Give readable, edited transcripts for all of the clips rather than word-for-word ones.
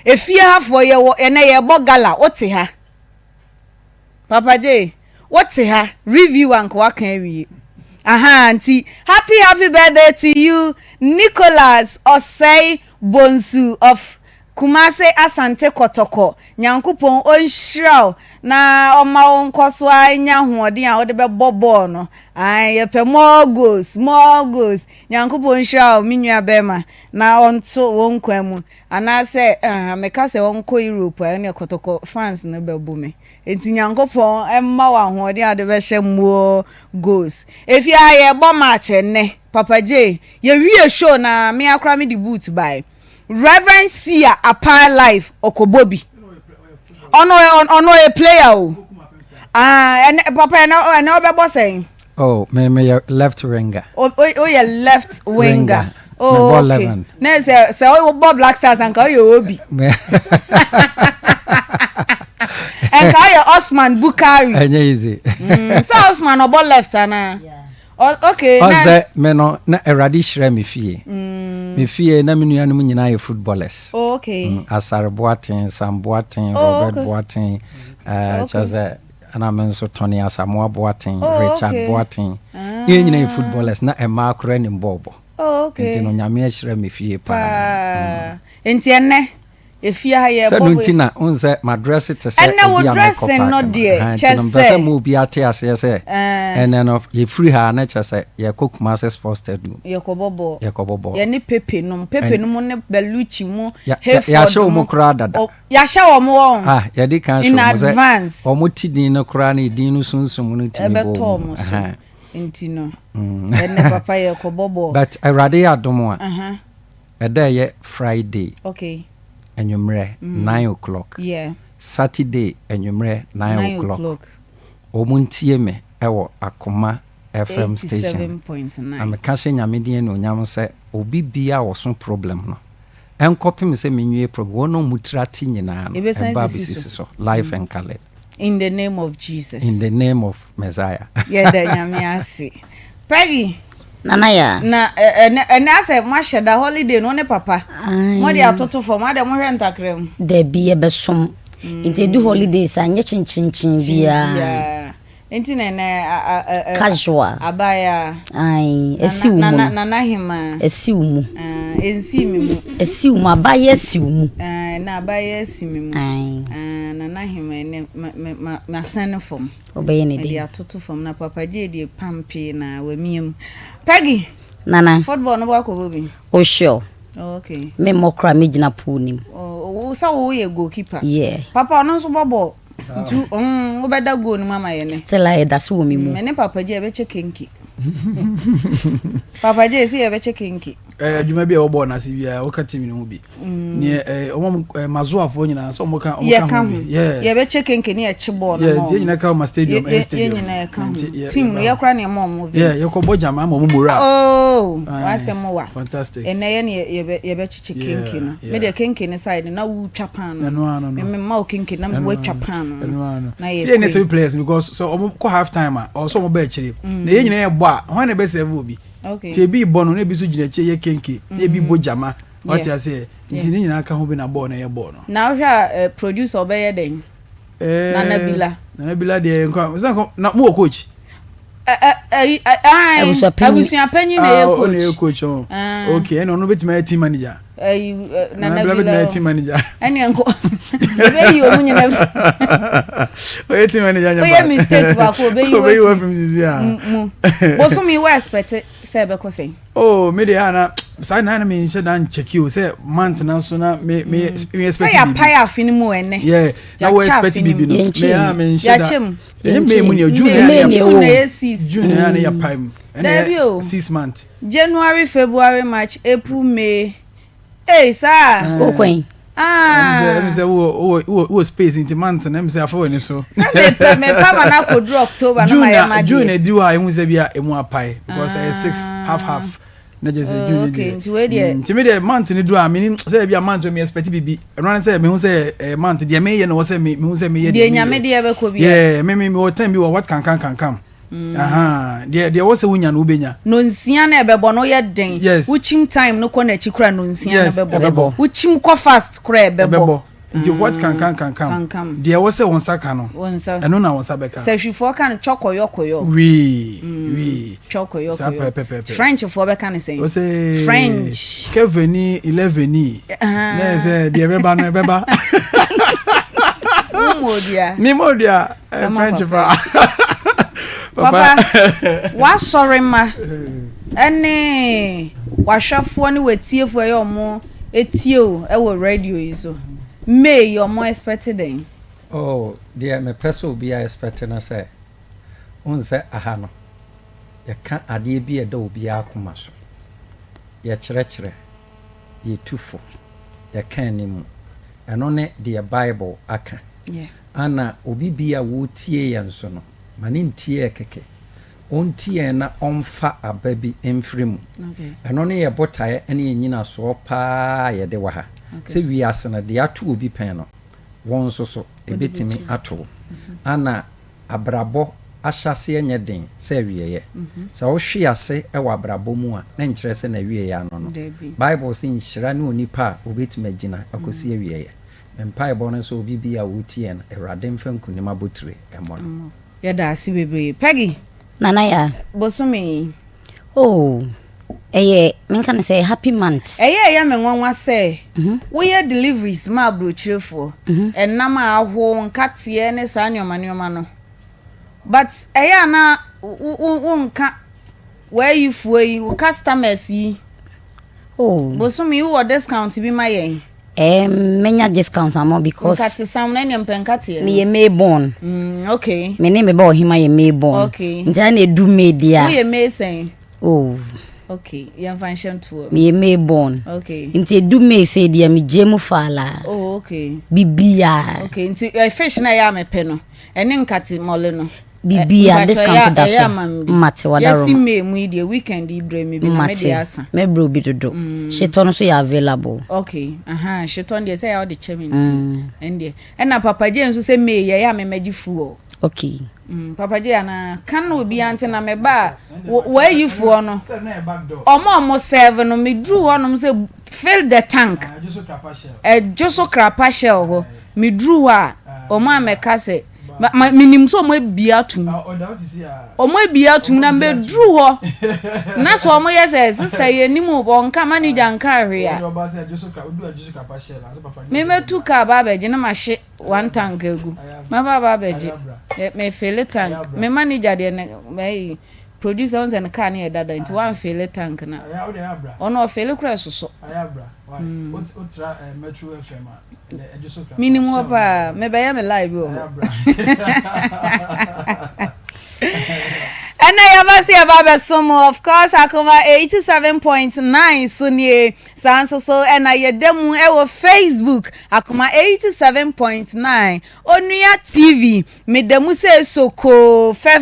efie ha for ye wo ene ye bogala wote ha Papa J wote ha review anko aka wi aha anti happy birthday to you Nicholas Osei Bonsu of Kumase Asante Kotoko Nyankopon onhiraw na oma wonkoso anya hoodin a wode be bobo no ai ye pe more goals Nyankopon onhiraw minua bema na onto wonkwa mu ana se meka se wonko Europe ne Kotoko fans no bebo me enti Nyankopon emma wa hoodin a de be hye mo goals efi aye bo match ne Papa J ye wie show na me akra me the boot by Reverend Sia Apart Life Okobobi. Ono a player o. And Papa no be boss saying. Oh, me left winger. Oh, you left winger. Oh, okay. Na say Bob Black Stars and call you Obi. And call you Osman Bukari. Easy. So Osman obo left ana. Yeah. Okay. Oze me no na eradi hire me fie. Me fie na me nuanom nyina ye footballers. Oh, okay. Asar Boatin, Sam Boatin, Robert Boatin, Chaze ana men so Tony Asamoah Boatin, Richard Boatin. Ye nyina ye footballers na ema akora ni mbobo. Oh, okay. Enti no nyame hire me fie pa. Enti enne efie ha ye bobo. Sanuntina unze madress to say. Enne wo dressing no dear. Chese mo bi ate ase se. Enen of ye free ha na chese ye cook master sports tedu. Ye kobobo. Ye ni pepe no ne beluchi mu ya show mo kra dada. Ya show mo ye di kan show mo in advance. O mo tidin no kra na idin no sunsum no timi bo. Intino. Enne papa ye kobobo. But I rather adomo a. Eda ye Friday. Okay. Enyumre 9 o'clock. Yeah. Saturday enyumre 9 o'clock. Omuntie me ewo Akoma FM station. 87.9. Amekashe nyamedie no nyam se obi bia wo so problem no. Enkopim se menwie problem wono mutrati nyina no. Eba bisisi so life and color. In the name of Jesus. In the name of Messiah. Yeah, the nyame ase. Peggy Nana ya. Na ase mashe da holiday no ne papa. Mo de atoto for ma de mo hwe ntakrem. De bi e besom. Inte du holidays anye chinchin bia. Enti na casual. Abaya. Ai, esiwu mu. Na hima. Esiwu mu. Ensi mi mu. Esiwu mu abaya esiwu mu. Na abaya esimi mu. Ai. Na hima ne ma sane form. Obeye ne de atoto form na papa je de pampe na wamiem. Peggy. Nana. Football no ba ko bobi. Oh sure. Okay. Me mokra me gina pool nim. Oh, so wo ye goalkeeper. Yeah. Papa no so bobo. Tu wo beda goal no mama ye ne. Still I that's wo me mu. Me ne papa je be chekenki. Papa je si ye be chekenki. Adwuma bi e wo bo na se bia wo ka timi no bi. Ne omo mazoafo nyina so omo ka yeah. Ye be chekenki ne ye che ball no. Yeah, tie nyina ka ma stadium stadium. Ye nyina ka. Team no ye kra ne mo mo bi. Yeah, ye ko boja ma mo mora. Oh, wa se mo wa. Fantastic. Ene ye ne ye be chekenki no. Me de kenki ne side na wu twapan no. Me ma o kenki na me twa pan no. Na ye. See any players because so omo ko half time or so omo ba chire. Na ye nyina ye bo a ho na be serve obi. Okay. Tie bi bo no na bi so gina che ye kenki. Ye bi bojama. What you say? Nti ni nyina ka ho bi na bo na ye bo no. Na hwa producer obeye den. Na Nabila de nko na mo coach. Abusuan panyi na ye coach. Oh, coach. Okay, no betima team manager. Na Nabila team manager. Ani enko. Be yi omunye na. O team manager. O ye mistake ba ko be yi. Be yi from this year. Bo so mi we expect say be ko say. Oh, me dey na say na me nche dan check you say month na so na me expect. Say ya pay afini mu ene. Yeah, na we expect bibi no. Me nche da. Ya chem. Me mu ne junior na 6. Junior na ya pay. 6 months. January, February, March, April, May. Hey, sir. Okwen. Me say wo space into month na me say afọ ni so. Me pa na ko do October na my ma. June di wa ehun say bia emu apai because 6 half. Na just June. Okay, nti we dey. Nti me dey month ni do a me say bia month me expect bibi. Run say me hu say month dey me ye no say me hu say me ye. Dey nyame dey be ko bia. Yeah, me what time bi what can. aha de wo se wonya no ubenya no nsia na ebebo no ye den Yes. uchim time no ko na chikura no nsia Yes, na ebebo. uchim ko fast kura ebebo nti what can de wo se won saka no wonsa eno na won sabeka sehwifo kan chokoyo we chokoyo Pepe. French fo be kan say wo se French Keveni 11 na se de beba no beba Mimodia French papa wa sorry ma ene wa hwafo ne wetiefo ye omo etie o e wo radio yi so may your more expected oh dear me person be expecting na say unse aha no ye ka ade bi e da obi akoma so ye kyerɛkyerɛ ye tufo ye ka anim eno ne the Bible aka ana obi bia wo tie ye nso no mane ntie keke ontie na omfa ababi emfremu eno ne ye botae ene ye nyina so pa ye de wa ha se wi asena de ato obi pen no won so ebetimi ato ana abrabo ahyase enye den se wieye se wo hwe ase e wa abrabo mu a na nkyere se na wieye ano no Bible sin hyira ne onipa obetimi agina akosi wieye Bempah ebo no so obi bia wo tie na Awurade mfa nkunima botire emo no yada asi bebre Peggy nana ya bosumi oh menka na say happy month ya me nwanwa say wo ye deliveries ma brochirefo enam aho nkatie ne sa nyoma no but na nka where you fuyi wo customers yi bosumi wo discount bi ma yen menya discount amo because nkati sam na nyempenkati me ye May born okay me ne me ba ohima ye May born okay ntia na edu May dia wo ye May sen okay yan function to me ye May born okay nti edu May say dia me jemu fala okay bibia okay nti fish na ya me pe no ene nkati mole no bibia discount da so mate wadaro yes me mu die weekend ibre me bi na me dia asa me bro bi dodo sheton so ya available okay sheton dey say ya the chairman ende na papa je nso say me ya me magi fuo okay papa je na kan obi ante na me ba wa yi fuo no omo serve no me dru ho no say fill the tank just crapa shell ho me dru ha omo ameka say minim so mo bia tum na me dru ho na so mo yes sister ye nimu bo nka manager nka hwe ya me metu ka baba je na ma hye one tank egu ma baba je me fill tank me manager de me producer on zen ka na e dada nti one fill tank na ono fill kura soso otra metro fm minimum pa me be ya me live o ena ya basi ya baba somo of course Akoma 87.9 sunie sanso so ena ye demu ewo Facebook Akoma 87.9 onua TV me demu se soko fe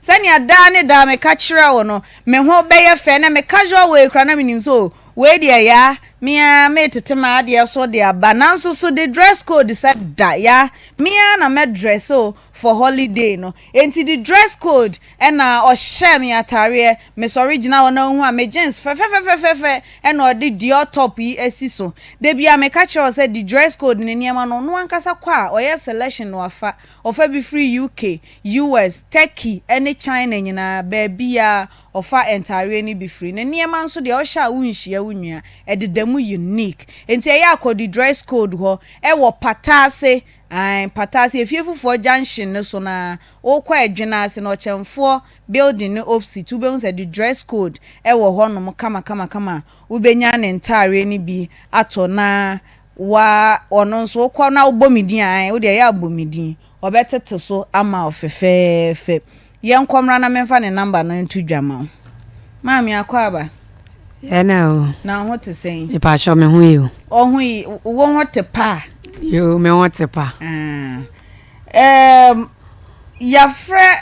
sani ada ne da me ka kire wo no me ho be ye fe na me casual way kra na minim so we dia ya mia me tetema de so de abananso so the dress code said da ya mia na me dress so for holiday no enti the dress code na o share me atare me original na hu a me jeans fe na o de dior top yi asiso de bia me ka kire say the dress code ne niam no no ankasa kwa o ye selection no afa ofa be free UK US Turkey any China nyina ba bia ofa entire ni be free ne niam nso de o sha wunhia wunua ededam unique enti e ya the dress code ho e wo patase patase efiefufo junction ne so na o kwa adwena ase no chemfo building ne opposite ube unse the dress code e wo ho no kama ubenya ne ntare ni bi ato na wa ono nso kwa na ubomidin wo de ya abomidin obetete so ama ofefefe yenkomra na memfa ne number no ntudwama maami akwaba na ho te sen e pa sho me hu yi o hu yi wo ho te pa yo me ho te pa ya fre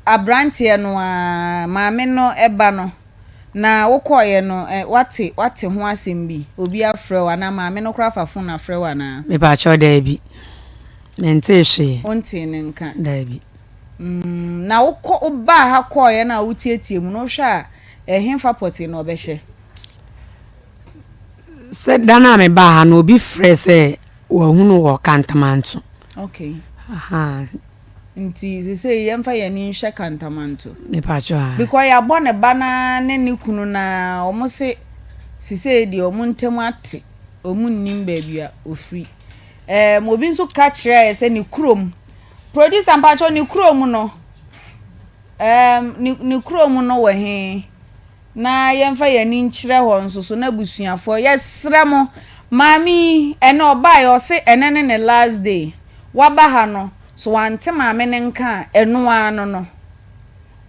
abrantie no maame no eba no na wokoye no wate ho asem bi obi afre wa na maame no kra fafo na afre wa na me pa sho da bi mente hwe onte ne nka da bi Na wo ba ha koye na wo tietie mu no hwa hemfa poti no obehye se dana me ba ha no obi frɛ sɛ wo hunu wo kantamanto. Okay. Aha. Nti se yemfa ye ni hwe kantamanto. Me pa cho. Because ya bo ne ba na ne kunu na omo se sise di omo ntem ate omo nnim ba bia ofri. Mo bi nso ka kire se ni krom. Producer mpacho ni krom no. Ni krom no we he. Na yemfa ye ni nkyire ho nso so na busuafo yesre mo mami ene oba yo se ene ne last day waba ha no so wante mame ne nka eno ano no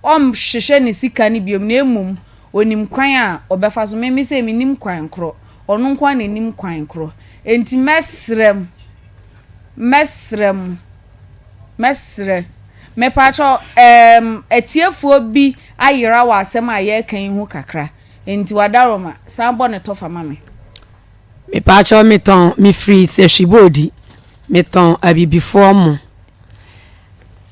hwehwe ne sika ne biom na emum onim kwan a obefa so memi se minim kwan kro ono nkwa na nim kwan kro enti mesrem me pacho etiefuo bi ayira wa asem aye kan hu kakra enti wadaroma sambo ne tofa mame Me pa cho me ton me free se shibodi me ton abibifo mo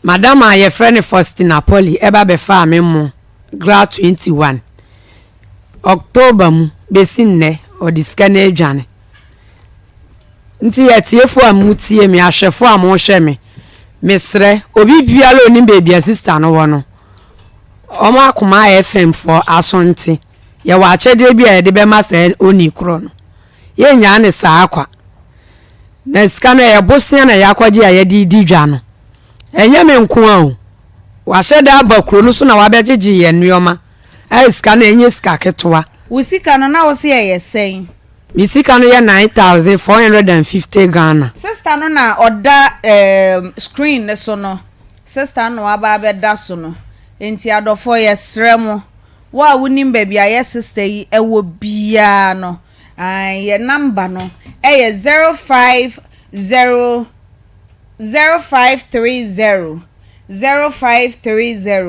madam aye friend first Napoli eba be fa me mo gra 21 October mu besinne odiska na adwane nti etiefuo amutie me ahwefo amohwe me mesre obi biala oni baby sister no wono omo Akoma FM for asonte ye wa achede bia ye de be masa oni kro no ye nya ne sa akwa na sika no ye bosia na yakwaje ya di dwa no enye me nko a o wa hyede abakro no so na wa begege ye nneoma ai sika na enye sika ketoa wo sika no na wo se ye sen mi sika no ye 9450 Ghana sister no na oda screen ne so no sister no aba beda so no enti adofo ye sremo wa wonim ba bia ye sister yi ewo bia no ye number no ye 050 0530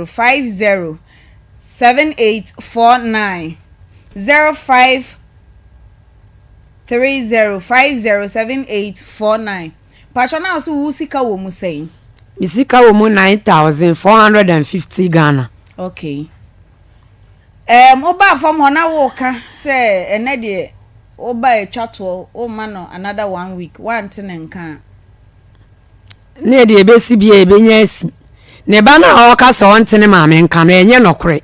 50 7849 0530507849 Pachona also wusika wo mu say misika wo mu 9450 Ghana. Okay. Oba from hona wo ka say ene de oba etwato o ma no another 1 week one tin nka ne de ebesi bia ebenya asi ne ba na o ka se won tin maame nka no enye nokore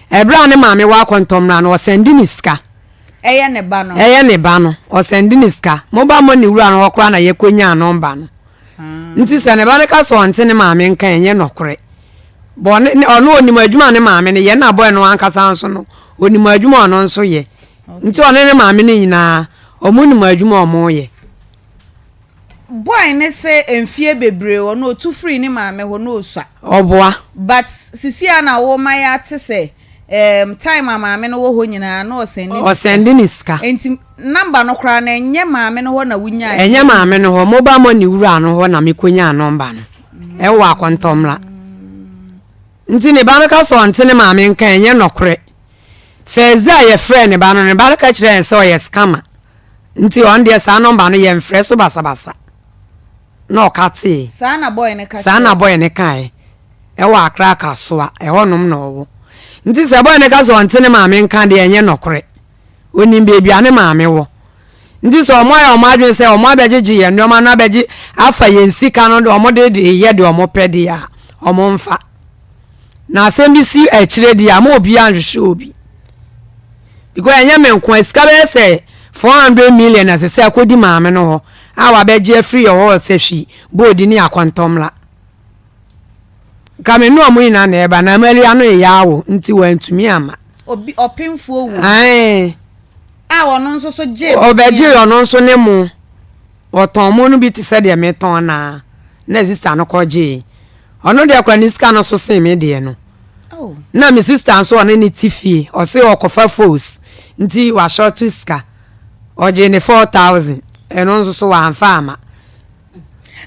ebra ne maame wa kontomra no sendi niska eye ne ba no o sendi niska mo ba mo ni wura no okra na ye konya number no nti se ne ba ne ka se won tin maame nka enye nokore bo ne ono onim adwuma ne maame ne ye na boy no anka sanso no onim adwuma ono nso ye nti one ne maame ne nyina omunim adwuma omo ye boy ne se enfie bebre ono otu free ne maame ho no osua oboa but sisi ana wo maya te se time maame no wo ho nyina na o sendi niska enti number no kra na enye maame no ho na wunya enye maame no ho mo ba mo ni wura no ho na mekonya number no e wo akontomla nti ne ba no ka so ntene maame nka enye nokore feza ye friend ba no ne ba ka kire se o ye scammer nti on de sa number no ye mfre so basabasa no kati sana boy ne ka e wa akra ka so a e honom na owo nti se boy ne ka so ntene maame nka de enye nokore onim bebi ane maame wo nti so omo ya omo adwen se omo abegege ye nneoma na abegi afa ye nsika no de omo de ye de omo pede ya omo mfa na asembisi ekire di ama obi anhwehwe obi because enye menko esika be se 400 million as se akodi maame no ho awa beje free your se hwi bodi ni akwantomla kame no amu ina na eba na mali anu yawo nti wantumi ama obi opemfo owu wono nso so je obeje ono nso ne mu oton mu no bi ti se de meton na sister no koje ono de kwa niska no so se me de no na mi sister nso one ni tifie o se okofa force nti wa short iska oje ne 4000 eno nso so wa anfama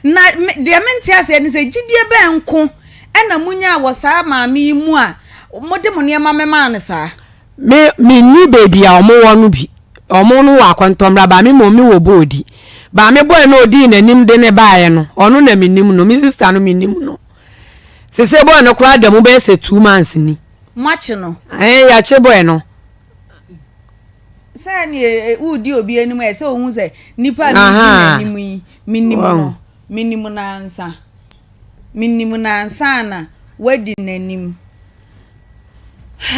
na de menti ase ni se gidie be nko ena munya wo sa maami mu a mode mo ne mama ne sa me ni baby a omo wonu bi omo no wa kwantomra ba me mo mi wo bodi ba me boy no odi nanim de ne baaye no ono na minim no mi sister no minim no se boy no kura da mu be se 2 months ni match no ya che boy no say ni udi obi anim e say ohun say nipa ni anim yi minimu na ansa na wadi nanim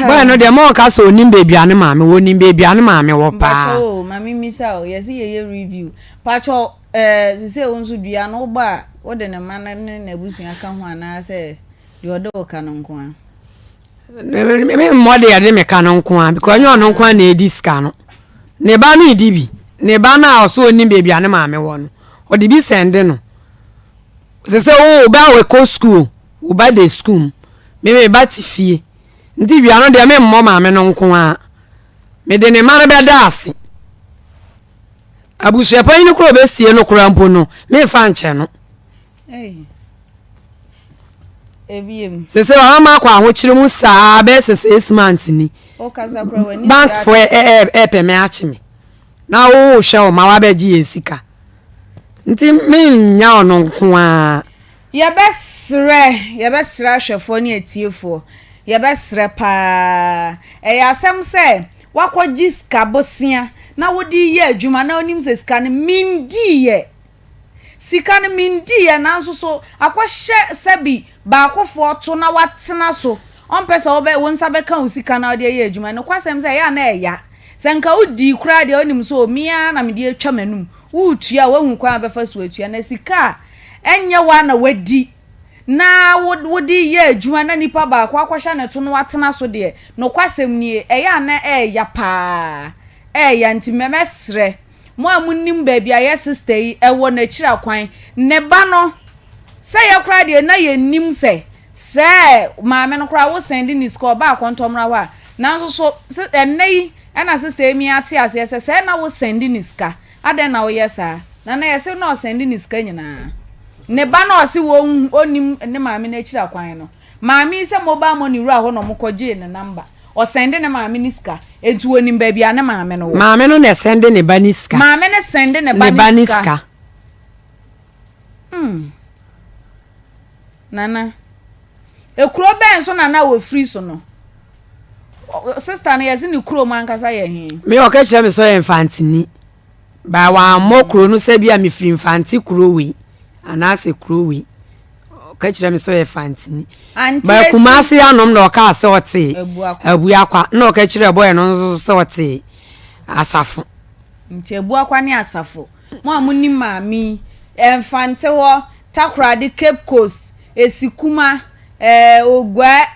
boy no de mo ka so nim baby ane maame wo nim baby ane maame wo pa pacho mami misa o yes ye review pacho say ohun so dua no ba wo de ne man na busuan ka ho ana say de odo ka no nko a me mo de ya de me ka no nko a because nyo no nko a na edi ska no ne ba no edi bi ne ba na o so nim baby ane maame wo no o de bi send no se o ba we ko school o ba de school me ba ti fie nti bia no de me mmo maame no nko a me de ne mare be da ase abushe pa ni kro be sie no kro mpo no me fa nche no ebiem se o ma kwa ho kire mu saa be se 6 months ni o kasa kro we ni bank for pe me achi me na wo hwe o ma wa be gi esika nti me nya ono nko a ye besre ahwefo ni atiefo ye besre pa ya asem se wakogi ska bosia na wodi ye adwuma na onim se ska ne mindi ye sika ne mindi ye na nso so akwahye sabi ba akofo to na watena so on pese obe wonsa be kan sika na odi ye adwuma no kwasem se ya na eya senka odi kura de onim so mia na me de atwa manum wutua wahu kwa befa so atua na sika enye wa na wadi na wodi ye adwuma na nipa ba akwahye ne to no watena so de no kwasem ni eya na eya pa ya nti memesre mo amunim baby aye sister yi ewo na kira kwan ne ba no se ye kra de na ye nim se maame no kra wo send ni score ba kontomra wa na so so enei na sister mi ate ase se na wo send ni ska ade na wo yesa na ye se no send ni ska nyina ne ba no ase wo onim ne maame na kira kwan no maame se mobile money ru aho no mokoje ne number o sende ne maame niska entu onim baby ane maame no ne sende ne baniska maame ne sende ne baniska nana ekuro ben so nana wo free so no sister na yesi ni kuro man kasa ye hin me o ka kire me so infantini ba wa mokro no se bia me free infanti kuro wi anase kuro wi ka kire me so infantini ba kumasi anom na o ka ase ote abu akwa na o ka kire boy no nso so ote asafo nti abu akwa ni asafo mo amuni maami infante ho takra de Cape Coast esikuma ogwa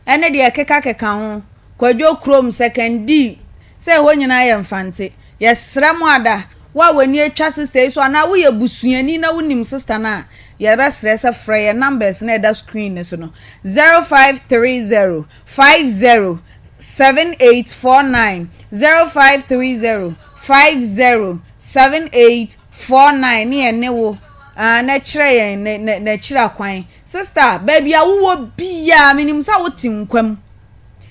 ene de keka ho kwadwo chrome second D say ho nyina ye infante yesrem ada wa wani atwa sister so na wo ye busuani na wonim sister na ye be stress frɛ numbers na da screen so no 0530 50 7849 0530 50 7849 ni ene wo na kire yen na kira kwan sister baby awo bia minim sa woti nkwam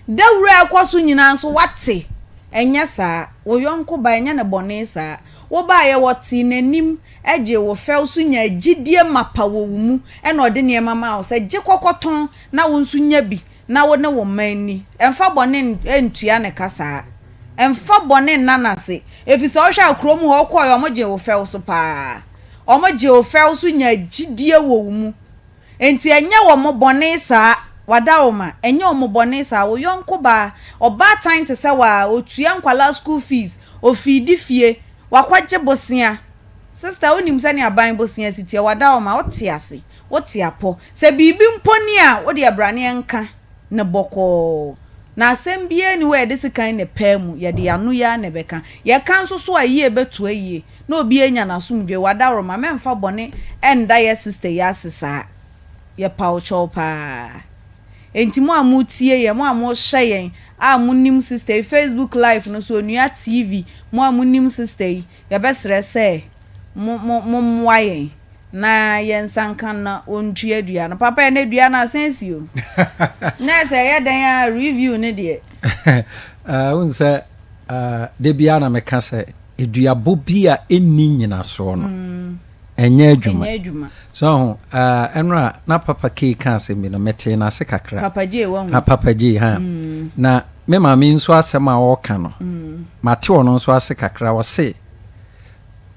dawura akwaso nyina so wate enya saa wo yonko ba enya ne bone saa wo ba ye woti nanim eje wo fel so nya gidie mapa wo mu e na ode ne mama wo se je kokoton na wo nso nya bi na wo ne wo mani emfa bone entua ne kasa emfa bone nanase efise o hwa akrom ho ko yo mo je wo fel so pa omoje ofel so nya gidie wo mu enti enye wo mo bone saa wadaoma enye wo mo bone saa wo yonko ba oba time to say wa otua nkwala school fees ofidi fie wakwaje bosia sister onim sani aban bosia sitie wadaoma otiase otiapo se bibi mponi a wo de abrane enka ne boko na asembie ni we de sikan ne pemu ye de anu ya ne beka ye kan so ayi ebetu ayi na obi enya na sumdwe wadaro ma memfa bone enda ye sister ya sisa ye paucho pa entimo amutie ye mo amhye yen amunim sister Facebook live no so nua TV mo amunim sister ye besre se mo wayen na yensankan na ontue dua no papa ne dua na sensio na se ye dan ya review ne de unse de bia na meka se edua bobia enni nyina so no enye adwuma so enra na papa K kan se mi no mete na se kakra papa J won papa J ha na me ma mi nso asem a wo ka no mate ono nso ase kakra wo se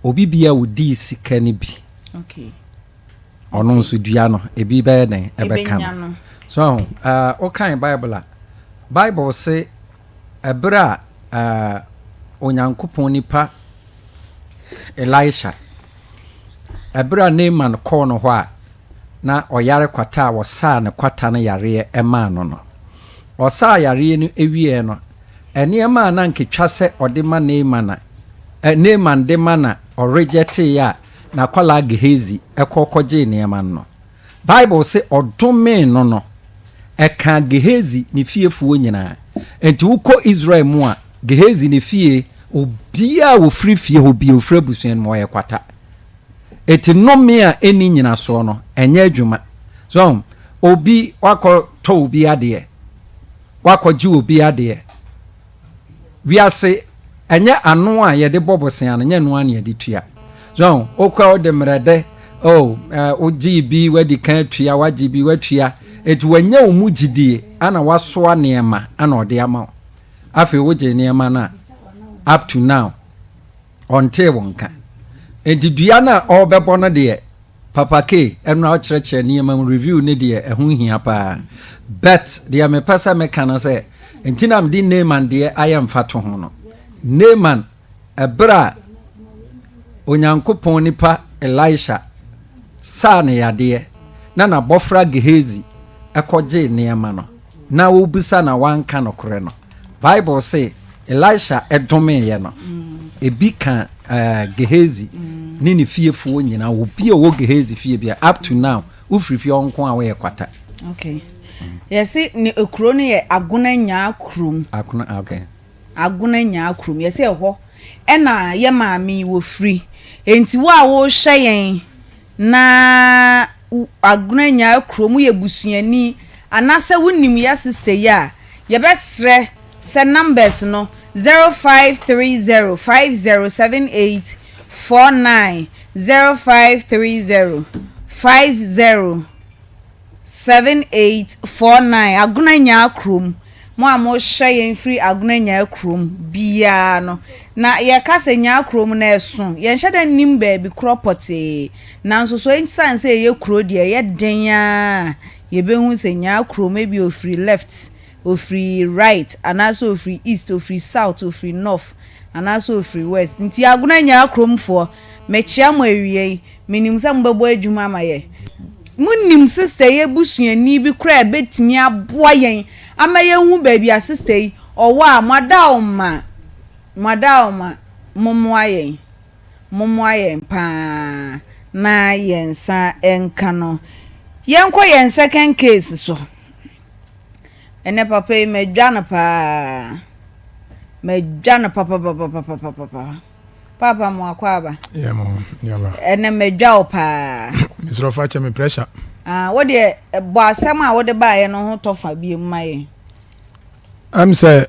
obi bia wodi sika ni bi okay ono nso dua no ebi be den ebe ka no so o kan Bible say ebra onyankopon nipa Elisha ebra Naaman call no ho a na oyare kwata wo saa ne kwata no yare ema no o saa yare no ewie no eniema na nketwa se ode ma Naaman Naaman de mana o reject ya na kwala Gehazi ekokoje eniema no Bible say odome no eka Gehazi ni fiefuo nyina enti uko Israel mu a Gehazi ni fie obia wo free fie obi ofra busuan mo ye kwata eti nome a eni nyina so no enye adwuma so obi wako to obi ade wako ji obi ade wiase enye anu a ye de bobosen anya nu an ye de tua so okwa ode mrede oji bi wadi kan tua waji bi watua eti wanya omugidie ana wasoa neema ana ode ama afi woje neema na up to now until wonka enti dua na obebo no de papa K enu a kyerɛkyerɛ neema review ne de ehun hia pa but de me pasa me kana se enti na mdi Naaman de ayam fato ho no Naaman ebra onyankopon nipa Elisha sa ne yade na bofra Gehazi ekoje neema no na obisa na wanka no kore no Bible say Elisha edome ye no ebi kan Gehazi ni fiefuo nyina obi wo Gehazi fie bia up to now ufrifi onko a we kwata okay yes ni ekuro no ye agona nya akrum agona okay agona nya akrum yes ho ena ye maami wo free enti wo a wo hyeyen na agona nya akrum ye busuani anase wonim ya sister ya ye besre se numbers no 0530507849 0530507849 aguna nya krom mo amo hye free aguna nya krom bia no na ye kase nya krom na esu ye hye da nim ba bi cropote nanso so ensan se ye kro de ye den a ye behu se nya krom e bi o free left o free right and also free east o free south o free north and also free west nti aguna nya kromfo mechia mo awie minim sa mbebo adwuma amaye munim sister ye busuani bi kra betimi aboa yen amaye hu ba bia sister yi owa madaoma momoa yen pa na yensa enka no yenko yen second case so ene papa medwana papa mo akwaba yeah mo nyaba ene medwa opa misro fa che me pressure wo de bo asem a wo de ba ye no ho tofa bi maye am say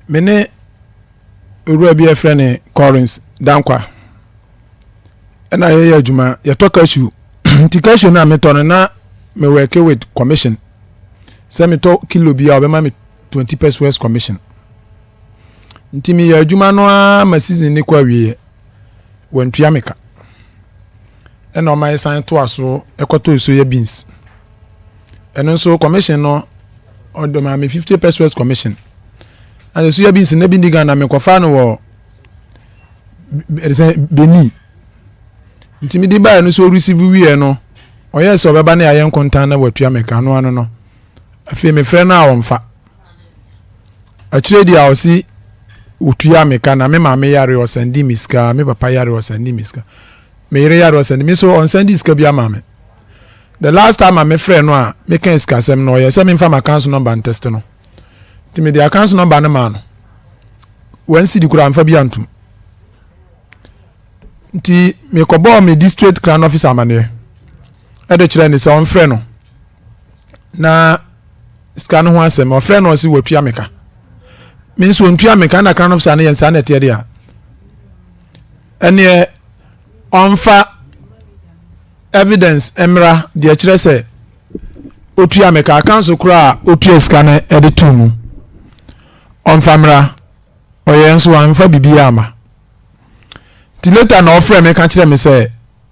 mene uru abi efrene Collins dankwa ena ye adwuma ye toka shu tikashu na metono na me work with commission say me to kilo bia obema me 20 pesos commission ntimi ya adwuma no ma season ni kwa wie wantua meka ena o mai san to aso ekoto so ya beans eno so commission no odo ma me 50 pesos commission and so ya beans na bi ndiga na me kofa no wo beni ntimi di ba no so receive wie no oye so beba na ayen kontan na watua meka no ano no afi me frɛ na awomfa akire di awsi utua meka na me ma me yare o sandi miska me papa yare o sandi miska me yare yare o sandi mi so on sandi iska bia ma me the last time me frɛ no a me kan iska sem no ye se me mfa ma account number and test no ti me di account number na ma no wansi di kura mfa bia ntum nti me ko bo me district crown officer amane e de kire ni se on frɛ no na scan ho asem o frɛ no si watua meka means wontua meka na crown officer na yensa na tie dia ene ɔmfa evidence emra de kyerɛ sɛ otua me ka council kura otua sika na ɛde to mu ɔmfa mra ɔyɛ nso amfa bibia ama ti later na ɔfrɛ me ka kyerɛ me sɛ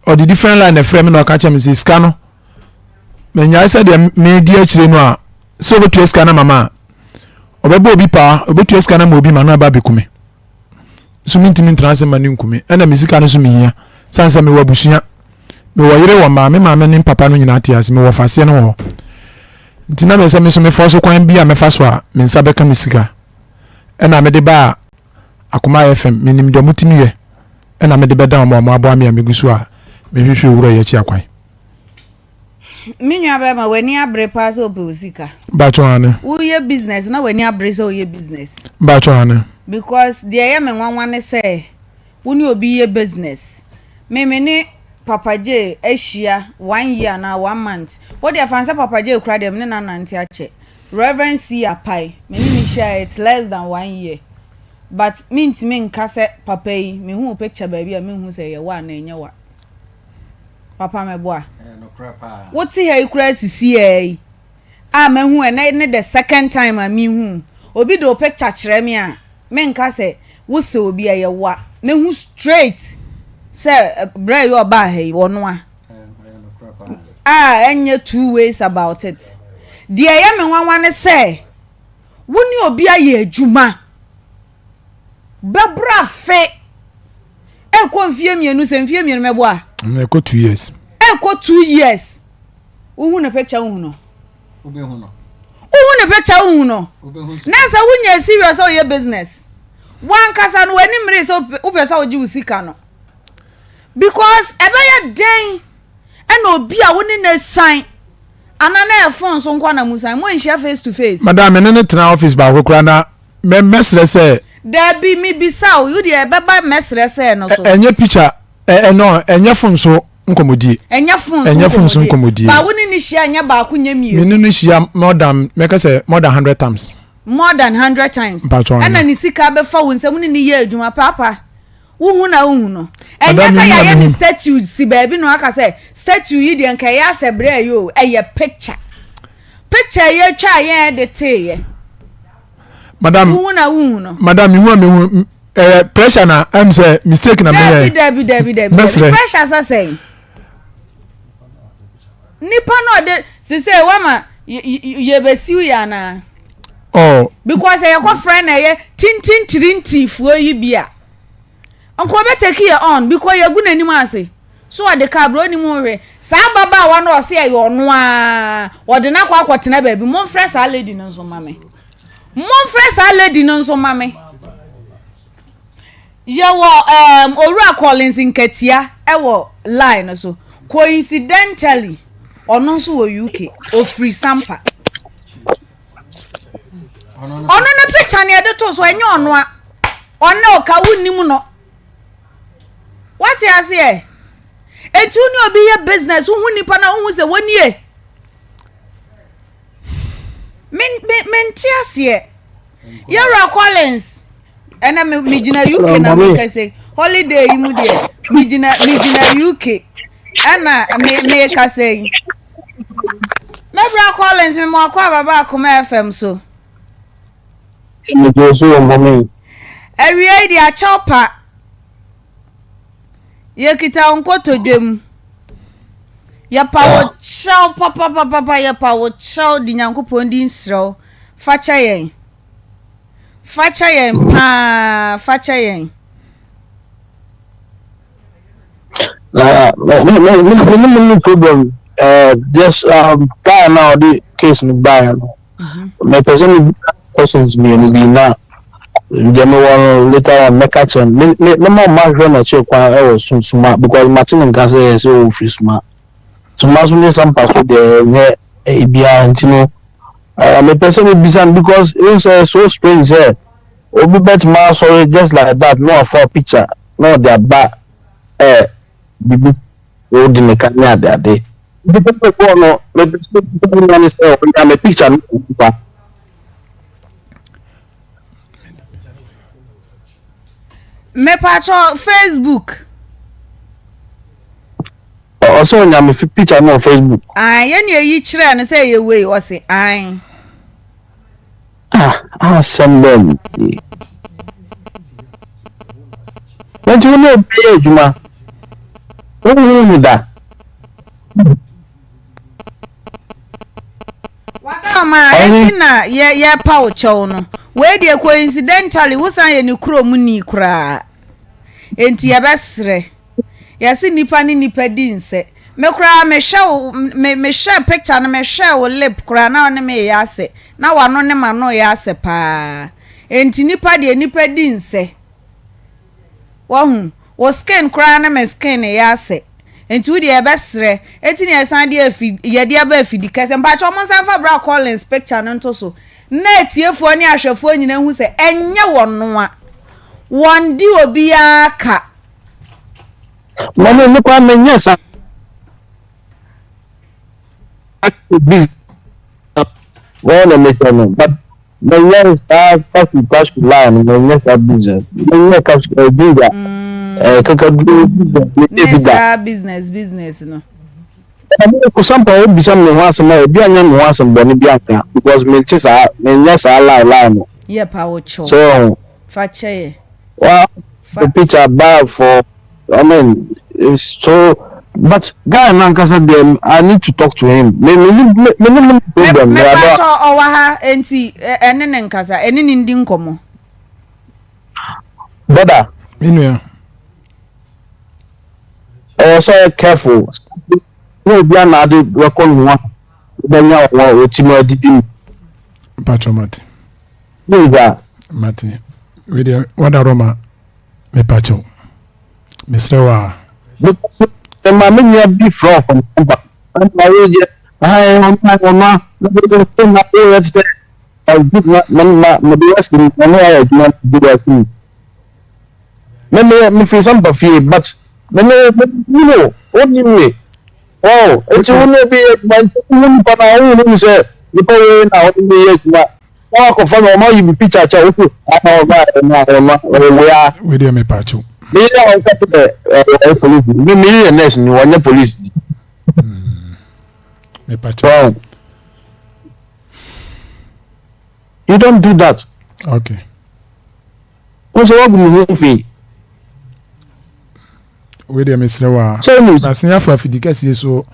ɔde different line na frɛ me na ɔka kyerɛ me sɛ sika no menya sɛ de me di akyire no a so otua sika na mama ɔbɛbɔ obi pa obetua sika na ma obi ma na ba bekume so mintimi ntrase ma ne nkume ɛna me sika no so mehia sansa me wabusua me wo yere wo ma me ne papa no nyina ate ase me wo fase no wo ntina me se me so me forso kwan bia me fa so a me nsa beka me sika ɛna me de ba Akoma FM minim de mutimi ye ɛna me de beda mo abo me gusu a me hwehwe wura ye chi akwan minwa ba ma wani abre pa so ope osika ba cho ane wo ye business na wani abre so ye business ba cho ane because there ya me nwanwa ne say woni obi ye business me ne Papa J ehia 1 year na 1 month what dey fancy Papa J kura dem ne nanante ache Reverend C apai me ni share it less than 1 year but me ntimi nka se papa yi me hu picture ba bia me hu se ye wa na enye wa papa me boa no crapa what see here kura sisi e a me hu ne the second time a me hu obi do picture kire me a me nka se wo se obi ye wa me hu straight say bra yo ba he wono a enye two ways about it die ya me nwanwa ne say woni obi aye adwuma bebra fe e ko mfie mienu se mfie mienu mebo a e ko 2 years e ko 2 years uhu ne picture uhu no obe hu no uhu ne picture uhu no na sa wunya serious o ye business wan kasa no wani mre so upesa oji usika no because ebeye den and obi a woni na sign anana e phone so nkwa na musan mo nhia face to face madam me ne tena office ba kokura na me mesre se there be me bisaw you dey beba mesre se no so enye picture no enye phone so nkomodie enye phone so nkomodie ba woni ni hia nya ba ko nya mie me ni hia more than 100 times more than 100 times and ni sika be fa won nsem ni ye adwuma papa uhu na uhu no enya say ya ni statue si baby no aka say statue yi de nka ya sebre yo eye picture ye twa ye de te ye madam uhu na uhu no madam me pressure na am say mistake na me Debi pressure say nipa no de se say wama ye besiu ya na oh because ye ko friend na ye tintin tirinti fuo yi bia onko be take here on because ye gu nanim ase so ade ka bro ni mu hwe sa baba wa no se ye ono a ode na kwa kwotena ba bi mon fresh a lady no so mame ye wo Owusuaa Collins nkatia e wo line so coincidentally ono so wo UK o free sampa ono na picture ne de to so enye ono a ono ka wunnim no what you say etu ni obi ye business hu nipa na hu se woni e men tiasie Owusuaa Collins ena me gina UK na me say holiday imu de me gina UK ena me ka say me Owusuaa Collins me mo akwa baba Akoma FM so me go so mama ewie dia chopa ye kita onkoto dwem ya pawo chow papa ya pawo chow di nyankopon di nsrew facha yen no problem just time now the case me buy no my person questions me and be now dem one later on make action me more match na che kwa e was suma because Martin nka say so free suma suma so ne some pass de ne e bia ntino me person be bisan because it's so strange here obi bet ma sorry just like that no for picture no their back bibi o di ne kan ya de the people go no me person say me picture no me patcho Facebook Also nya me picture no Facebook. Ye ne yi kire ne say ye we o se an. Somebody. When you know pay Juma. What do you mean that? Wadama etina ye pa o chew no. We dey coincidentally wo san ye ne kuro mu ni kura. Enti ye besre. Ye se nipa ni nipa di nse. Me kura me share picture no me share wo lip kura na one me ya se. Na wano ne ma no ya ase pa enti nipa de nipa di nse wo skin kra na me skin ya ase enti wo de e besre enti ne san de afi ye de aba afi di kase mpa cho mo san fa bra Collins picture no nto so na etiefo ni ahwefo nyina hu se enye wono a won di obi aka Mama nipa menye sa well, but the young star cash line, the young business, the young cash business, no. Some people be some once a month, be an once and bonny bianca because me chess are yes, I line. Yeah, power cho. So, Fache. Well, the picture bad for, I mean, it's so. But guy nankasa them, I need to talk to him. Me problem. Me pato owaha enti ene nkasa ene ndi nkomo. Brother, Inua. So careful. No be na dey record one. Then ya one o ti ma didi. Patron Mati. We dey Roma me pacho. Mr. Wa. The mammy near be from Bempah. And my way, I on my mama. There's a thing that they have said. I did not, my blessing, I know I did not do that thing. Me feel some buffet, but no, what do you mean? Oh, it's only be my but I only say, you go in out in the age. Walk of my you be picture. I know where we dey me pacho. Me police. Me nurse ni wanya police. Me pacho. Wow. You don't do that. Okay. Also what me fee. We dey Mr. Wa. So me na senya for afidikasi so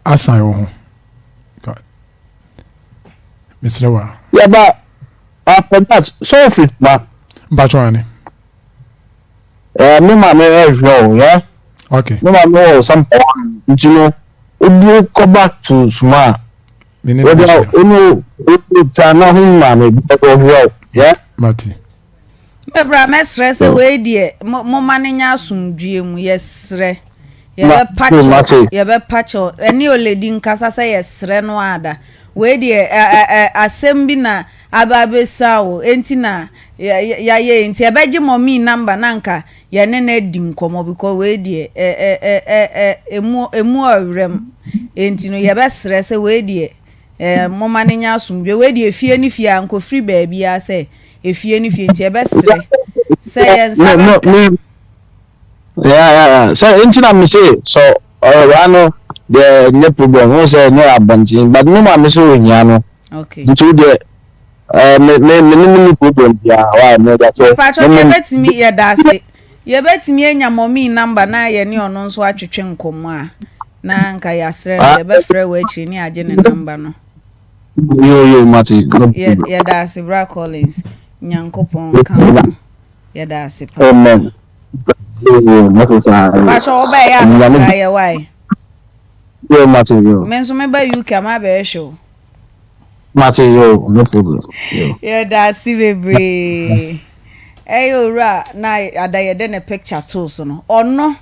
asan wo ho. Mr. Wa. Yeah, but after that, so office ma. Pacho ani. Me ma me yeah. Okay. Me ma know some you know. We go back to Suma. Me ne. We tana him ma me because yeah. Mati. Me bra me stress we die mo manenya asumdue mu yesre. Ye be pacho eni oledi nkasa se yesre no ada. We die asem bi na ababesa wo enti na ya ye enti ebeji mommy number nanka ye ne na di nkomo because we die emu awrem enti no ye be stress we die mo manenya asumdue we die fie ni fie anko free baby a se efie ni fie enti e be sre se yensa no yeah so enti na me say so ano the problem was no abandon but no ma so ohia no okay into the me problem ya wa no that so pacho ye betimi ye dase ye betimi enya mommy number na ye ne ono nso atwetwe nkomo a na nka ya sre ye be frɛ we akiri ni age ne number no yo mati ye dase bra Collins nyankopon kan ye dase pa amen pacho oba ya asra ye why yo mati yo menso me ba UK ma be show mati yo no problem yo ye dase bebre eyo ra na adaye de ne picture to so no ono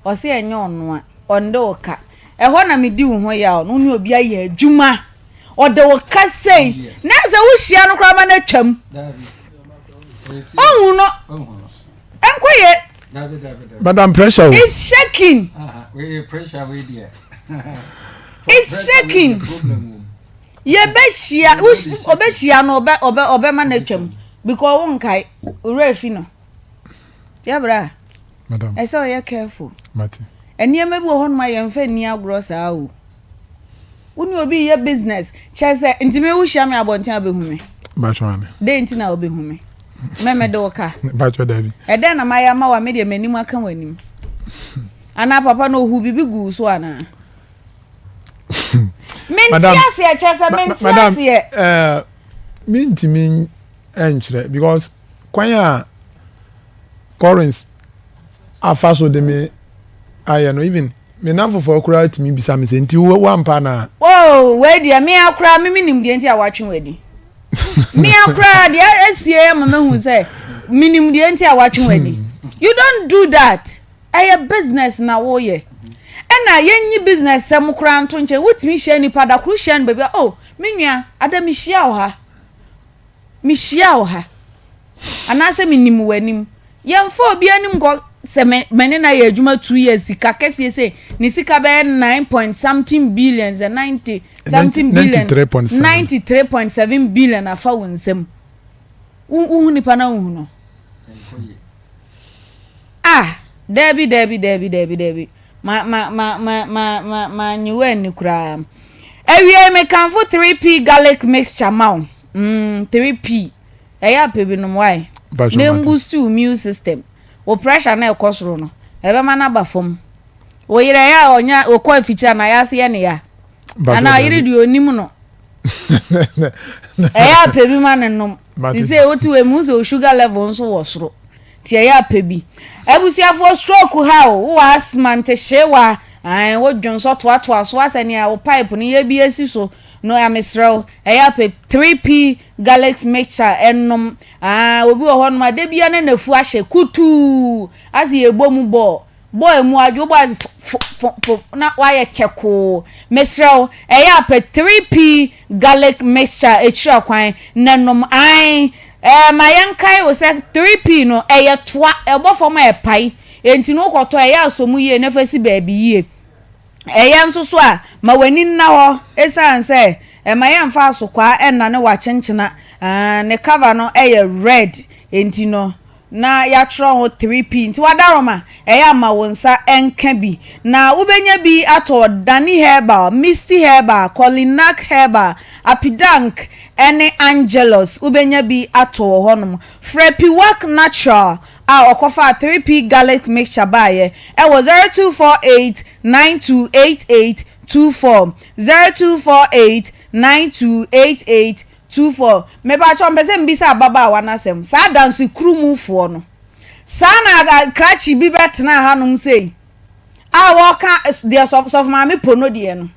o se enye ono a onde oka eho na me di wo ho ya no ne obi aye adwuma ode oka sei na ze wo hia no kra ma na twam ohun no enkoye madam pressure it's shaking we pressure we there it's shaking ye be hia obe hia no obe ma na twam because won kai ure fi no ya bra madam I say you careful mati eniema bi wo ho no ma yemfa ni agro saa o uni obi ye business chese ntime wo hia me abonten abehume Bachwane. de ntina obehume meme de woka Bachwa David. ede na maya ma wa me de manim aka wanim ana papa no hu bibi gu so ana Mentias ye chese mentias ye Mintimi enchre because kwanya Collins afaso de me aya no even me namfo for okura timi bisa me se nti wo ampa na oh we dia me akura me minim de nti awatwe wadi me akura de asie mama hu say minim de nti awatwe wadi you don't do that aya business na wo ye ena yenyi business sem kura nto nche wutimi hia ni pada kru hia no baby oh menua ada mi hia o ha mi hia o ha anase minim wanim yemfo obi anim go se mene na ye adwuma 2 years sika kese se ni sika be 9 something billions and 90 something billion 93.7 billion afa wonsem uhu ni pana uhu no Debbie ma nyiwe ni kura ewie me kanfo 3p garlic mixture maw 3p eya pebi no why na boost immune system wo pressure na ekosoro no ebe ma na ba fom wo yire ya onya okwa ficha na ya se ye ne ya ana yire di onim no eya pebi ma ne nom ti say oti we mu so sugar level nso wo soro ti eya pebi ebusuafo stroke ha wo asthma nte hyewa wo dwonso toa so asani a wo pipe ni ye bi esi so no ya misrel eya pe 3p garlic mixture ennom obi wo ho no ma de bia na nafu ahye kutu asi ebomu bo emu adwo bo na wa ye cheko misrel eya pe 3p garlic mixture echira kwan nanom ma yankai wo se 3p no eye toa ebo fom e pai enti no koto eya asomu ye na fasi baabi ye eya nso so a ma wani na ho esan se ma yamfa asokwa enna ne wa chenchena ne cover no eye red enti no na ya tro ho 3p nti wadaroma eya ma wonsa enka bi na ubenya bi ato Dani herbal misty herbal Colinac herbal apidank ene angelos ubenya bi ato honum frepiwak natural okofa 3p garlic mixture baye e was 0248928824 0248928824 me ba chom bese mbisa baba wanasem sa dance krumufuo no sa na krachi bi betena hanum sei woka the soft mami pono de no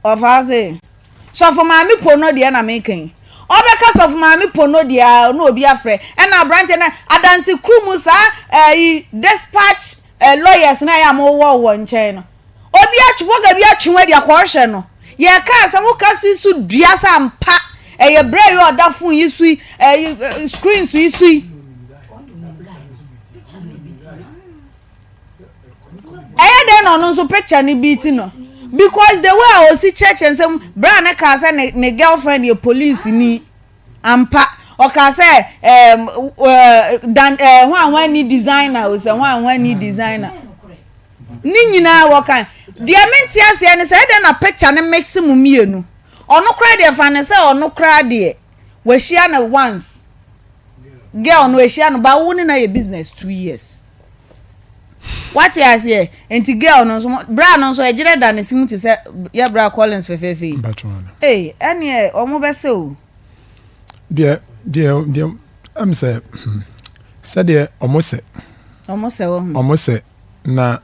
of say soft mami pono de na making obeka soft mami pono de no obi afre e na branch na adanse krumu sa dispatch lawyers na ya mo wo nchen no obi achwoga bi achwe de akwahwe no ye ka sa mo kasi su dua sa mpa ye bre yo oda fun yi su screen su yi su den no so picture ni beat no because the way I see church and say bra na ka say ne girlfriend your police ni ampa o ka say dan one ni designer o say one ni designer ni nyina wo kan dia menti ase ne say den na picture ne maximum mienu ono kra de fa ne say ono kra de we share na once girl no we share no ba wo ni na your business 2 years what you say enti girl no so bra no so ejire da ne simu ti say ya bra Collins fefefe ene omo be se o dia am say de omo se na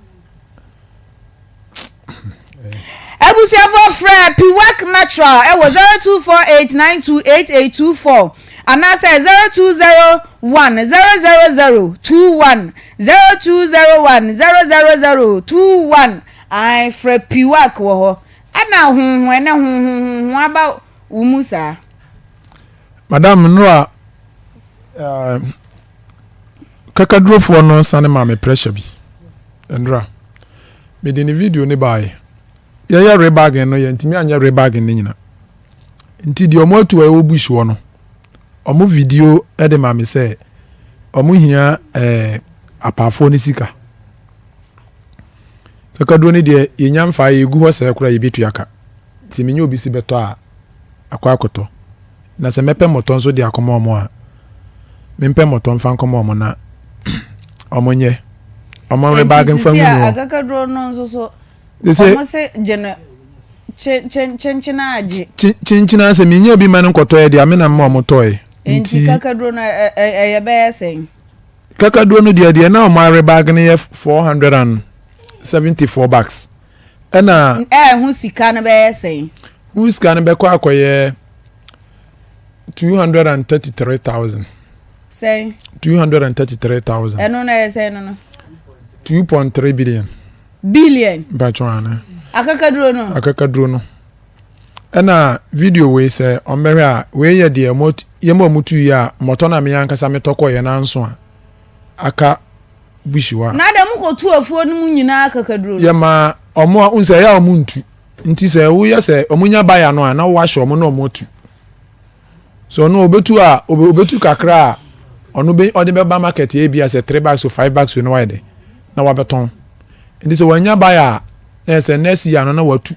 ebusuafo frɛ piwak natural e was 0248928824 and I say 0201000210 02010021 I frɛ piwak wo ho ana honhon ene honhon aba umusa madam nura kakadrofo no sane ma me pressure bi ndra me de ni video ne bae ya rebag no ya ntimi anya rebag ne nyina nti di omo atu ayo bush wo no omo video e de ma me say omo hia apafo ne sika kakaduro ni de yenyam fa yegu ho se kura yebetu aka ti menye obi si beto a akwa akoto na se mepe moto nso de akoma omo a mempe moto mfa nkoma omo na omonye omo re bag mfa mu akakaduro no nso so omo se jene chenchina aje chenchina se menye obi man nkoto e de amena ma omo toy enti kakaduro no ye be yesen kakaduro no de na omo re bag ne 474 bucks ena hu sika no be yesen hu sika no be kwa akoye 233,000 say 233,000 eno na yesen no 2.3 billion bachwana akakaduro no ena video we say omere a we ye de yemo mutu ya moto na me yankasa metoko ye na nso a aka bishiwa na da mu ko tu afuo no nyina akakaduro ye ma omo unse ya omuntu nti se wo ye se omunya baya no a na wo ahye omo na omotu so no obetu kakra ono be ode be ba market e bia se 3 bags or 5 bags no wide na wabeton ndi se wanya baya na se nesi ya no na watu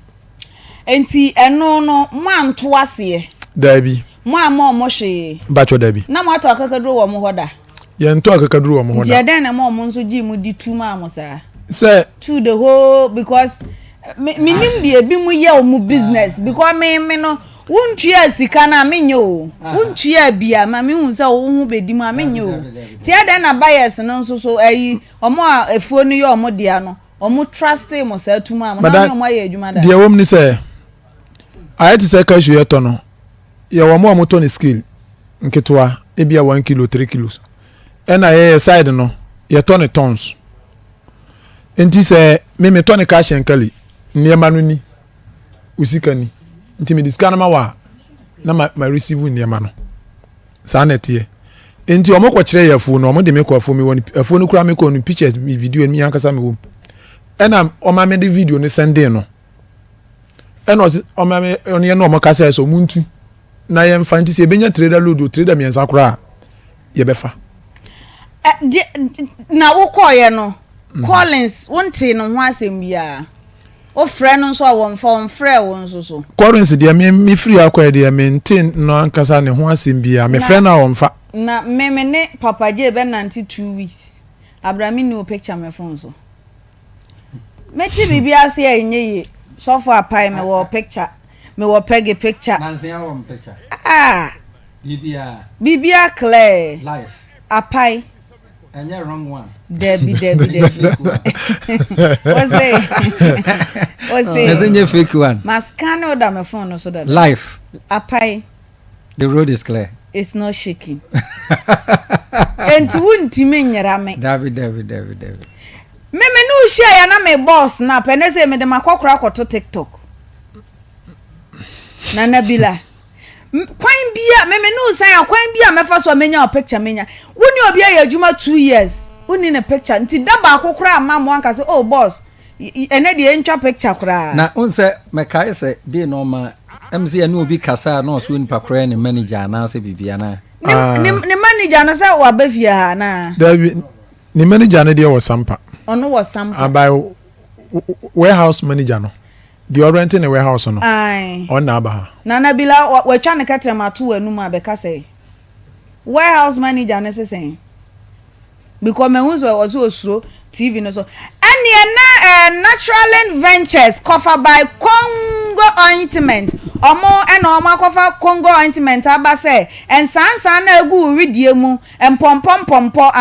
enti eno no manto ase dabi mo amo hwe bacho dabi na mo ato akakaduro wo mo hoda ye nto akakaduro wo mo hoda je den na mo nso gi mu di tu ma mo sa say to the whole because minim de bi mu ye o mu business because me no wuntua sika na menye o wuntua bia ma me hu se wo hu bedi mu amenye o ti den na buyers no nso so ayi omo a efuo no ye omo dia no omo trust mo sa tu ma na omo ye adwuma da de wom ni se ayati se ka hwe to no ye wo mo to ni skill nketwa e bia 1 kilo 3 kilos ena ye side no ye to ni tons enti se me to ni cash enkali niema no ni usika ni nti me discount ma wa na ma receive niema no sa na tie enti omo ko kire ya fu no omo de me ko afu me woni afu no kura me ko no pictures me video mi yankasa me wo ena oma me de video ni sending no ena oma me oni ye no omo kasa so muntu na ye mfa nti se benya trader load trader mi ensa kura ye befa na wo koye no Collins wonte no ho asem bia o frɛ no so awon fa on frɛ won so Collins dia me free akwa dia maintain no ankasa ne ho asem bia me frɛ na won fa na me ne papa je be 92 weeks abrami no picture me phone so meti bibia se enye so for apai me wo picture me wo pege picture nanse ya wo picture bibia clear life apai and you're wrong one. Debbie. What's it? Isn't your fake one? Mascano or my phone so that life. Apai. The road is clear. It's not shaking. And to wouldn't mean your rame. David. Me no share ya na me boss na penese me de makokra kwato TikTok. Na Nabila. Kwan bia me no say kwan bia me fa so menya picture menya woni obi ya adwuma 2 years woni na picture nti daba akokra ama mo anka say oh boss ene de entwa picture kra na unse me kai say dey normal MC ene obi kasa na so ni pakra ne manager na say bibia na ne manager na say wa bafia ha na David ni manager na dey was sampa ono was sampa by warehouse manager no the rent in a warehouse no ai on na ba na Nabila we twa ne katre ma to anu ma be ka say warehouse manager na say because me hu so was osuro TV no so and na Natural Ventures cover by Congo Ointment omo e na omo cover Congo Ointment aba say ensansa na egu widie mu empompompo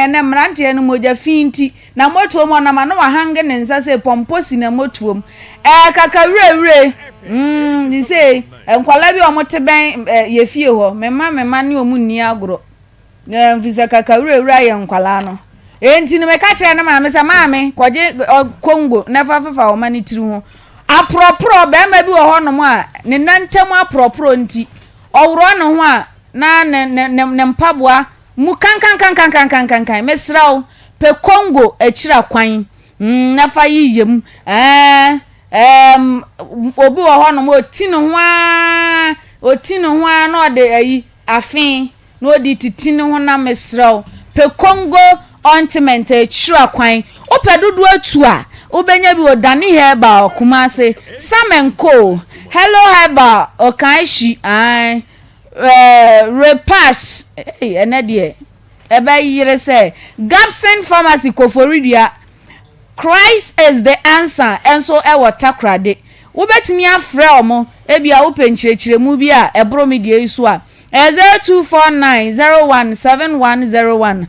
na mrante no moja finti na moto mo na ma no wahange ne nsa say pompo si na motuom kakawure di say enkwala bi omo te ben ye fie ho mema ne omu ni agro visa kakawure ye nkwala no enti no me ka kire na maame se maame koje Congo na fafafa o mani tiri ho apropro be ma bi wo ho no mo a ne nantem apropro nti owro no ho a na ne mpaboa mu kan mesrawo pe Congo akira kwan na fa yiyem obi wo ho no mo otino ho na ode ayi afin na odi titino ho na mesrawo pe Congo Ointment akira kwan opedudu atu a ubenya bi odani heba Kumase Sam & Co hello heba Okanshi repass enedie ebe yire say Gapson Pharmacy Koforidia Christ is the answer enso ewo takrade wobetimi afre omo ebia wo penchirechiremu bi a ebro media isu a 0249017101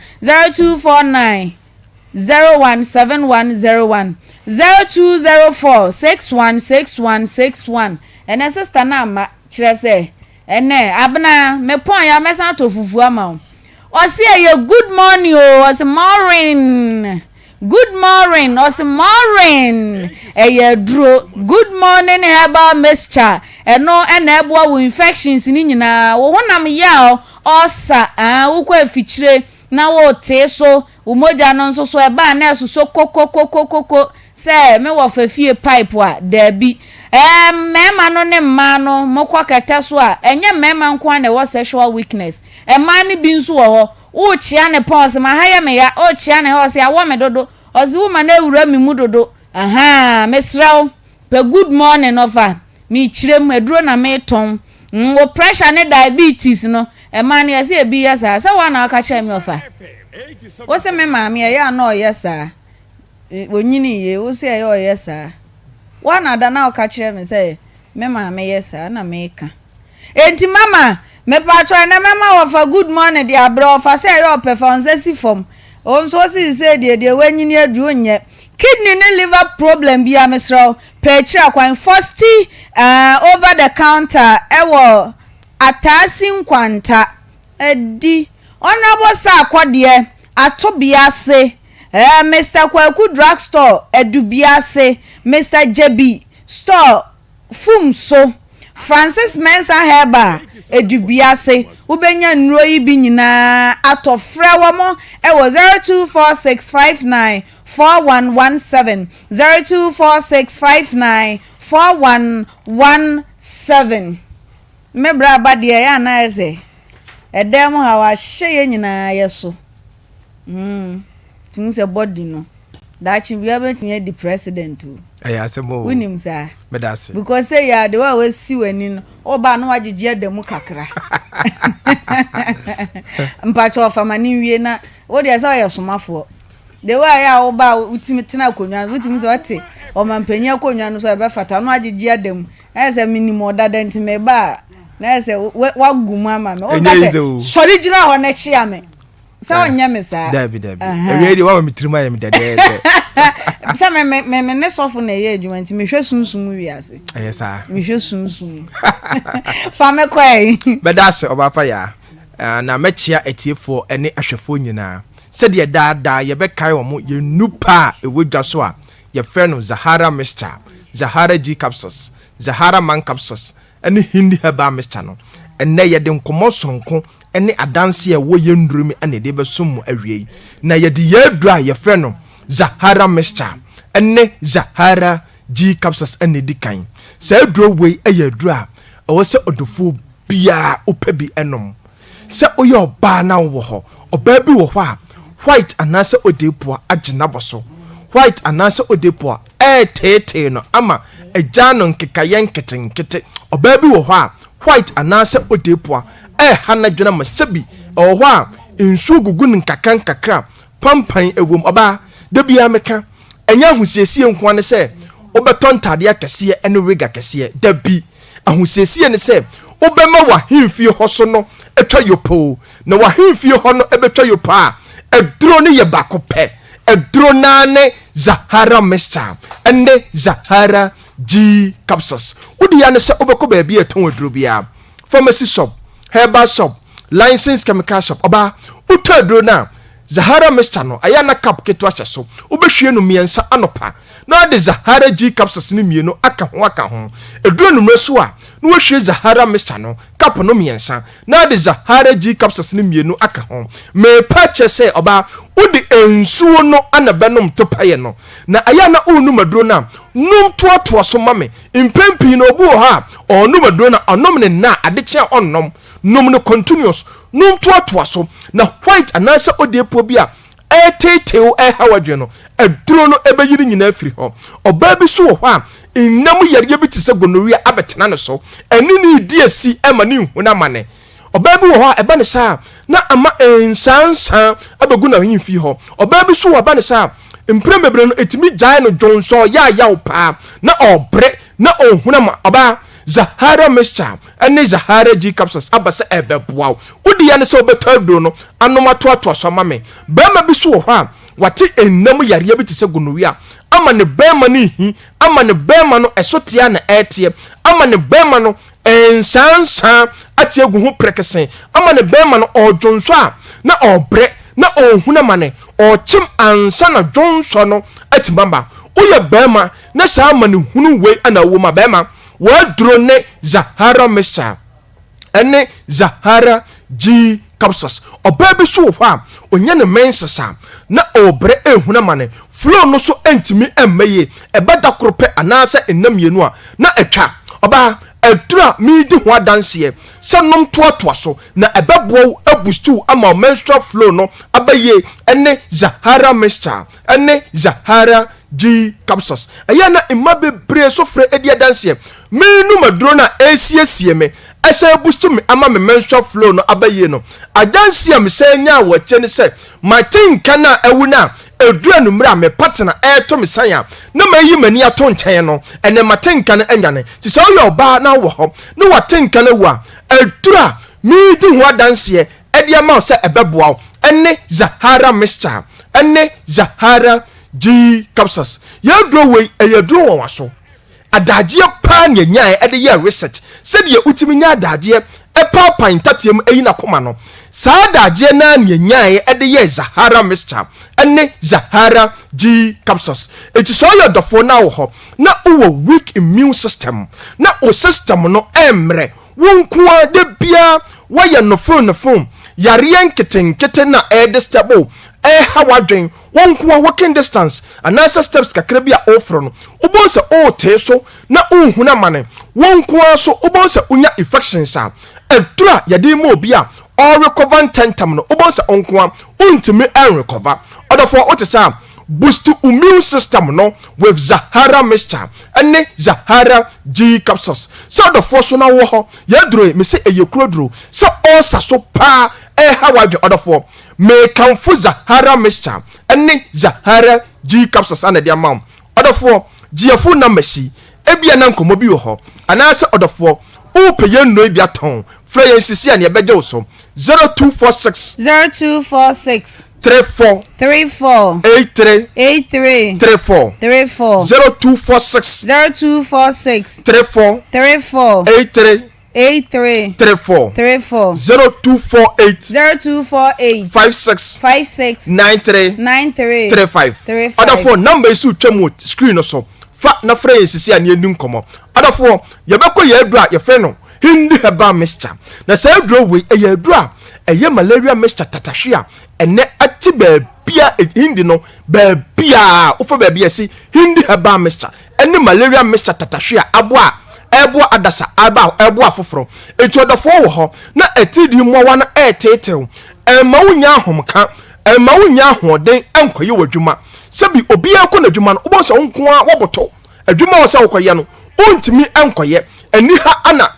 0249017101 0204616161 ene sister na ma kire say ene abna mepon ya mesa to fufu ama o se ye good morning o o se morning good morning o se morning eye duro good morning herbal mixture eno ena eboa wo infections ni nyina wo honam ya o sa wo kwa fichire na wo te so wo moja no nso so eba na eso kokokokokoko se me wo fafie pipe a da bi mema no ne mma no mokwa kata so a enye mema nko na wo sexual weakness ema ne bi nso wo ho wo chia ne pause ma haya me ya o chia ne ho se awo me dodo ozi woman na ewura mi mu dodo mesraw pe good morning ofa mi chirem eduro na me ton wo pressure ne diabetes no ema ne yase ebi yasa sa wa na aka cha me ofa wo se me ma me ya na o yesa onyini ye wo se ya o yesa wa na da na aka cha me say me ma me yesa na me ka enti mama me patro na mama wo fa good morning dia bro fa say yo performance si form o so si say de wanyini aduru nye kidney ne liver problem bi amesro pechira kwan 40 over the counter ewo atasi nkwanta edi honorable sa akwade atobiase Mr. Kwaku drugstore edubiase Mr. JB store fumso Francis Mensa Heba edubiase ubenya nro yi bi nyina atofre womo ewo 0246594117 0246594117 mebra abade ya na eze edem ha wa hye nyina yeso tinse body no dachi we have been the president o asemo winim sa medase because say ya the way we see wani no oba no wagege dem kakra mpacho of amani wie na wo de say yesomafo the way ya oba utimi tena konwa utimi say ote o mampanya konwa no so be fata no wagege dem ese minimum dada ntime ba na ese wagumu ama me o ka say original ho na chia me sa onya me sa dabi ewedi wa mitrima ya midade sa me ne sofo na ye adwuma nti me hwe sunsun wiase sa me hwe sunsun fa me kwai bedase obafa ya na mechia etiefo ene ahwefo nyina sede ye daada ye bekai wo mo ye nupa ewodwa so a ye freno Zahara mixture Zahara G capsules Zahara man capsules ene hindi heba mixture no ene ye de nkomo sonko ene adanse wo ye ndurumi ane de besom awie na ye de ye dra ye freno Zahara mixture ene Zahara G capsules ene dikan se dro we eye dra o se odofo bia opebi enom se oyo ba na wo ho oba bi wo ho a white anase odepo agina boso white anase odepo tete no ama ejano nkekaye nketenkete oba bi wo ho a white anase odepo hana dwena masabi o ho a nsu gugu nkakan kakra pampan ewom oba da bia meka enya ahusiesie nko ne se obeton tade akese ene riga kese da bi ahusiesie ne se obema wa himfie hoso no etwa yopo na wa himfie ho no ebetwa yopa edro ne ye bakope edro nane Zahara mixture ene Zahara G capsules odi ya ne se obeko ba bia eton edro bia pharmacy shop herbal shop licensed chemical shop oba utadro na Zahara mixture no aya na cap keto ahye so obehwie no miensa anopa na de Zahara G capsules ni mienu aka ho edro no mreso a no wahwie Zahara mixture no cap no miensa na de Zahara G capsules ni mienu aka ho me pache say oba udi ensuo no anabenom topaye no na aya na onu madro na num toato so mame impempi no obu ha onu madro na onom ne na adechia onnom num no continuous num toato so na white anasa odiepo bia etetew hawadwe no aduro no ebeyiri nyina afiri ho oba bi so wo ho a nnam yare bi te se gonorrhea abetena ne so eni ni di asi ema ne hu na mane oba bi wo ho a eba ne sa na ama ensansan abegu na himfi ho oba bi so wo ba ne sa mpremebre no etimi gyae no jonso ya pa na obre na ohuna ma oba Zahara mixture ene Zahara G capsules abase ebeboa wodi ya ne se obeto aduro no anomato ato so mame bema bi so wo ho a wate ennam yare bi te se gonorrhea ama ne bema ne hi ama ne bema no esotia na etie ama ne bema no ensansan atie gu ho prekesen ama ne bema no ojonso a na obre na ohuna mane ochim ansa na jonso no atimamba uye bema na sa ama ne hunu we ana wo ma bema waduro ne Zahara mixture ene Zahara G capsules oba bi so ho a onya ne mensesa na obre ehuna mane flow no so entimi emmeye ebada krope anase enam yenu a na etwa oba edura mi di ho adanse sanom toatoa so na ebebo abustu ama menstrual flow no abaye ene Zahara mixture ene Zahara G capsules ayana imabe bre so fre edi adanse menu maduro na esiesie me esa bustu me ama me menstrual flow no abaye no adanse am se nya wo chene se matinka na ewu na edura no mra me partner eto me sanya na mayi mani ato nchen no ene matinka na anyane ti so yo ba na wo ho na watinka na wa edura mi di ho adanse edi ama se ebeboa ene Zahara mixture ene Zahara G capsules yadro we eyadro won waso adagye pa nyanyae ede ye research said ye utimi nya adagye epa pintatiem eyi na koma no sa adagye na nyanyae ede ye Zahara mixture ene Zahara G capsules eti so your dofo na wo ho na wo weak immune system na o system no emre wonko de bia waye no phone yare nkete na stable hawadwen wonko walking distance anasa steps kakra bia ofro no ubonsa o teso na unhuna mane wonko so ubonsa unya infections a edura yade mo bia or recover tentam no ubonsa onko untimi recover odofo otesa boost immune system no with Zahara mixture ene Zahara G capsules so the force na wo ho yadro me se eyekrodro so osa so pa hawadwe odofo me kanfu Zahara mixture ene Zahara G capsules ana dia mam odofo giafu na mashi ebia na nkomo bi wo ho anase odofo upeye no ebia ton frey sisi an ye beje wo so 0246 34 83 83 34 0246 34 83 34 0248 56 93 35 other phone number is twam screen so fa na frey sisi an ye ni nkomo other phone ye beko ye adura ye frey no hindi heba mixture na say adura we ye adura eye malaria mixture tatahwea ene ati bia hindi no bia ofa bia si hindi heba mixture ene malaria mixture tatahwea aboa ebo adasa aba ebo afoforo etu odofo wo ho na atidi mmowa na etetew ema wunya ahomka ema wunya ahoden enkoye wadwuma sebi obi akọ na dwuma no obonso nko a woboto adwuma wo se wokoye no ontimi enkoye ani ha ana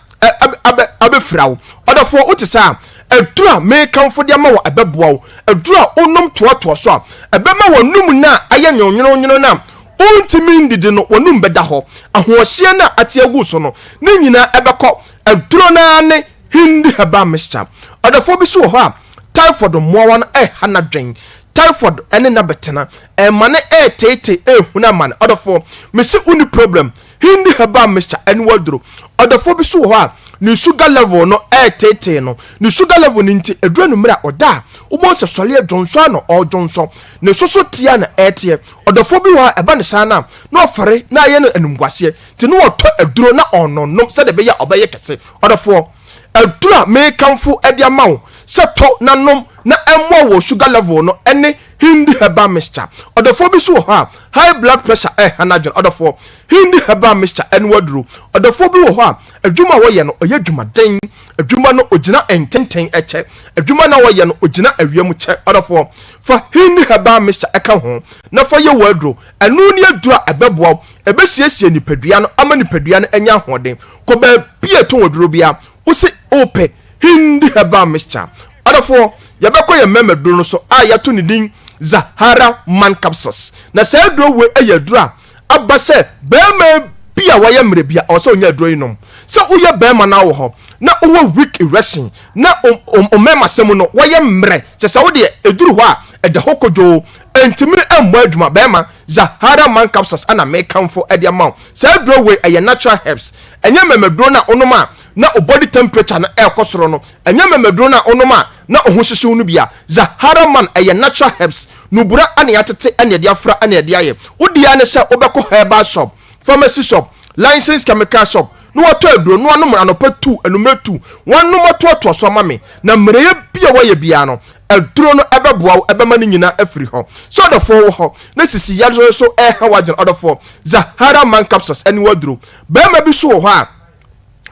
abefrawo odofo utisa adura me kanfo de ma wo abeboa adura onom toato so a ebema wonum na aye nyonyono na ontimi ndidi no wonum beda ho ahohye na atiagu so no ne nyina ebekọ aduro na ne hindi heba mixture odofo bi so ho a typhoid mowa na hanadwen typhoid ene na betena mane tete huna man odofo me se uni problem hindi heba mixture ene wadro odofo bi so ho a ni sugar level no tete no ni sugar level ni nti aduro no mra oda ubonse sole adwonso no odwonso ne soso tia na etie odofo bi wa eba ne sana na ofare na ye no enumguase ti no oto aduro na ononnom se de be ya obeye kese odofo adura me kanfo ede amawo se to nanom na ɛmmoa wɔ sugar level no ɛne hindi herbal mixture ɔdɔfoɔ bi so wɔ hɔ a high blood pressure hanadwen ɔdɔfoɔ hindi herbal mixture ɛne waduro ɔdɔfoɔ bi wɔ hɔ a adwuma wɔyɛ no ɔyɛ adwumaden adwuma no ogyina ntenten ɛkyɛ adwuma no wɔyɛ no ogyina awia mu kyɛ ɔdɔfoɔ fa hindi herbal mixture ɛka ho na fa yɛ waduro ɛno ne aduro a ɛbɛboa ɛbɛsiesie nipadua no ama nipadua no anya ahoɔden kɔ baabi a ɛtɔn waduro bia wosi opɛ hindi herbal mixture ɔdɔfoɔ yɛbɛkɔ yɛ mɛmɛ duro no so a yɛto ne din Zahara man capsules na sɛ aduro we ɛyɛ aduro a aba sɛ bɛrima bi a wɔyɛ mmerɛ bi a ɔsɛ ɔnyɛ aduro yi nom sɛ woyɛ bɛrima no wɔ hɔ na wowɔ weak erection na ɔmɛma sɛm no wɔyɛ mmerɛ kyɛ sɛ wodeɛ ɛduru hɔ a ɛda hɔ kodwoo ɛntimiri ɛmmɔ adwuma bɛrima Zahara man capsules ana mekamfo ɛde ama wo sɛ aduro we ɛyɛ natural herbs ɛnyɛ mɛmɛ duro no a wonom a na o body temperature na ɛkɔ soro no ɛnyɛ mɛmɛduro na onom a na o ho hyehyew no bia Zahara man ɛyɛ natural herbs no bura ane atete ane de afra ane de aye wodia ne sɛ wobɛkɔ herbal shop pharmacy shop licensed chemical shop no wato aduro no anom anopa 2 anumere 2 wanom atoto so ma me na mmereye bia wɔyɛ bia no aduro no ɛbɛboa wo ɛbɛma no nyina afiri hɔ so ɔdɔfoɔ wɔ hɔ na sisi yadro so ɛha wadwen ɔdɔfoɔ Zahara man capsules ane waduro bɛrima bi so wɔ hɔ a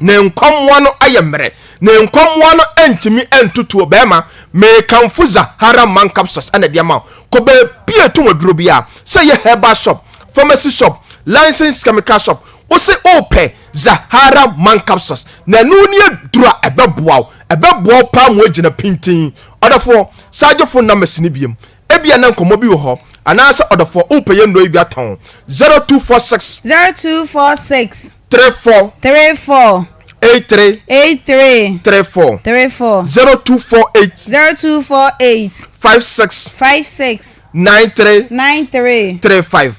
ne nkomwa no ayɛ mmerɛ ne nkomwa no ɛntimi ɛntoto bɛrima mekamfo Zahara man capsules ɛna de ama kɔ baabi a ɛtɔn aduro bia sɛ yɛ herbal shop pharmacy shop licensed chemical shop wosi opɛ Zahara man capsules na ɛno ne aduro a ɛbɛboa paa mo agyina pintin ɔdɔfoɔ saagefo na masini biem ebia na nkɔmmɔ bi wɔ hɔ anaasɛ ɔdɔfoɔ opɛ yɛ nnuro bi atɔn 0246 34 83 34 0248 56 93 35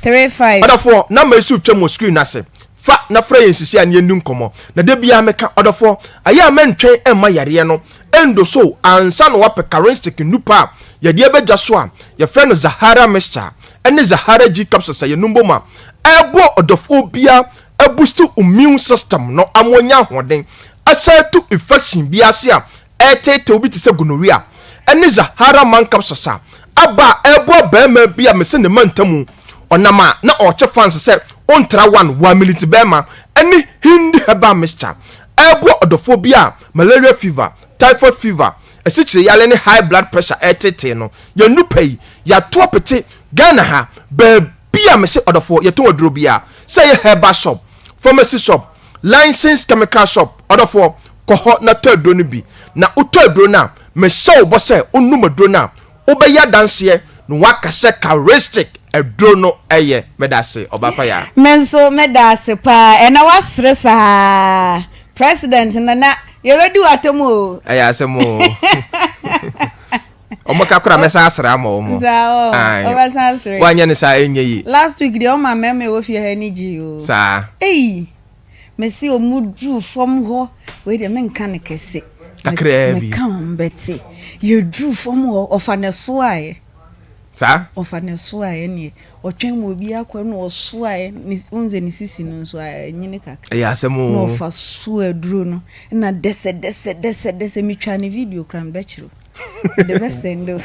ɔdɔfoɔ number isu twɛ mo screen ase fa na fra yɛn sisi an yɛnnu nkɔmmɔ na da bia meka ɔdɔfoɔ ayɛ a mɛntwɛn ɛma yareɛ no endo so ansa no wapɛ charistic nupa yɛde ɛbɛdwa so a yɛfrɛ no Zahara mixture ɛne Zahara G capsules yɛ numbo ma ɛbɔ ɔdɔfoɔ bia a boost immune system no amonya hoden asa to infection biase a etete obi te se gonorrhea ene Zahara man capsules aba ebo bema bia mese ne mantamu onama na oche fans se ontra 1 minute bema ene hindi herbal mixture ebo odofo bia malaria fever typhoid fever esichire yale ne high blood pressure etete no ya nupai ya to pete Ghana ha ba bia mese odofo ye to oduro bia say herbal shop pharmacy shop licensed chemical shop odofo koho na tadro no bi na utadro na me show bo say onum adro na obeya danse no wakase charistic adro no eye medase obapa ya menso medase pa ena wasre sa president na yewedu atomo aya asemo omo ka kura mesa asra ma omo obasa asre wanya ne sa enye yi last week de o ma meme wo fie ha ni ji o sa mesi omudru from ho we de menka ne kese kakra bi kan beti ye dru from ho ofaneso aye sa ofaneso aye ni otwen mo bi akwa no oso aye unze ni sisi no so aye nyine kakra ya asemo no faso adru no na dese mitwa ne video kram bechiro de besendo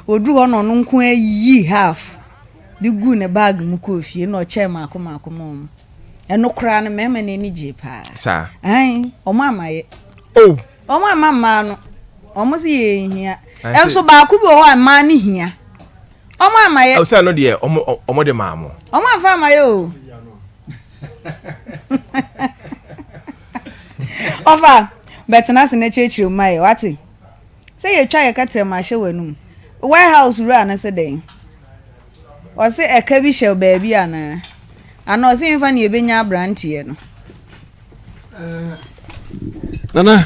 odru ho no nko ayi half di gu ne bag mu ko fie no che ma akoma eno kra no mema ne ni je pa sa omo amaye omo amama no omo si ye hia enso ba ku bi ho ama ni hia omo amaye o say no de omo de maamo omo afa amaye o ofa betena se na chechiri mai wati say ye twa ye katre ma hye wanum warehouse ru ana se den o se eka bi hye baabi ana ana o se mfa ne ebenya brantie no nana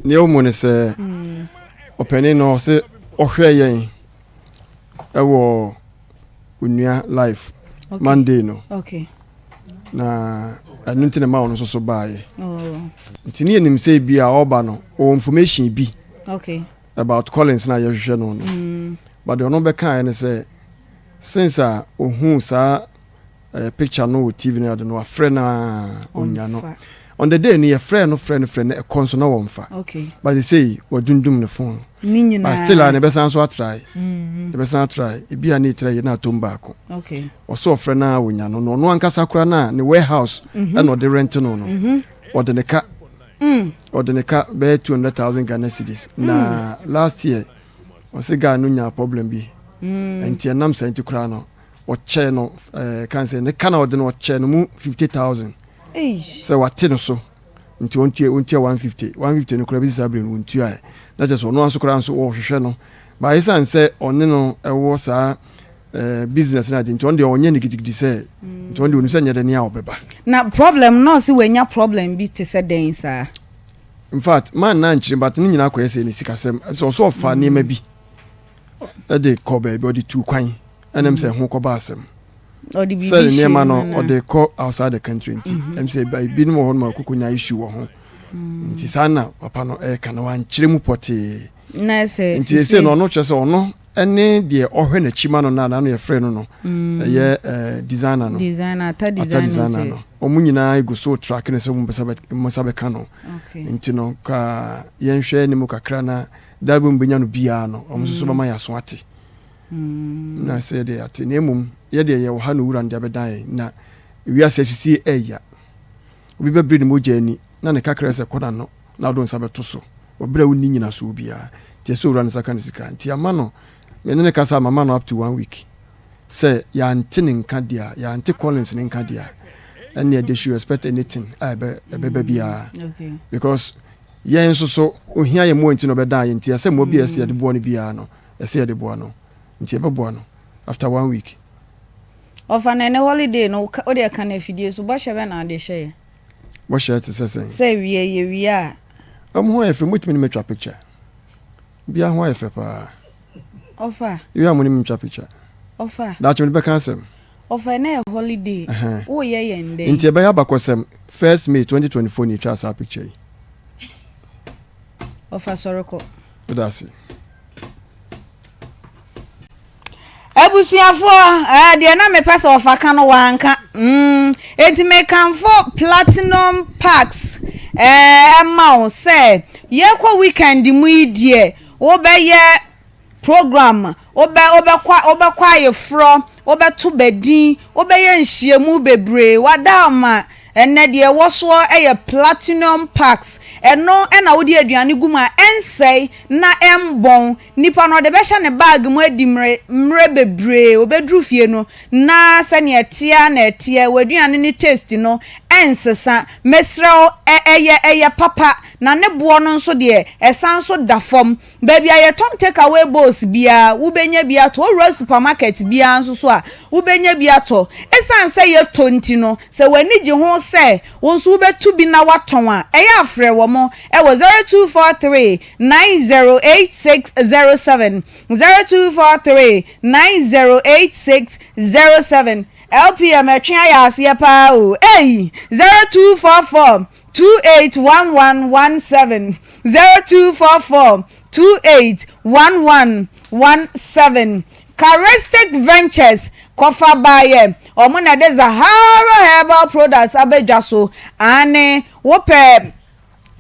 ne o mo ne se openi no se ohwe yen ewo unua life Monday no okay na anunti ne ma wono so baaye ntini enim se bi a oba no o information bi okay about Collins na yehwehwe no no but the ono be kan ne se since ohun sa picture no TV na do no afre na onya no on the day ni friend no e konso na wonfa okay but they say wadundum ne phone but still I never sound so try never sound try e bia na try na to mbako okay oso ofre na wonya no ankasa kura na ne warehouse and no the rent no or the neka or the neka be 200,000 Ghana cedis na last year o se ga no nya problem bi enti enam sa enti kura no o che no kan say ne kana o de no che no mu 50,000 so what no so nti ontie 150 no kura bi sabre no ontie ai that is no aso kura so o hwehwe no ba isan say onne no ewo sa business na de nti onde onye nigidigidi say nti onde onu say nyede ne a obeba na problem no si wenya problem bi te say den sa in fact man na nchiri but ni nyina akwa say ni sikasem so fa ne ma bi e de ko ba bi odi tu kwan enem say ho ko ba asem odi bi say ne ma no odi ko outside the country nti em say bi ni mo ho ma kukunya issue wo ho nti sana papa no e kana wan chire mu pote na say nti say no chese ono ene de ohwe na chima no na no ye frɛ no ye designer no designer no omunyina ego so track ne se mu sabe kano nti no ka yenhwe ne mu kakra na dabu mbenya no bia no omso ba ma ya so ate na say de ate na emum ye de ye wo ha no wura nde abedan na wi asesisi eya obi bebri ne moja ani na ne kakra se koda no na do nsabe to so obra woni nyina so bia tie so wura ne saka ne sika nti ama no me ne kasa mama no up to 1 week say ya antini nka dia ya anti Collins ne nka dia and they should expect anything be bia because yen so ohia ye mo nti no be da ye nti ase mo bia ase de bo no bia no ase de bo no nti be bo no after 1 week of an holiday no o de kan afidie so bo hye na de hye bo hye te say wie a ho efe mutimi me twa picture bia ho efe pa offer you are money twa picture offer that will be cancel offer na holiday o ye yende nti e be ya bakosem 1st May 2024 ni twa sa picture offer soroko that's it ebusuafo de na me pesa offer kan wanka enti me kan for platinum packs ma say ye kwa weekend mu idie wo be ye program obekwa ye fro obeto bedin obeye nhyiemu bebre wadama enne de woso eye platinum packs eno na wodi aduane guma ensei na embon nipa no de be hye ne bag mu adimre mre bebre obedru fie no na se ne etia na etia waduane ni taste no ensesa mesrel eye papa na ne bo no nso de esan so da fom ba bia ye tom take away boss bia wo benya bia to ro supermarket bia nso so a wo benya bia to esan se ye tonti no se wani gi ho se wo nso wo betu bi na waton a eya afre wo mo e wo 0243 908607 0243 908607 LPM atwa ya ase pa o 0244 281117 0244 281117 Charistic Ventures kofa baye omuna de Zahara Herbal Products abedwaso ane wope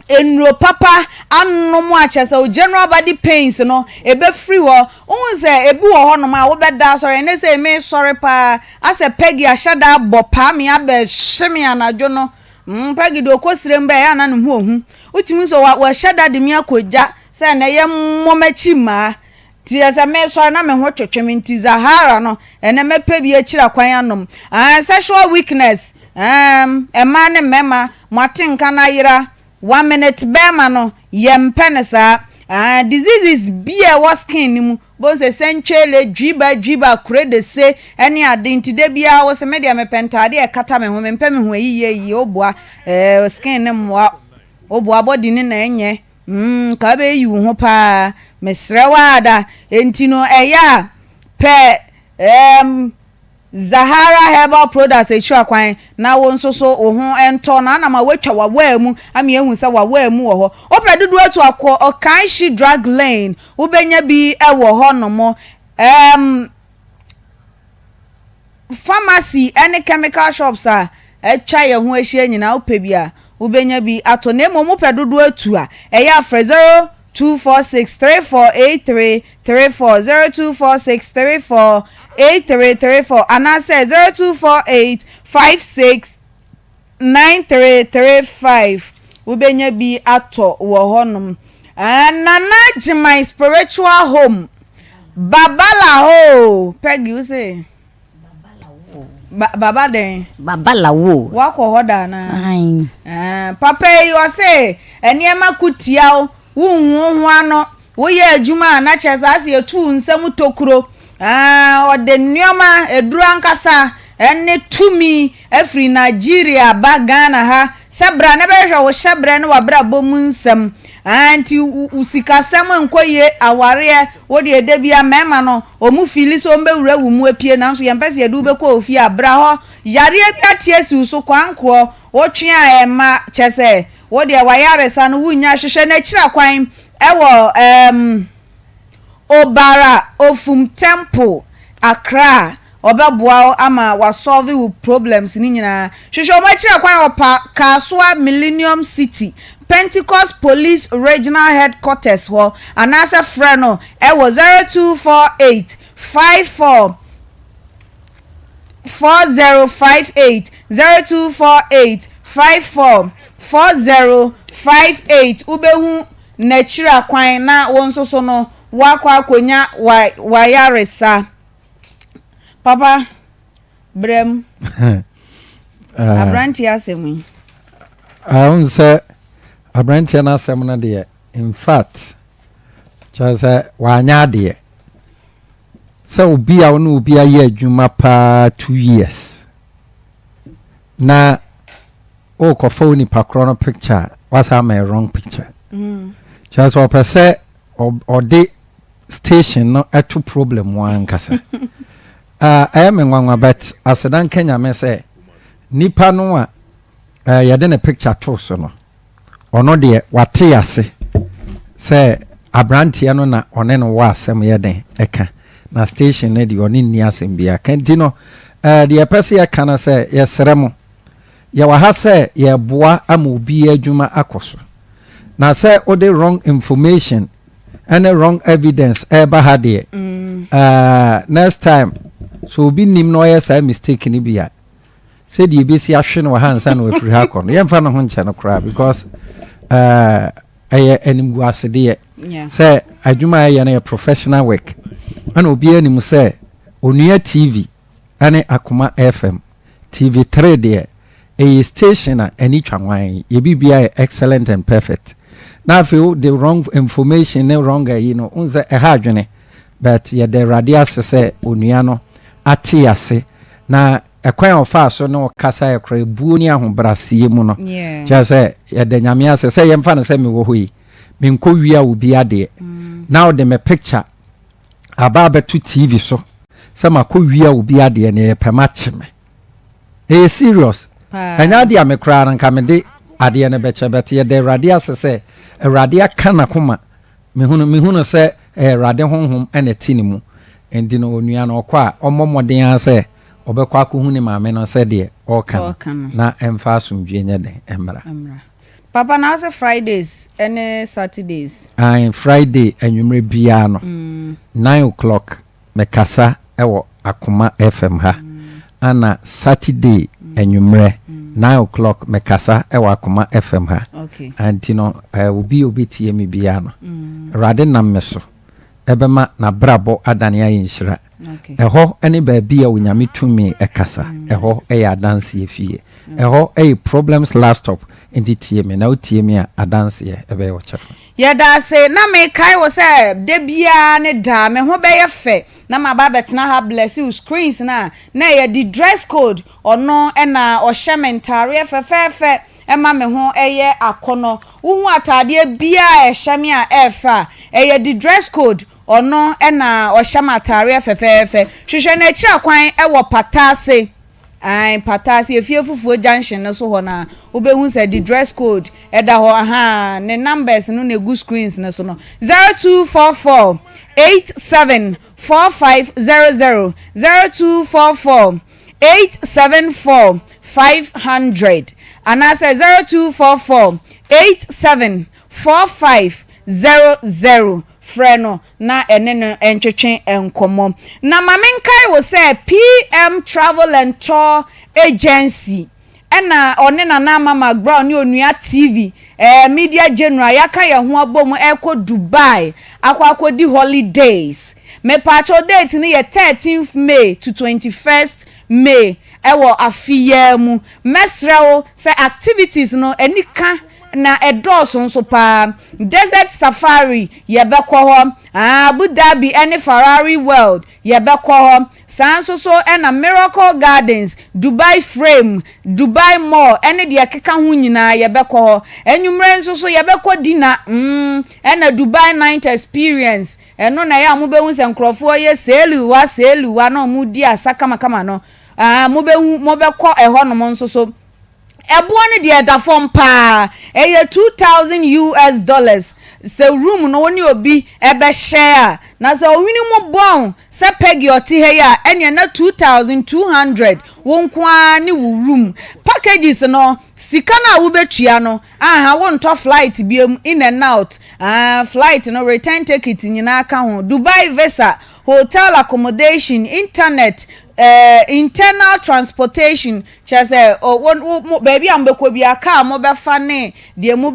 enro papa annom achese o general body pains no ebe free wo unse ebi wo ho no ma wo beda sorry ne say me sorry pa ase pegi ashada bopa me abe hweme anajo no pegi do kosire mba ya na no hu utimi so wa shada de mi akoja say na ye momachi ma ti ase me sorry na me ho twetwem nti Zahara no ene mepe bi akira kwan anom sexual weakness ema ne mema mwatinka na yira 1 minute bema no yempenesa diseases bia was skin mu bo se senchele dwiba kurede se ene adentide bia wo se media mepentade e kata me ho mempe me ho yiye oboa skin ne mo oboa body ne na enye ka be yi ho pa mesrewada entino eya pe Zahara Herbal Products ehwa kwan na wo nso so ho ento na ma watwa wawa mu ami ehun se wawa mu wo ho opredudu atu akọ Okanshi Drug Lane ubenya bi ewo ho no mo pharmacy and chemical shops a etwa ye ho ehia nyina opebia ubenya bi ato na emo mu predudu atu a eya 0246348334 and I say 0248569335 wobenya bi ato wo honum nana my spiritual home babala ho Peggy you say baba den babalawo wako hoda na ai papa you say eniema kutia wo hu ano wo ye adwuma na chesa ase etu nsem tokuro ode nneoma eduru ankasa enne tumi afri Nigeria ba Ghana ha sebra na behwe wo shebre ne wabra bomu nsem anti usikasem nkoye aware wo de edebia mema no omu fili so mbewura wumu apie na so yempese edu be ko ofie abra ho yare bi atiesi so kwankro wo twe a ema chese wo de wayare sa no wunya hwehwe na kira kwan ewo Obara Ofum Temple Accra obeboa ama wa solve with problems ni nyina hwehwe o machira kwan opa Kasua Millennium City Pentecost Police Regional Headquarters ho anasa freno ewo 024854 4058 0248544058 ubehu na chira kwan na wonsoso no wakwa akonya wayaresa papa brem abranti asemi say abranti na asem na de in fact just wanya de so obi a no obi aye adwuma pa 2 years na o ko phone ni pakro picture was my wrong picture just what per say or the station no eto problem wan kasa I am nwanwa but asedan Kenya me say nipa no a ya de na picture to so no ono de wate ase say abrantie no na one no wa asem ye den eka na station na di oni ni asem bia kanti no de pese ya kana say yesremo ya wa ha say ye boa ama obi adwuma akoso na say o the wrong information and wrong evidence ever had here next time so be nim no yes I mistake ni bia said you be see ahwe no hands and we free hakon ye mfa no ho nche no kra because enimgu asede say adwuma ye na professional work and obi anim say onua TV ane Akoma FM TV3 there a station any twanwan ye bibia excellent and perfect. Now feel the wrong information no wrong unze ehadwene but ye the radius say onuano ate ase na ekwan ofa so no kasa ekra buo ni ahobrasie mu no ja say ye the nyame ase say ye mfa no say me wo hoyi me nko wia obi ade now the me picture aba to TV so say mako wia obi ade ne pema chime e serious anya de amekra na nka me de ade ne beche bet ye the radius say Radia kana kuma mihunu se rade honhom ene tinimu endi no onua no kwa omomoden ase obekwa ko huni maame no se de o kan na emfa asomdwe nya den emra papa na say Fridays and Saturdays Friday anwumre bia no 9:00 mekasa ewo Akoma FM ha ana Saturday anwumre 9:00 mekasa ewa Akoma FM ha okay antino obi tie me bia no rade nam meso ebema na brabo adane ayinhira okay eho ene ba bia onyame tumi ekasa eho adanse efie eho problems last stop enti tie me na otie me adanse ebe wo chefa ye da say na me kai wo say de bia ne da me ho be ye fe na ma ba betna ha bless you screens na ye di dress code ono na o shementare fe ema me ho eye akono wo hu atade bia ehye a efa eye di dress code ono na o shematare fe hwehwe na kira kwan ewo patase patasi efie fufuo junction no so ho na obehu say the dress code eda ho aha ne numbers no na gu screens no so no 0244 874500 0244 874 500 and I say 0244 8745 00 freno na ene no entwetwe enkomo na mamenkai wo say PM Travel and Tour Agency ena one na mama brown ni onua TV media general yaka ye ho abom eko Dubai akwa di holidays me pacho date ni ye 13th May to 21st May ewo afiye mu mesrewo say activities no enika na edoso nso pa desert safari yebekọ ho Abu Dhabi any Ferrari World yebekọ ho sanso so na Miracle Gardens Dubai Frame Dubai Mall any de keka ho nyina yebekọ ho enwumre nso so yebekọ dina na Dubai Night Experience eno na ya mubehu se nkrofo ye seluwa na mu di asaka makama no mubehu mobekọ eho no nso so ebuo ne de da form pa eye $2,000 se room no woni obi ebe share na se owini mo bon se pegi oti he ya enya na 2,200 wonkwa ni wo room packages no sika na wo betua no aha won to flight biem in and out flight no return ticket nyina aka ho Dubai visa hotel accommodation internet internal transportation chese baby ambekọ bia car mo be fane de mo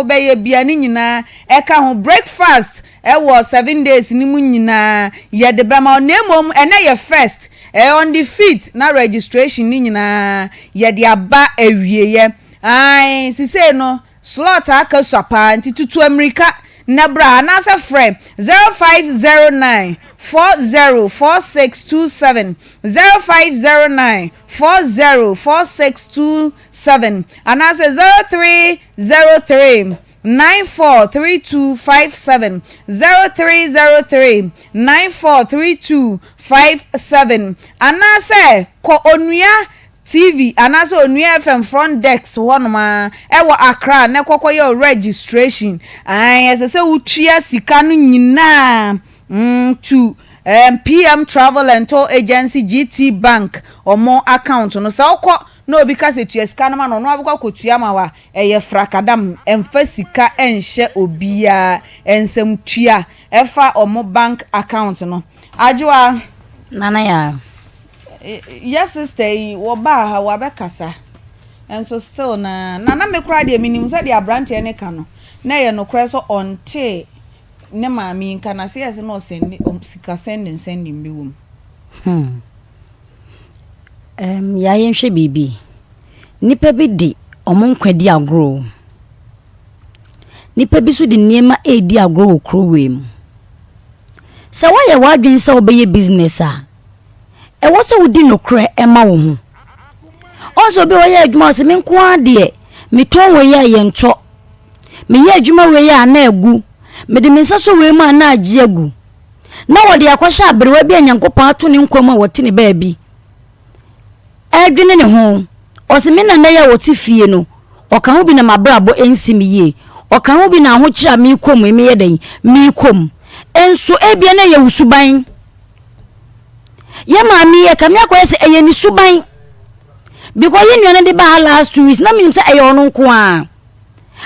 be ye bia ni nyina eka ho breakfast wo 7 days ni mu nyina ye de be ma nemom ene ye first on the feet na registration ni nyina ye de aba awie ye ai sise no slot aka swapa nti tutu America Nebra anasa frame 0509 404627 0509 404627 anasa 0303 943257 0303 943257 anasa ko onua TV anaso onua FM front desk wonoma ewo Accra ne kokoye registration esese utua sika no nyina to PM Travel and Tour Agency GT Bank omo account no se okọ na obi ka se tua sika no ma no abekọ kotua ma wa eye frakadam emfa sika enhye obia ensem tua efa omo bank account no ajua nana ya yes sister wo ba ha wa bekasa enso still na me kura de minim se de abrante ne ka no na ye no kura so onte ne maami nka na se yes no send sika sending bi wom ya yenhwe bibi nipa bi di omonkwadi agro nipa bi so di niema edi agro okrowe mu se wa ye wadwen se obeye business a ewo se wudi nokre ema wo ho also be wo ye adwuma se me nko ade me ton wo ye yento me ye adwuma we ye ana agu me de me nsaso we mu ana agi agu na wo de akwahya abrewa bi anyankopon ato ne nkwam a wote ne baabi adwene ne ho o se me na ye wote fie no o ka ho bi na mabrabo ensimiye o ka ho bi na ho kira me kom me ye den me kom enso ebia na ye usuban ye maami ye kamya ko ese eye ni suban because ye nwana de ba last 2 weeks na me nse eye ono nko a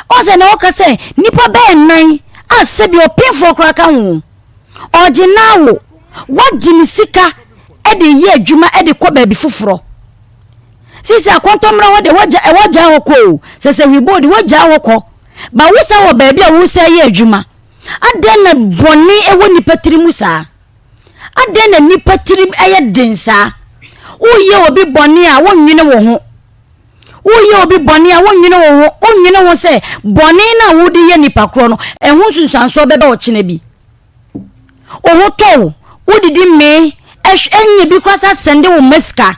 o se na o ka se nipa ba nan ase bi opinfo kra ka ho oginawo wagini sika e de ye adwuma e de ko ba bi foforo sisi akontomra wo de waja wo ko se we body waja wo ko ba wusa wo ba bi a wusa ye adwuma aden na boni e wo nipa tirimu saa aden na nipa tirim eye densa uye obi boni a wonwene wo ho uye obi boni a wonwene wo ho onwene wo se boni na wodi ye nipa kro no ehun sunsanso beba wo kine bi oho to wodidi me enye bi kwasa sende wo meska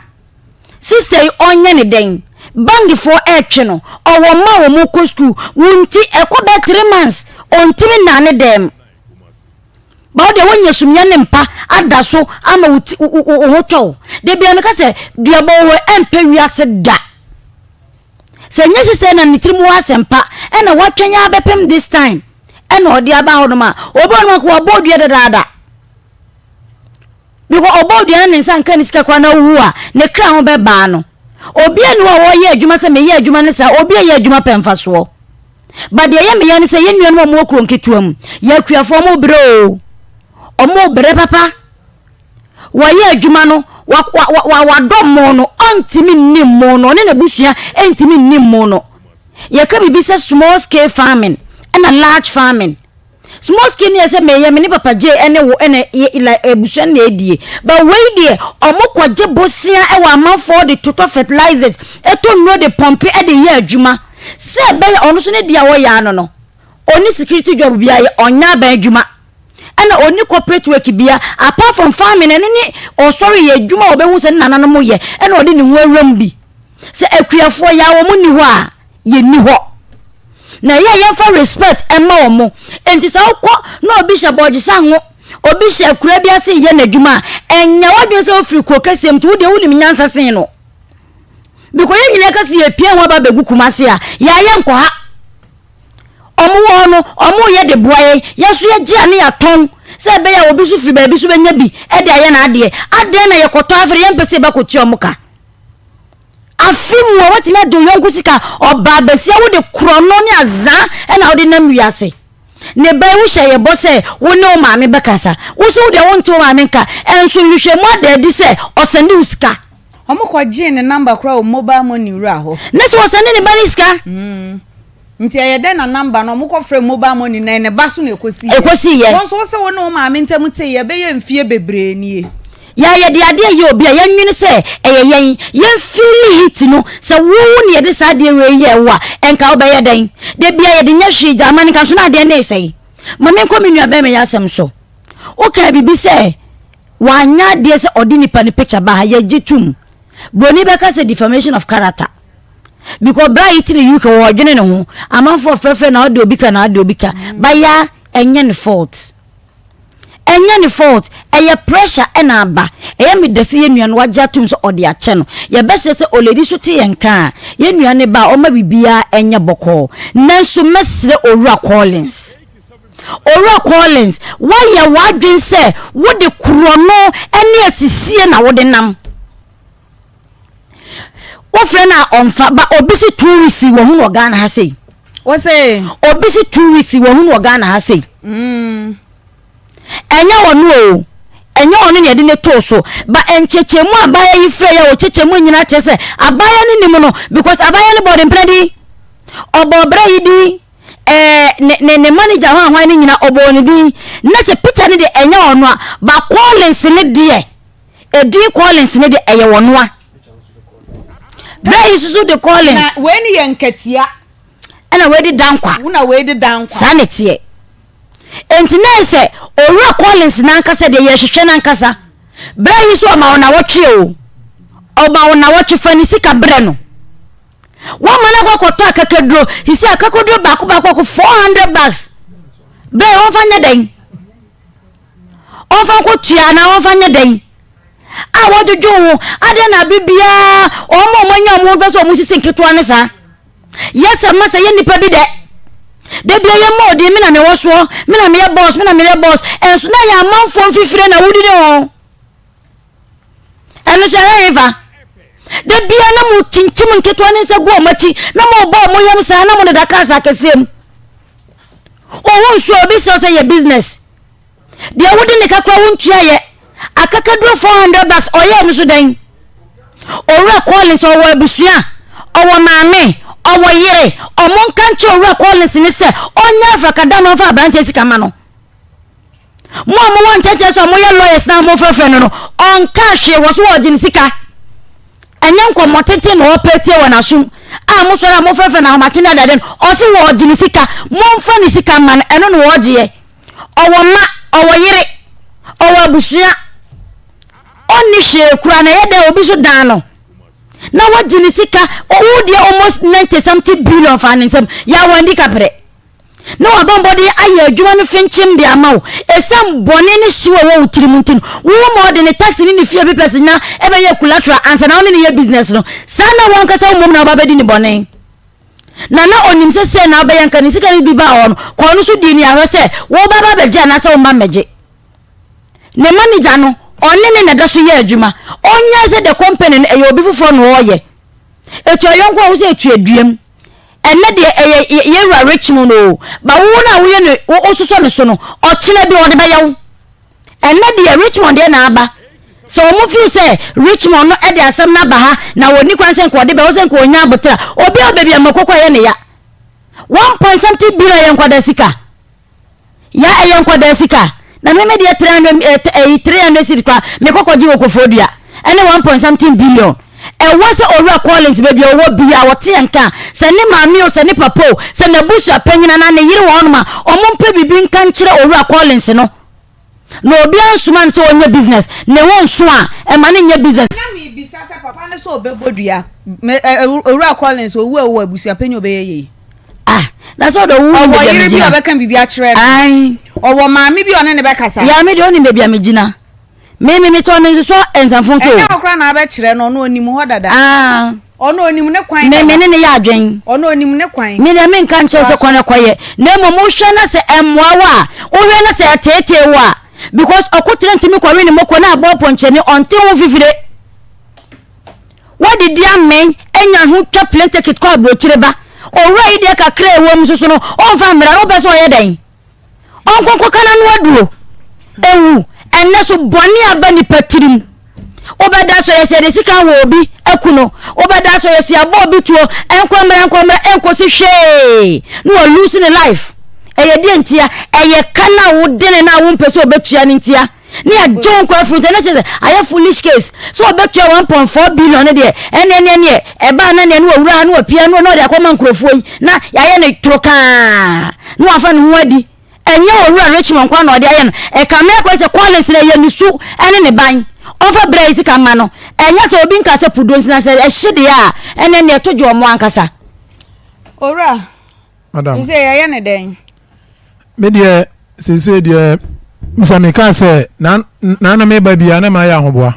sister onye ne den bangi for etwe no owo ma wo mu ko school wunti ekobe 3 months ontimi na ne dem ba de wonya sumya ne mpa adaso ama ohoto de bia me ka se de bo wo empe wiase da se nyesi se na nitirimu asempa e na watwenya bepem this time e na odi aba ho no ma obo no ko obodu de dada biko obodu na ne nsan kan sika kwa na wu a ne kra ho be ba no obi anu a wo ye adwuma se me ye adwuma ne sa obi ye adwuma pemfa so but the yam yan say yen no mo kro nketuam ya kuafo mo bro omo bre papa wa ye adwuma no wa dom mo no antimi nnim mo no ne na busua antimi nnim mo no ye ka bibi say small scale farming and a large farming. Small scale ne say me ye me ni papa je ene wo ene like busua na edie but we dey omo kwaje bosia e wa amanfo de total fertilizers eto no de pompe e de ye adwuma se be ono so ne dia wo ya no oni security job bia ye onya ba adwuma ana oni corporate work bia apart from farming eno ni sorry ye adwuma obehu se nananom mo ye ena ode ne ho awram bi se akuafo ya wo mo ni ho a ye ni ho na ye for respect ema omo enti sa ukọ na obi hye bodisa ho obi hye akura bia se ye na adwuma enya wadwen se ofiri kokasem tu de wulim nyansa sen no because ye nyina kase ye pia ho ba begu kumase a ya ye nkọ ha omo no omo ye de boye yeso ye gia ne ya ton se be ya obi so firi ba bi so benya bi e de aye na ade na ye koto afere ye mpese ba kochi omo ka afimu wati na do yonku sika oba besia wo de krono ne azan e na wo de nam wiase ne ba wo hye ye bo se wo ne o maame bekasa wo so de won to maame nka enso hwehwe mo ade se osende usika omo kwa je ne number kra o mobile money wura ho ne se osende ne baniska nti ayede na number no mo ko frɛ mobile money na ne ba so na ekosi ye won so se wo ne o maame ntam te ye be ye mfie bebre nie ya ye de ade ye obi a ye nwene se yen ye feel hit no se wo ne ye de sa de we ye wa enka wo be ye den de bia ye de nya hwi jamani kan so na de na sei mame kominu abe me yasem so o ka bibi se wanya de se odi nipa ni picture ba ye gitum broni be ka se defamation of character because bright in UK wo dwene ne ho amanfo frefre na ode obi ka na ade obi ka ba ya enye ne fault eye pressure ena aba eye me dese ye nuan wagya tum so ode ache no ye be se oledi so te yenka ye nuan ne ba o ma bibia enye boko nanso mesre Owusuaa Collins why ye wadwen se wo de krono ene asisie na wo de nam wo frena onfa ba obisi 2 weeks wo hu no Ghana ha sei wo say obisi 2 weeks wo hu no Ghana ha sei enya wonu ne de ne to so ba enchechemu abaya yi frɛ ya o chechemu nyina tese abaya ne nim no because abaya ne body mpredi obobra yi di ne manager ho ne nyina obo ne di na se picture ne de enya wonu a ba Collins ne de edi Collins ne de eye wonu a bra yi susu de Collins na we ne yenkatia ana we di dankwa una we di dankwa sanete enti na se Owusuaa Collins na nkasa de ye hwehwe na nkasa bra yi so ma wona wotwe o oba wona wotwe fani sika bre no wo mana kwa koto akakedro hisi akakodro ba ko 400 bucks bra won fanya den on fa ko tua na won fanya den a wodojo ho ade na bibia o mo manya mo be so mo sisi nketo ane sa yes masa ye nipa bi de bia ye mo de me na me woso me na me boss enso na ya manfo fifire na wudi de ho eno sha eva de bia na mo tinchim nketo ane se go machi na mo bo mo yam sa na mo da kasa kesem o won so obi so say ye business de wudi ne kakwa wontua ye akakadro 400 bucks oye no so den Owusuaa Collins o wa busua o wa maame owo yire omon kanche Owusuaa Collins ni se onya afakada no fa branch sika no mo won cheche so mo ye lawyers na mo frefre no on cash wo so ogin sika anya nkomo tete no opete wona sum a mo so ra mo frefre na ma china daden o se wo ogin sika mo mfa ni sika man eno no wo giye owo ma owo yire owo abusua oni hye kura na ye da obi so dan no na wajini sika o dia almost 90 something billion for Nsem ya wandi kapre na wabambodi aye adwuma no finchim de amawo esam bone ne hyewo wo utirimuntin wo mo de ne tax ni fie papers na ebe ye collateral answer na oni ne ye business no sana won kasa mum na babadi ni bone na onim se na obeyan kan sika ni biba on ko no so di ni ahwe se wo baba beje na se wo ma meje ne manager no onne ne da so ye adwuma onya se the company e obi fufo no wo ye etu ayonko wo se etu aduam enne de ye Richmond o ba wo na wo ye ne osuso ne so no o kine bi o de ba yawo enne de Richmond de na aba so mo fi say Richmond no e de asem na ba ha na woni kwanse nko de ba wo se nko nya abotra obi obebi amakoko ye ne ya 1.something billion yen kwada sika ya yen kwada sika na me de 300 cedi kwa me kokoji okofodua ene 1.something billion e was owura Collins baby owo bia wote enka se ne maami o se ne papo se na busha panyina na ne yire won ma omompe bibi nka nkire owura Collins no no obi ansuman se onye business ne won so a e ma ne nye business na mi bi sasa papa ne so obebodua owura Collins owu abusia panyi obeyeye that's all the woman owo yire bi obeka bibi a kire ai owo maami bi one ne be kasa ya me de oni baby amegina me to no so ensanfon so e okra na be kire no no onim ho dada ono onim ne kwan me ne ya adwen ono onim ne kwan me de me nka nche so kwan koye na mo hwe na se emmoawa o hwe na se tete wa because okotre ntimi kware ni moko na abo ponche ni onte wo fifire what did ya men enya hu twa plane ticket ko abro kireba o rai de kakra ewo msusu no on fa mra no be so ye den on konko kana no aduro ewu enne so boni aba ni patirim obeda so yese de sika wo obi akuno obeda so yese abo obi tuo enkomra enkosi hwe no lose in life eye die ntia eye kana wo dene na wo mpese obetua ni ntia ni a John kwa front na say aya foolish case so obetua 1.4 billion de ene eba na ne no wura no apia no de akoma nkrofo yi na yaye ne troka no afa ne ho adi enye owura Richmond kwa na ode aye no e ka me kwa se Collins na ye nisu ene ne ban ofa bra isi ka ma no enye se obi nka se pudo nsina se e hide a ene ne tojo mo ankasa owura madam ise yaye ne den me de se de misame ka se na me ba bia na ma ya hoboa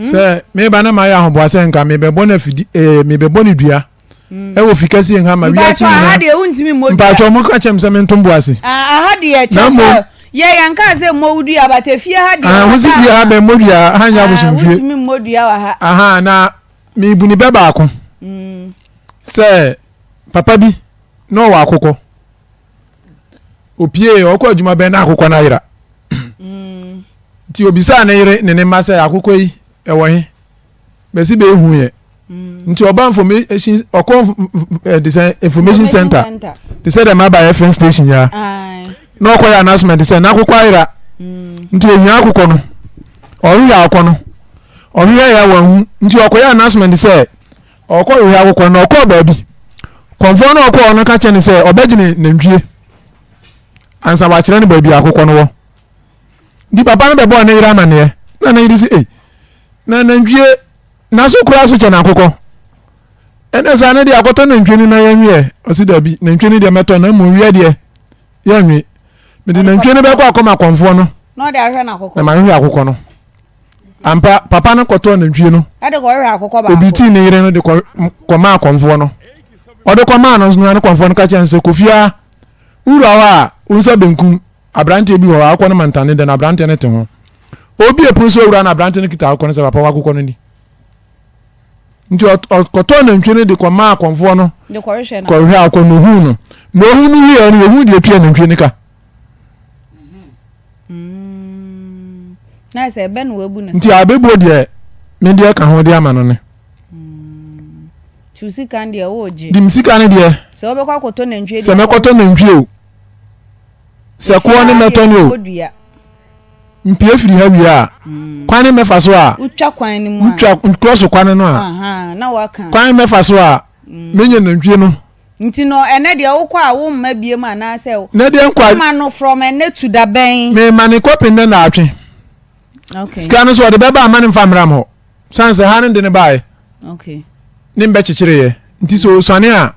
se me ba na ma ya hoboa se nka me be bona fidi me be bona dua e wo fikasi en ha ma wi asi na ha de untimi modua mpa cho mo ka chem se me ntombo ase ha de e chese ye yanka se modua batefie ha de wo si bia ha be modua ha nya bo somfie untimi modua wa ha aha na me ibuni be ba ako se papa bi no wa akoko opie okọ adwuma be na akoko na yira ti obisa na yire ne ma se akoko yi e wo he be si be hu ye nti oba information okọ design information center they said them by FM station ya no okọ ya announcement say na akoko ayira nti ohia akoko no oru ya akoko no oru ya wa hu nti okọ ya announcement say okọ oru ya akoko no okọ ba bi konfo na okọ no ka che ne say obagine na ndwie ansa wa kire ne ba bi akoko no wo di papa no be bo na yira mane na yiri si na ndwie na so kura so che na akoko ene sa na di akoto na ndwie ni na yanwie osi da bi na ndwie ni de meto na mu wie de yanwie me di na ndwie ni be kwa akoma konfo no no de ahwe na akoko na ma hwe akoko no ampa papa no koto na ndwie no ade ko hwe akoko ba obi ti ne yire no de ko ma konfo no odo ko ma no no konfo no ka chense kofia urawa unsa benkum abrante bi ho akọ no mantane de na abrante ne te ho obi epuso ura na abrante ne kita akọ no se papa wakọ no ni nti okoto na ntwe ne de kwa ma akonfo no de ko hwe na ko hwe akọ no hu no no hu ni wi ani hu de pia na ntwe ne ka na se ben wo bu ne nti abebo de me de ka ho de ama no ne chusi kan de wo je di msika ne de se obekwa koto na ntwe de se mekoto na ntwe o se ko ne meto ne o mpie firi ha wi a kwan ne mefa so a utwa kwan ni mu a utwa cross kwan no a aha na waka kwan mefa so a menye na ntwe no nti no ene de wo kwa wo mma bie ma na se ne de nkwa ma no from ene to da ben me mani kopi ne na atwe okay scan so de beba amane mfamram ho sanse ha ne de ne bae okay ne mbe chichire ye nti so swane a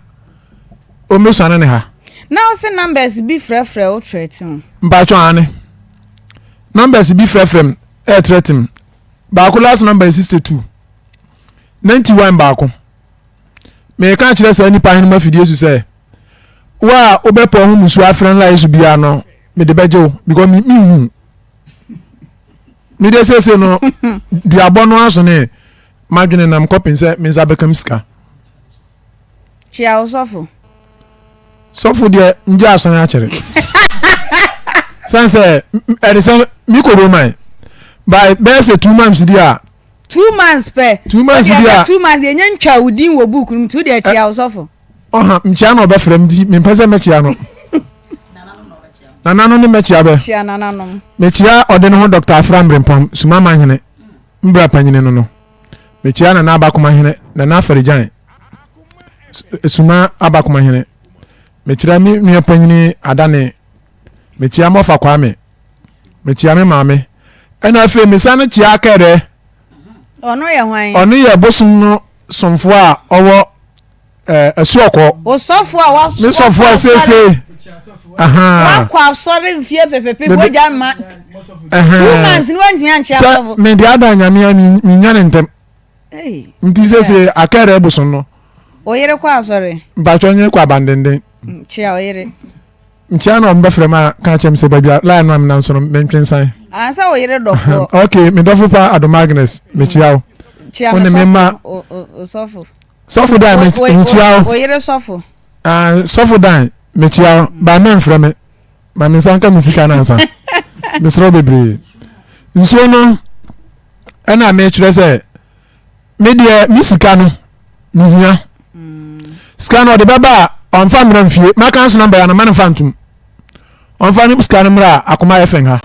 o me swane ne ha now say numbers be frefre o threaten mbacho ane numbers be frefrem e threaten ba ko last number is 62 91 ba ko me ka kire sa nipa hin ma fidie su say wa obepo hu musu afran la yesu bia no me de beje because me hu me de say no di abono aso ne madwene nam kopin say me za bekam ska chia osofo sofo de nje asan ya kire sanse edison mi ko do mai by best 2 months dia 2 months pe 2 months dia 2 months enye ntwa udin wo book rum 2 de chia osofo oha mchia no be frem di me pese mechia no nanano ne mechia be chia nanano mechia ode no Dr. Afram Bempah suma manhene mbra panyine no mechia na abakoma hene na afarijan suma abakoma hene mechia mi panyine adane mechia mofa kwame mechia me maame ena afi mesane chia akere ono ye hwan ono ye bosum no somfo a owo asuoko osofo a waso me sofo asese wa kwa sori mfie pepepe boja ma 2 months ni wanti anchi asofo me dia da nyame mi nyane ntem nti sese akere bosom no oyere kwa sori mbacho nyere kwa bandenden chia oyere ntia na omba frema ka chem se babia la no am na so no mentwensan ansa oyere dofo okay me dofo pa Adomagnes me chiao chia no mema osofo sofo da me chiao oyere sofo sofo da me chiao ba me frema ma me sanka musika na ansa me sro bebre nso no ana me kire se me de misika no mihia scan de baba on fa mra mfie ma kan so number ya na man fantum on fa ni scan mra Akoma yefen ha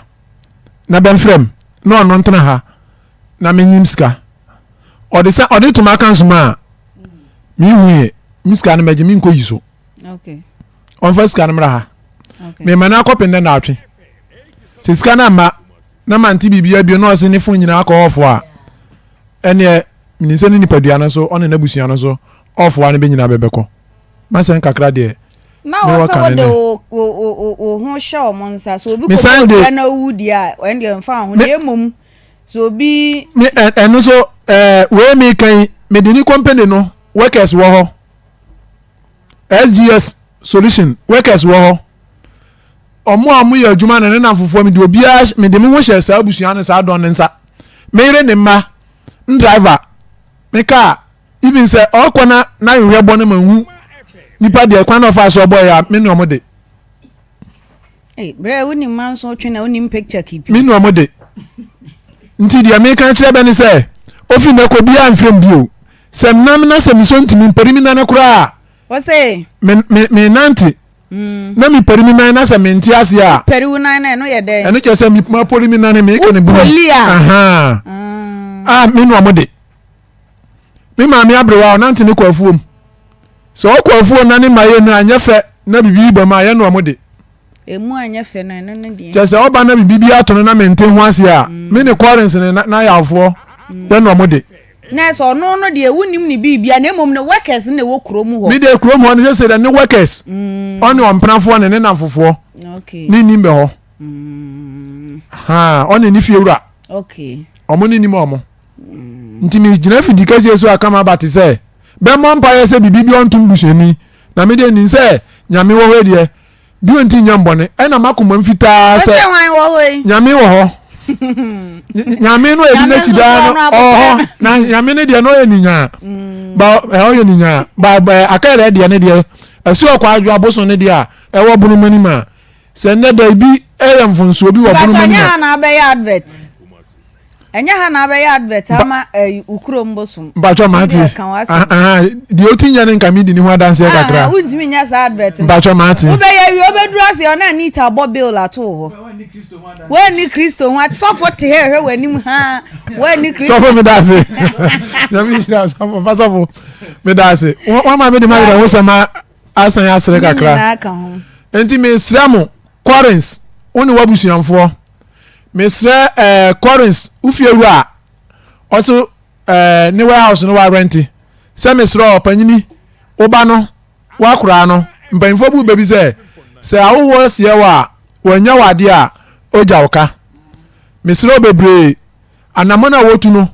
na ben frem no no ntena ha na menyim ska odi to ma kan so ma mi huye mi scan meje mi nko yiso okay on fa scan mra ha okay me mana kopende na atwe se scan ama na manti bibia bi no se ne fun nyina akọ ofo a ene minise ni nipadua no so on na busua no so ofo a ne be nyina bebekọ masen kakra de na wasa wode o ho hye o monsa so obi ko na wudi a en de mfa ho na emom so obi eno so we mi kan medini company no workers wo ho SGS solution workers wo ho omo amu ya adwuma na na fofo mi de obi a me de me ho hye sa abusua ne sa don ne nsa mere ne ma driver me ka even say okona na hwe bo ne manhu nipa de kwan of aso boy ya me no mo de bre woni man so twena woni picture keep me no mo de nti de me kan kire be ni say ofi na ko bia mfrem bio sem nam na sem so ntimi perimi na kura wo say me nanti na mi perimi na sem nti ase a periwu na no ye de eno ke sem mi ma perimi na me ke ne bu aha me no mo de me ma me abrewa nanti ne ko afuom so okwafuo na ne maye no anyefe na bibi ba ma ye no mo de emu anyefe no no de je se oba na bibi ato na mente ho ase a me ne quarrens na ya afo ye no mo de na so no no de ewunim ni bibia na emom ne workers na wo krom ho me de krom ho ne se de ne workers on omprafo ne na fofo okay ni nimbe ho ha on ni fiewura okay omo ni nim omo ntimi gina fidi kase so akama bati se be mo mpa ye se bibi ontum busheni na me de ni se nyame wo hwe de bi onti nyambone e na makoma mfita se nyame wo ho nyame no edi na chida no oho na nyame ne de no ye ninya ba e o ye ninya ba akere de ne de esi okwa adwo aboso ne de a e wo bunu mani ma se ne da bi e mfunso obi wo bunu mani ma na be ya advert enya ha na be ya advert ama ukuro mbosum bacho mati di otinya ne nka mi di ni ho adanse kakra undimi nya sa advert bacho mati obe ya wi obe duru ase ona ni ta bo bill ato ho we ni Kristo ho sofo te he wanim ha we ni Kristo sofo me dase na mi sha sofo pa sofo me dase wa ma me di ma wo sama asan ya sere kakra enti me sramo quarrens oni wabusuanfo Mr. Collins ufieru a also ne warehouse no wa renti se Mr. opanyini oba no wa kura no mpanfo bu bebi se awo sie wa wanya wade a oja oka Mr. bebre anamona wotu no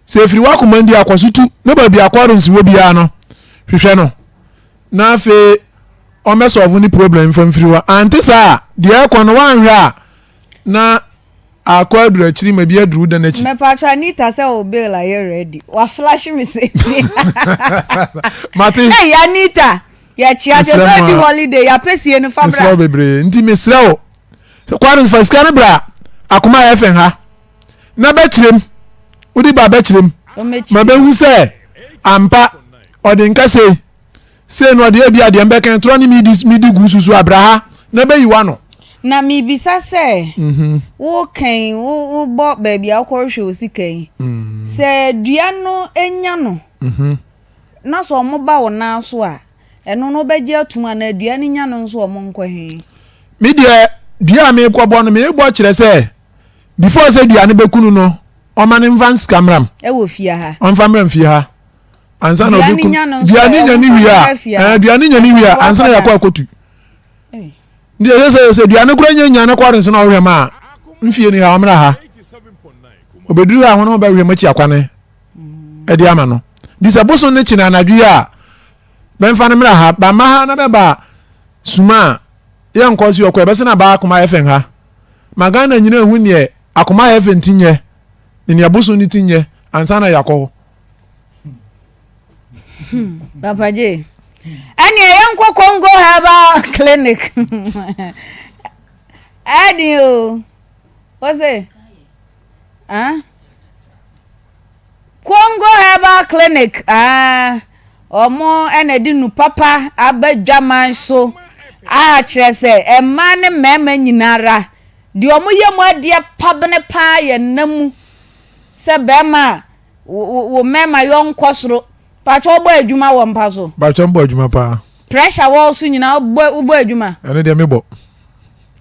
se firi wa komandi akwosutu no ba bia Collins wo bia no hwehwe no na afi o me solve ni problem from firi wa antisa de ekwo no wan hwe a na akwa dura chiri ma bi aduru da na chi me pa cha Anita say o bail are ready wa flash me say Mate hey Anita ya chi aje so di holiday ya pesie no fabra mesra bebre nti mesra o so kwarin fa ska na bra Akoma ya fen ha na ba chirem udi ba chirem ma be hu say ampa odi nka say no de bia de mbeka tro ni midi gususu abraha na be yiwa no na mi bisa say wo kan wo bo baby akọ hwe osikan say dua no enya no na so mo ba wo na so a eno no beje atuma na dua ni nya no nso mo nkọ he mi de dua me kọ bo no me bo kire say before say dua ne bekunu no o man invans camera e wo fia ha on famra mfie ha ansa na obi dua ni nya ni wia dua ni nya ni wia ansa na yakọ akotu ndiye se dua ne kura nya na kwarin so na ohwe ma mfie ni ha omra ha obeduru ha hono ba hwe machi akwane e di ama no disaboso ne china anadwu a Bempah ne mra ha ba ma ha na be ba suma ye nkosi okọ be se na ba Akoma efen ha magana nyina hu ne Akoma efen tinye ni aboso ni tinye ansa na yakọ Papa J ani yenko Congo Herbal Clinic adio what's it Congo Herbal Clinic omo enedi nu papa abadwaman so kire se emma ne mema nyinara de omo yemu ade pabne pa ye namu se bema wo mema yonkosoro pacho bo adwuma wo mpa so pacho bo adwuma pa pressure wo so nyina bo adwuma ene de mebo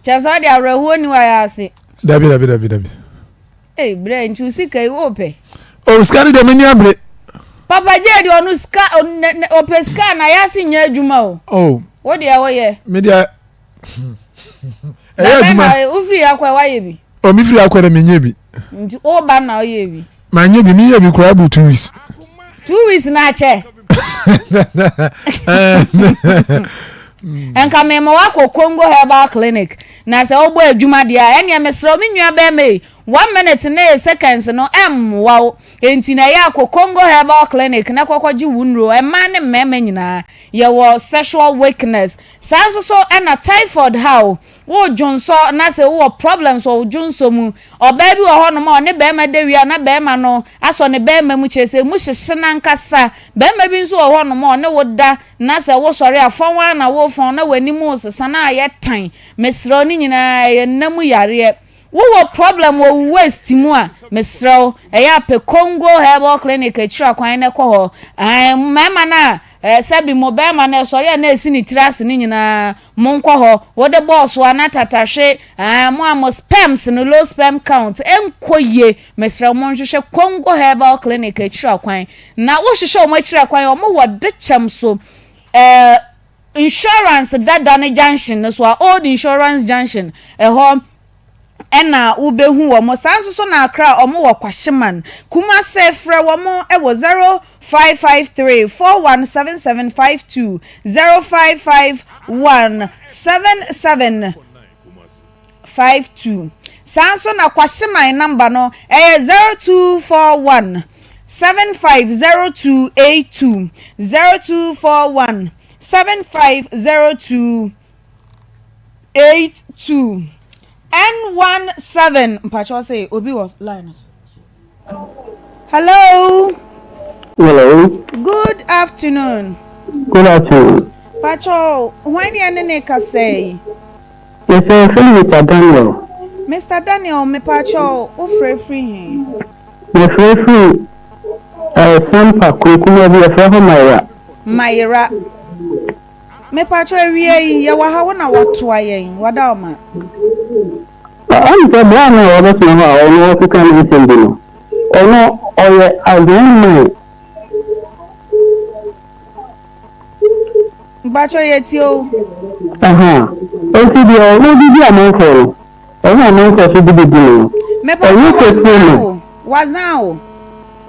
chaza de areho ni wa ya ase dabi bre nchu sika wo pe o skari de meni abre Papa J de onu ska o pe ska na ya si nya adwuma o wo de wo ye me dia adwuma ufiri akwa wa ye bi o mi firi akwa na menye bi nti o ba na o ye bi ma nye bi mi ye bi kura bu 2 weeks 2 weeks na che enka me mo wako Congo Herbal Clinic na se ogbo adwuma dia ene mesro me nua be me 1 minute na seconds no wow enti na ya ko Congo Herbal Clinic na kwakwaji wunro e ma ne mmema nyina ye wo sexual weakness so na typhoid how wo jonso na se wo problems wo jonso mu oba bi wo ho no ma ne be ma dewia na be ma no aso ne be ma mu chese mu hyehye na nkasa be ma bi nso wo ho no ma ne wo da na se wo sori afon na wo fon na wani mu sesa na ye tan mesro ni nyina ye namu yare wo problem wo waste mu a mesro ya pe Congo Herbal Clinic achira kwan ne ko ho mama na sabi mo be ma na sori na esi ni tirase ni nyina monko ho wo de boss wa na tatahwe mo am sperms no low sperm count enkoye mesra mo nhwehwe Congo Herbal Clinic achira kwan na wo hwehwe mo achira kwan o mo wo de chem so insurance dada ne junction so old insurance junction ho ena ubehu wo mo sanso so na akra omo wo kwahyeman kuma se frɛ wo mo e wo 0553417752 05517752 sanso na kwahyeman number no 0241 750282 0241 750282 N17 Mpacho say obi of line. Hello. Hello. Good afternoon. Good afternoon. Pacho, when you neka say? Yes, Mr. Daniel. Mr. Daniel, me Pacho, o free him. Me free. Sampa kuma bi afra Mayra. Mayra. Me Pacho ewie ya wa ha wona woto ayen wada ma. I'm the man who was now or no to come in Sendino. Or no, or I don't know. Pacho yetio. OCD, no, did you among for? I know for to be doing. Me Pacho wazao.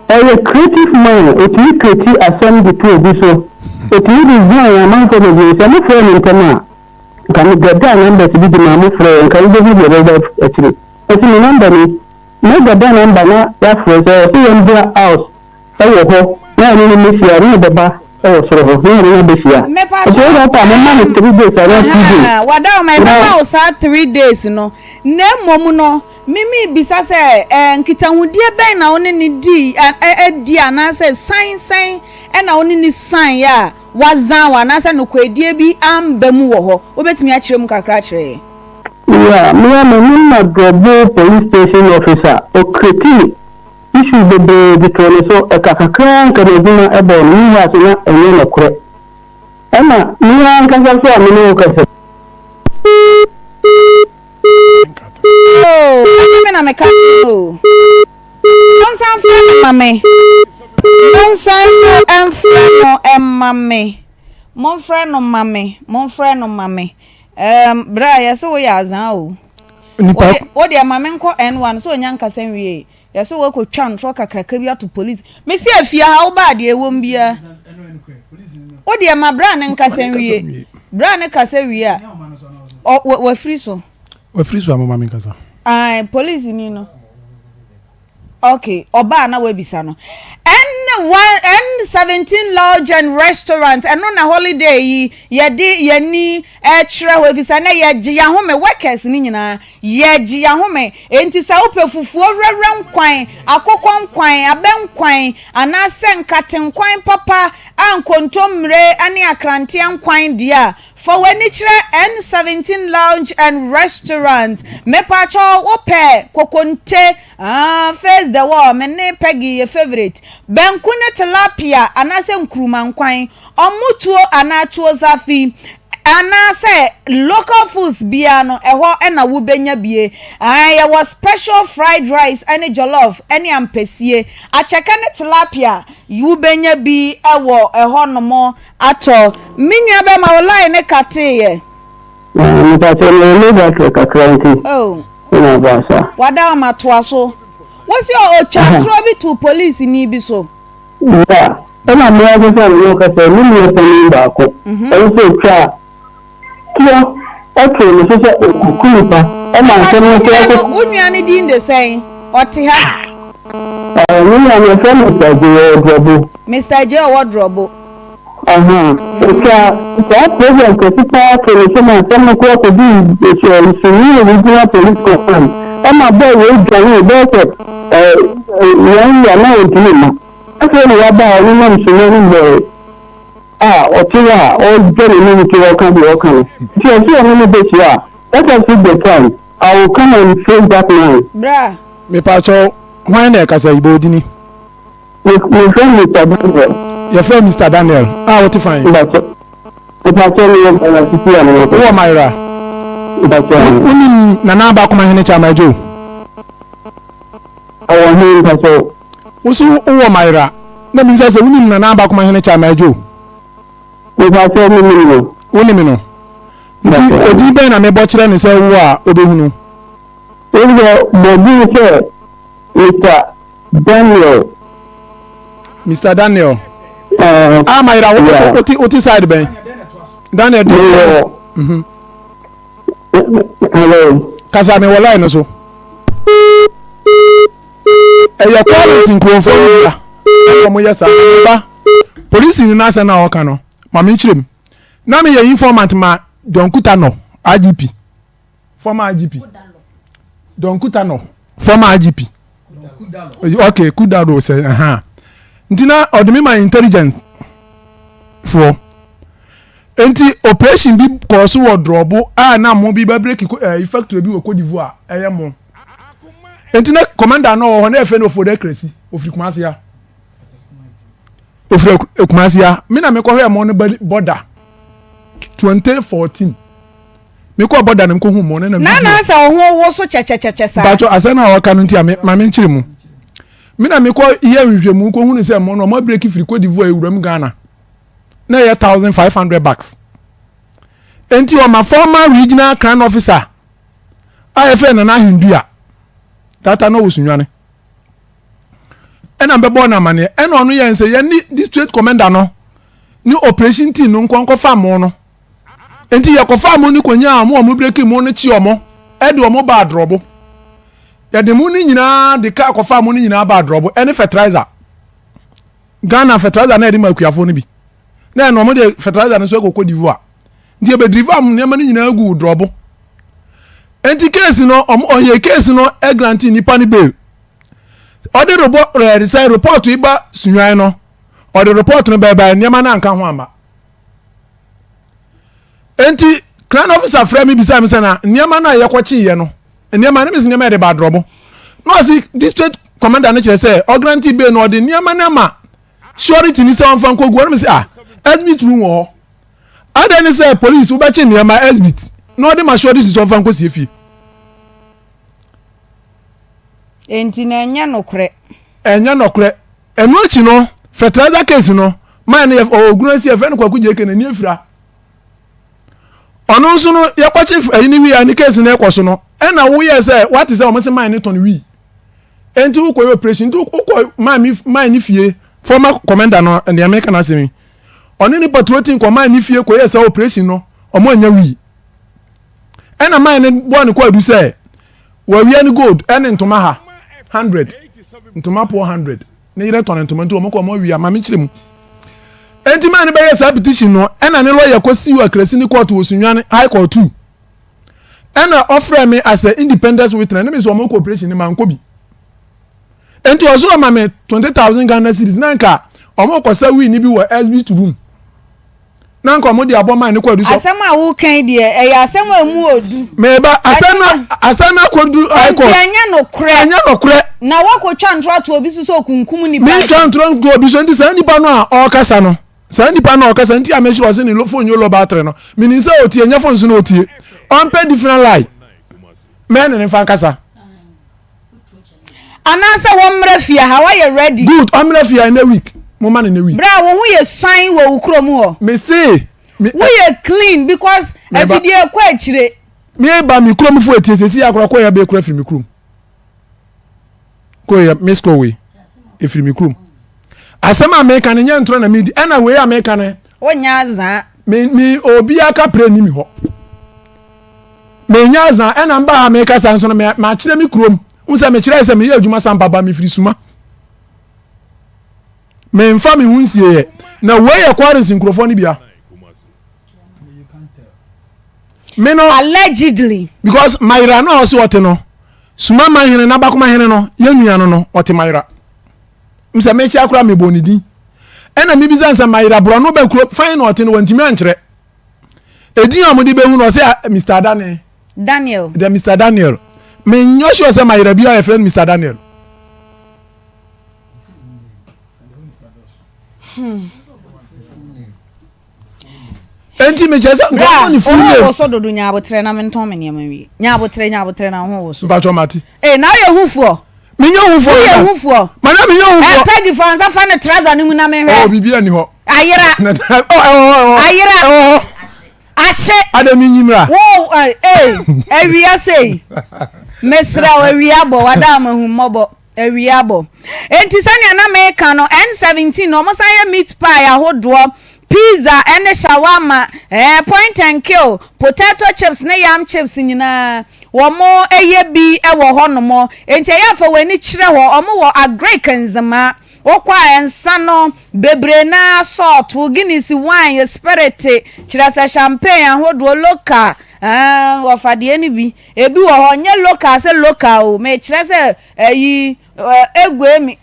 A creative man, it will create a son the two so. It will be a man for the I'm a friend in Tama. Can you get that number to be the mamma friend? Can you be the other actually? esi mi number ni me gada number na ya fo so so yam bia house e wo ho na ni mi sia ni beba e wo soro ho ni ni be sia me pa so ya pa mo man 3 days ara 2 days wada my papa o sa 3 days no na mom no mimi bisa se nkitahudie ben na oni ni di di anase san na oni ni san ya wazan wa na se no kwadie bi ambam wo ho obetimi a kire mu kakra kire yeah me na Drobo police station officer o kreti issue the tone so e kakakran ka de dina e bo ni wa so na enye na kure ama ni an kan so a me no ka se oh na me ka oh non san fo mame non san fo en fo mame mon frère no mame bra yesi wo ya azan o nipa o de mame nko N1 so nya nkasa nwie yesi wo ko twa ntro kakraka bi ato police me si afia ha wo ba de ewom bia o de ma bra ne nkasa nwie bra ne kasa wie a o free so mama nkasa police ni no okay oba na we bisa no N17 lodge and restaurant and on a holiday ye ni chire ho efisa na ye gye ya home workers ni nyina ye gye ya home enti sa opefufuo rewrem kwan akokon kwan aben kwan anase nkaten kwan papa ankontomre ani akrante kwan dia for when N17 lounge and restaurant me pacho ope kokonte face the wall me ne Peggy your favorite benkune tilapia anase nkruma nkwan omutuo anatuo zafi anase local foods bia no eho na wo benya bie ya was special fried rice any jollof any ampesie acheka ne tilapia wo benya bi ewo eho no mo ato minwa be ma online ne kate ye ni ta se le ba kakranti oh ina ba sa wada ma to aso what's your chatro bi to police ni bi so yeah ina me ya so ni ka se ni ni ni ba ko e so cha kio okay ni so kukupa e ma se ni ko unwa ni din de sen oti ha ni na me se ni ta je Drobo Mr. J Drobo It's president Kesipa Keleshima Nsem ko di senior regional police command. Ama boy we join better yan ya na ntimo. Aso ni ba ni na msene ni be. Otiwa o jere ni ki o kan bi o kan. Ti o ti o ni be ti a. Let us see the time. I will come and face that man. Bra. me pacho hwan na kasa ibo dini We friend Mr. Daniel. your friend Mr. Daniel what fine Pacho ni o ti ya no. wo maira Pacho. uni na na ba kuma hene chama jo Awo hin Pacho. usu wo maira na mi se uni na ba kuma hene chama jo Pacho ni no. uni mi no nti odi be na me bo kire ni se wo a obehunu Mr. Daniel. Maira, what is side ben? Daniel. Hello. Kasa me wala no so. Your calls in Crawford. Police in Nasa na oka no. Mami chirem. Na me your informant ma Don Kutano, IGP. Former IGP. Don Kutano, former IGP. Okay, Kudado say Ntina odemi my intelligence for enti operation bi koso wo Drobo na mo bi ba break factory bi wo Cote d'Ivoire mo ntina commander no ho na efe no for decrease ofri Kumasia me na me ko hwe mo no border 2014 me ko border na ko hu mo na sa ho wo so chechecheche sa bato asana wa kanu ntia ma me nchire mu mina me ko iye hwehwemu ko hu ni se mo no ma break free Cote d'Ivoire ewuram Ghana na ye $1,500 enti o ma former regional crown officer afa na hindua data no wosunwane ena mbebo na mane ena onu ye nse ye ni district commander no ni operation team no nkonko fa mo no enti ye ko fa mo ni konya mo break mo no chi omo e de omo ba Drobo ya de mu ni nyina de ka kofa mu ni nyina ba drobo any fertilizer Ghana fertilizer na de makuafo no bi na no mo de fertilizer no so Cote d'Ivoire ndi be driva mu ne ma ni nyina gu drobo enti case no oye case no e grant nipa ni bail ode report iba sunwan no ode report no bye ne ma na nka ho ama enti crown officer frame me bisa me sana niema na ye kwachi ye no niema na me niema de ba drobo no see district commander na chere say o grant be no de niema na ma surety ni say on fan kogu na me say SBT room wo ada ni say police wo ba chi niema SBT no de ma surety so fan ko sie fi enti na enya nokre enu achi no fertilizer case no man ye ogun si e fe no kwaku je ke na ni afira ono nso no ye kwache ayini wi ani case na ekoso no e na wo ye say what is o mo say man ni ton wi enti wo ko operation enti wo ko man ni fie former commander no and the American asemi oni ni patrolling ko man ni fie ko ye say operation no o mo anya wi e na man ni bo ni ko adu say wa wi ani gold and ntoma ha 100 ntoma po 100 ni ire ton ntoma nti o mo ko mo wi ama mi kire mu enti man be yes petition no ena ne lawyer kwasi wa krasi ni court wo sunwan high court 2 ena offer me as an independent witness me so mo cooperation ni man ko bi enti o so ma me 20,000 Ghana cedis nanka o mo kwasa wi ni bi wo SB to room nanka o mo di abo man ni kwadu so asema wo kan de e asema mu odu me ba asana kwadu high court anya no kure na wakotwa ntro to obi so kunkum ni ba me twa ntro go obi so enti sa nipa no a o kasa no sani pa na okasa nti amechiro se ni lo phone yo lo battery no mini se otie nya phone so na otie on pay different line men ni fan kasa anasa wo mrafia how are you ready good on mrafia in a week mo man in a week bra wo hu ye swan wo ukrom ho me say we ye clean because everyday kwa akire me ba mi krom fu etie sesi akora kwa ya be kura firi mi krom ko ya miss ko we e firi mi krom asema America ne ntro na medi ena we America ne onya azan mi obi aka pre ni mi ho me nya azan ena mba America san so na ma kire mi krom unsa me kire se me ye adwuma san baba mi firi suma me mfa mi hunsie na we ye quarries nkrofo ni bia me no allegedly because Myra no also what no suma mahene na bakoma hene no ye nua no ote Myra mse mechi akura me bonidi ena mi bizansa Myra bro no ba kuro fine no ote no wantimi ankyere edin amudi be hu no say Mr Daniel the Mr Daniel me nyosho say Myra bi a friend Mr Daniel enti me jesa ngwa ni fulle wo so dodo nya abotre na menton me niam wi nya abotre na ho wo so ba chomati na ye hufuo me nya hufuo ye hufuo mana me nya hufuo pegi fansa fa ne trouser ni mu na me hwe bibia ni ho ayira ayira ashe adami nyimra wo ewia sei mesra ewia bo wada mahu mobo ewia bo enti sane na me ka no N17 no mo san ye meat pie ahodo pizza and shawarma point and kill potato chips ne yam chips nyina wo mo eye bi e wo ho no mo enti ya fa wani kire ho o mo wo agrekanzema wo kwa ensa no bebre na salt wo guinness wine spirit kire sa champagne ahodo local wo fa de ni bi ebi wo ho nye local se local o me kire se eyi egwemi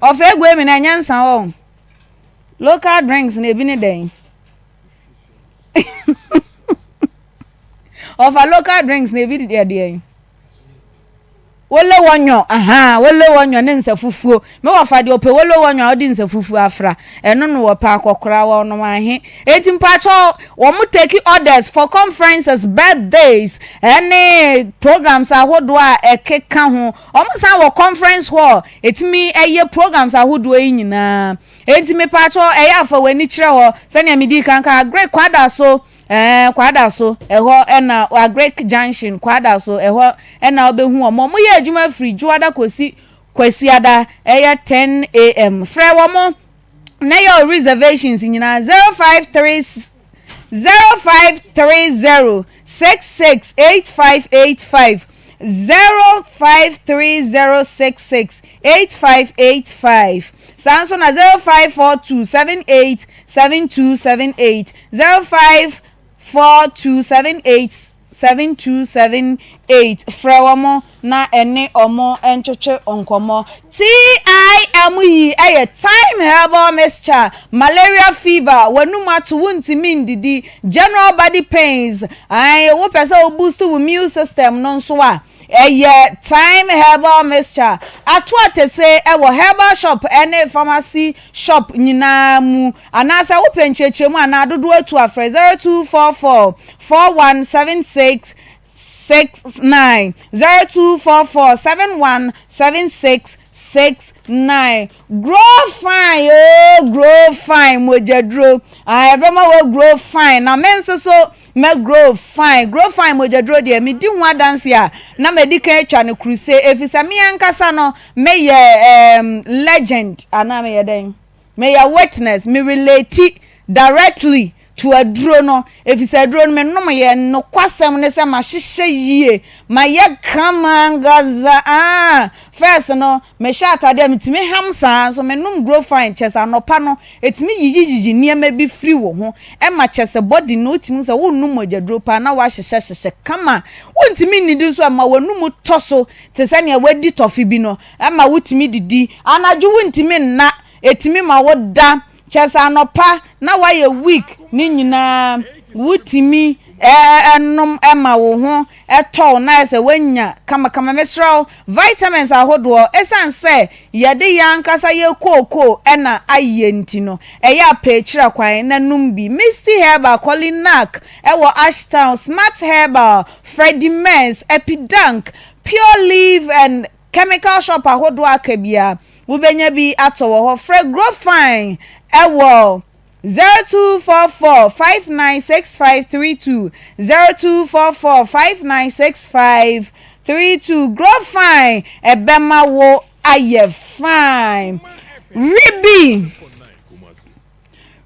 of egwemi na nyansa ho local drinks na ebi ni den of a local drinks na ebi di den wole wonyo ne nsafufuo me wa fa de ope wole wonyo odi nsafufuo afra eno no wo pa akokora wo no ahe eti mpacho wo mu take orders for conferences birthdays any programs ahodo a ekeka ho o mu san wo conference hall etimi eye programs ahodo yi nyina eti me pacho eya fa wani kire ho sane amidi kanka great kwada so eho ena Agrek Junction kwada so eho ena obehu omo mo ye adwuma free juada kwasi ada 10 am frɛ wo mo na your reservations nyina 0530 668585 053066855 sanso na 0542787278 0542787278 frewamo na ene omo enchoche onkomo TIME aye time herbal mixture malaria fever wanumatu wuntimi ndidi general body pains aye wo pese o boost wo immune system no so a time herbal mixture atwate se ewo herbal shop ene pharmacy shop nyina mu anasa wo pencheche mu ana dodo atu afre 0244 4176 69 0244 717669 grow fine mojadro abema wo grow fine na menso so me grow fine mojadro de me di ho dance ya na medical etwa ne crusade efisa me ankasa no me ye legend ana me ye den me ye witness me relate directly to a drone efisa drone me no ye no kwasem ne se ma hihye yie ma ye kamangaza first no me sha atade mitimi hamsa so me num grow fine chesa no pa no etimi yiyiji niema bi free wo ho e ma chese body no timi se wo num moja pa na wa hyehyehye kama wontimi nidi so ma wanum toso te se ne wadi tofi bi no e ma wotimi didi anaju wontimi na etimi ma woda chesa no pa na wa ye week ni nyina wotimi enum ema wo ho eto na ese wanya kama mesraw vitamins ahodo esanse yede yankasa ye koko ena ayenti no eya pechira kwan na numbi misty herbal colinac ewo ashtown smart herbal Freddy Mens epidank pure leaf and chemical shop ahodo akabia wubenya bi atowo ho grow fine ewo 0244596532 0244596532 grow fine ebema wo aye fine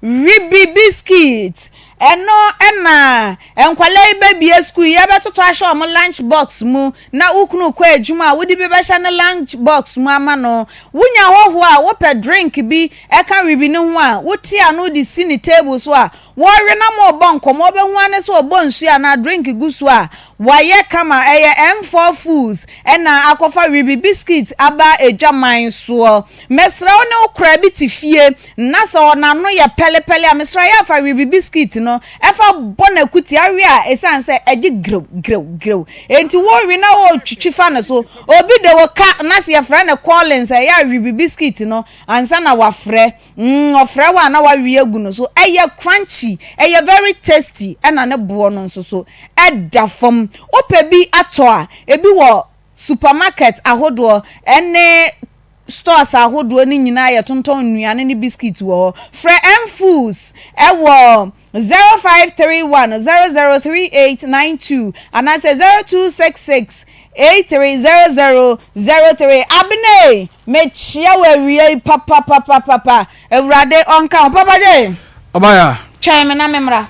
ribi biscuit eno ena enkwale baby school ya betoto ahwe om lunch box mu na ukunu kwa adwuma wodi be behya na lunch box mu ama no wunya hoho a wo pe drink bi e kan ribi ne ho a wuti anu di sini table so a wo we na mo bonko mo be ho ane so obonsu a na drink gusu a waye kama eye M4 foods ena akofa ribi biscuit aba edwaman so mesra ne okra bi tifie na so na no ye pelepele a mesra ya fa ribi biscuit no efa bona kuti awe a esanse egi grew enti wo wi na wo twitwifa na so obi de wo ka na se yefra na Collins ya ribi biscuit no ansa na wafre ofre wa na wawie egu no so eye crunchy eye very tasty ena ne bo no so edafom opebi ato a ebi wo supermarket ahodo ene stores ahodo ni nyina ye tonton nuane ni biscuit wo fre M foods ewo 0531003892 and I say 0266830003 abne me chia we wie papa ewrade onka papa je obaya chime na memra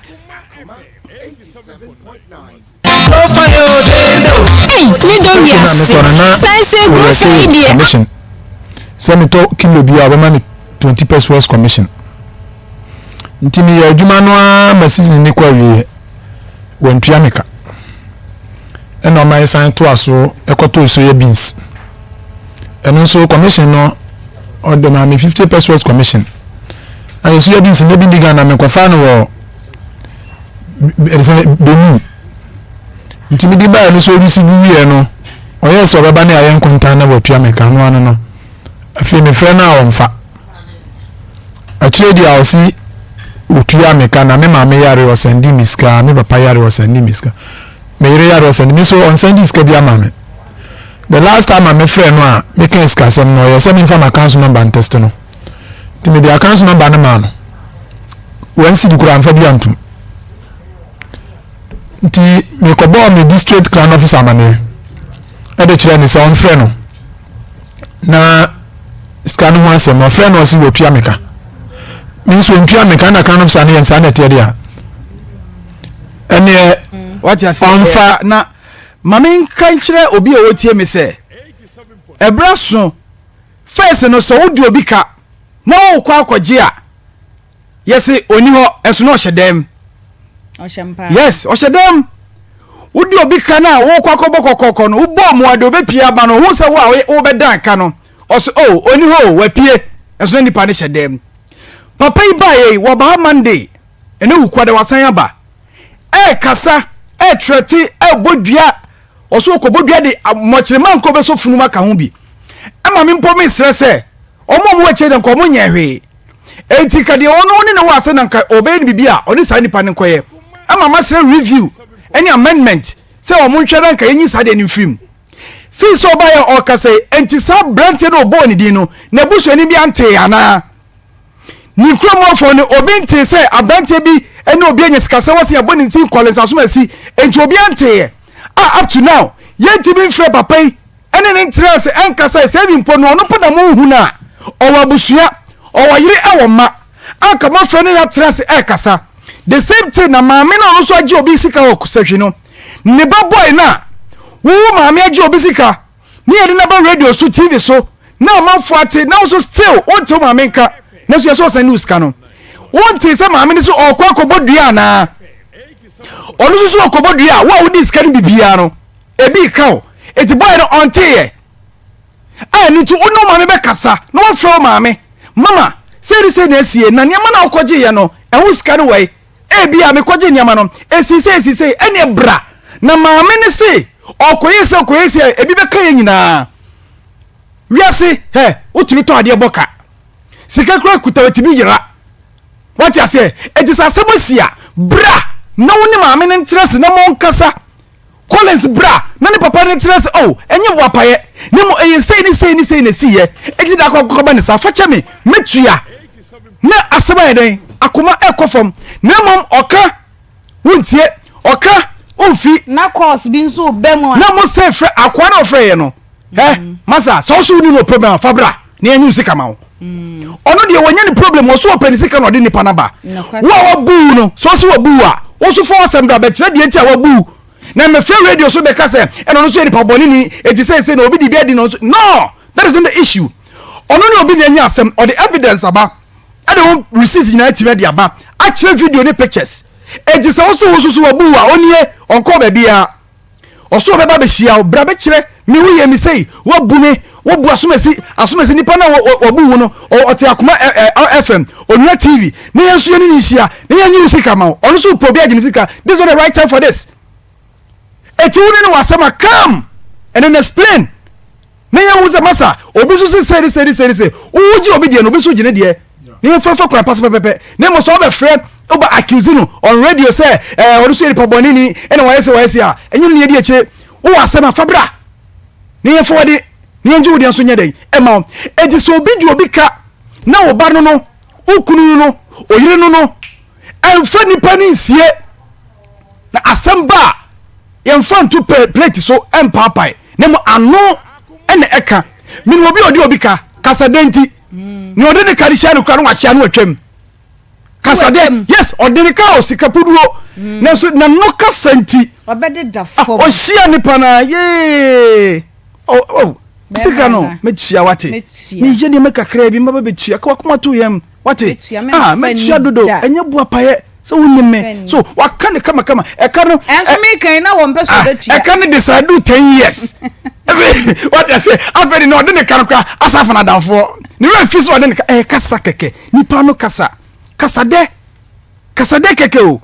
commission. Send me to kilo bi abama 20 pesos commission. Ntimi ya adwuma no a ma season ni kwa wie wantua meka. Ena my sign to aso ekoto so ye beans. Eno so commission no order ma me 50 pesos commission. Ayo so ye beans ne bi diga na me kwafa no wo beni. Ntimi di ba no so receive wie no oye so baba na ayen konta na watua meka no ano no. Afi me fe na wonfa. Akire di awsi utuya meka na me mama yare o sandi miska me papa yare o sandi miska me yare yare o sandi mi so on sandi miska bia mama the last time my friend no a me kan iska sem no ye sem inform account number and test no ti me the account number na ma no wan si di kura amfa bia ntum nti me ko bo me district crown officer amane e de kire ni se on friend no na iska no wan sem no friend no si wotua meka means when you make an account of Sunny and Sanity area. And what you say na mame kan kire obi a wotie me se ebra so first no so wodi obi ka na wo kwa akwaje a yesi oni ho enso no hyedem yes ohyedem wodi obi ka na wo kwa kobokokoko no wo bo mo ade obepia ba no hu se wo a wo bedan ka no oso oni ho wapie enso nipa ne hyedem papa ibaye wo ba Monday ene wu kwade wasan aba kasa treti bodua oso okobodua de mochirema nko be so funuma ka ho bi ama me mpo me stress omo mo eche de nko mo nyehwe enti ka de ono ne wo ase na nka obey ni bibia oni sa nipa ne nkoye ama masre review any amendment se o mo nhwe nka yenyi sa de ni film si so ba ya o kasa enti sa brante no bo ni din no na buso ni bi ante ana ni kromofo ne obi nte se abrante bi ene obi anya sikase wase aboni tin Collins asomasi enti obi ante up to now yenti bi mfre papa yi ene ne ntrese enkasa se bi mpo no no poda mo hu na owa busua owa yire ewo ma aka mo fre ne na trese ekasa the same thing na maame na no so agi obi sika okusahwi no ne baboy na wo maame agi obi sika ni ede na ba radio so TV so na manfo ate na so still wonte maame nka na so yeso san news ka no wonte se maame ni so okwa kobodua na onu so okobodua wa wodi sika ni bibia no ebi ka o eti boy no onte ye ni tu uno maame be kasa no wafro maame mama se na esie na niam na okoje ye no ehu sika no wei ebi a me koje niam no esise ene bra na maame ni se okoyese ebi be ka ye nyina wiase utumi to ade boka sika kura kutawatibi yira what you say it is asemosia bra na woni maame ne interest na mo nkasa Collins bra na ne papa ne interest enye bo apaye ne mo sei ne siye eti da ko ba ne sa fache me metua na aseba yeden akoma ekofom na mom oka wontie oka onfi na course bi nso bemo na mo se fre akwa na ofre ye no masa so so ni no problem fabra na enyu sika ma wo ono de wonya ni problem wo so opani sika no de nipa na ba wo bu no so so wo bu a wo so for asem da be kire de enti a wo bu na me free radio so be ka se eno no so nipa boni ni enti say na obi di be di no that is not the issue ono ni obi na nya asem or the evidence aba I don't receive na ti media aba a kire video ni pictures enti say wo so wo bu a onie onko ba bia oso be ba be hia bra be kire mi wo ye mi say wo bu ne wo bu asomasi nipa na obu hu no ote Akoma FM onua TV na yenso ye ni hia na yenyi usika ma ono so probi agini sika this is not the right time for this eti wo ne wasama come and then explain na yen wo masa obi so say wo ji obi de no obi so gine de na yen fa kwa pass pepe na mo so be frame oba accuse no on radio say ono so ye paboni ni ene wa yesi a enyi no ye de akire wo wasama fabra na yen forward ni nju odi anso nyeden ema edi so obi du obi ka na oba no ukunu no oyire no emfa nipa ni nsie na asamba yemfa ntu plate so empapai na mo ano ene eka mini obi obi ka kasadenti ni odi ne karisha no kra no achia no atwam kasade yes odi ne ka osika puduo na so na no kasanti obede da fo o hia nipa na ye sika no metua wate me je ne mekakra bi maba betua ka wakoma to yam wate metua dodo enye bua paye so wonime so wakane kama eka no enso me kan na wo mpeso betua eka ne decide 10 years what I say after no de ne kankra asafa na danfo ni we fisi wo de ne kasa keke nipa no kasa de keke o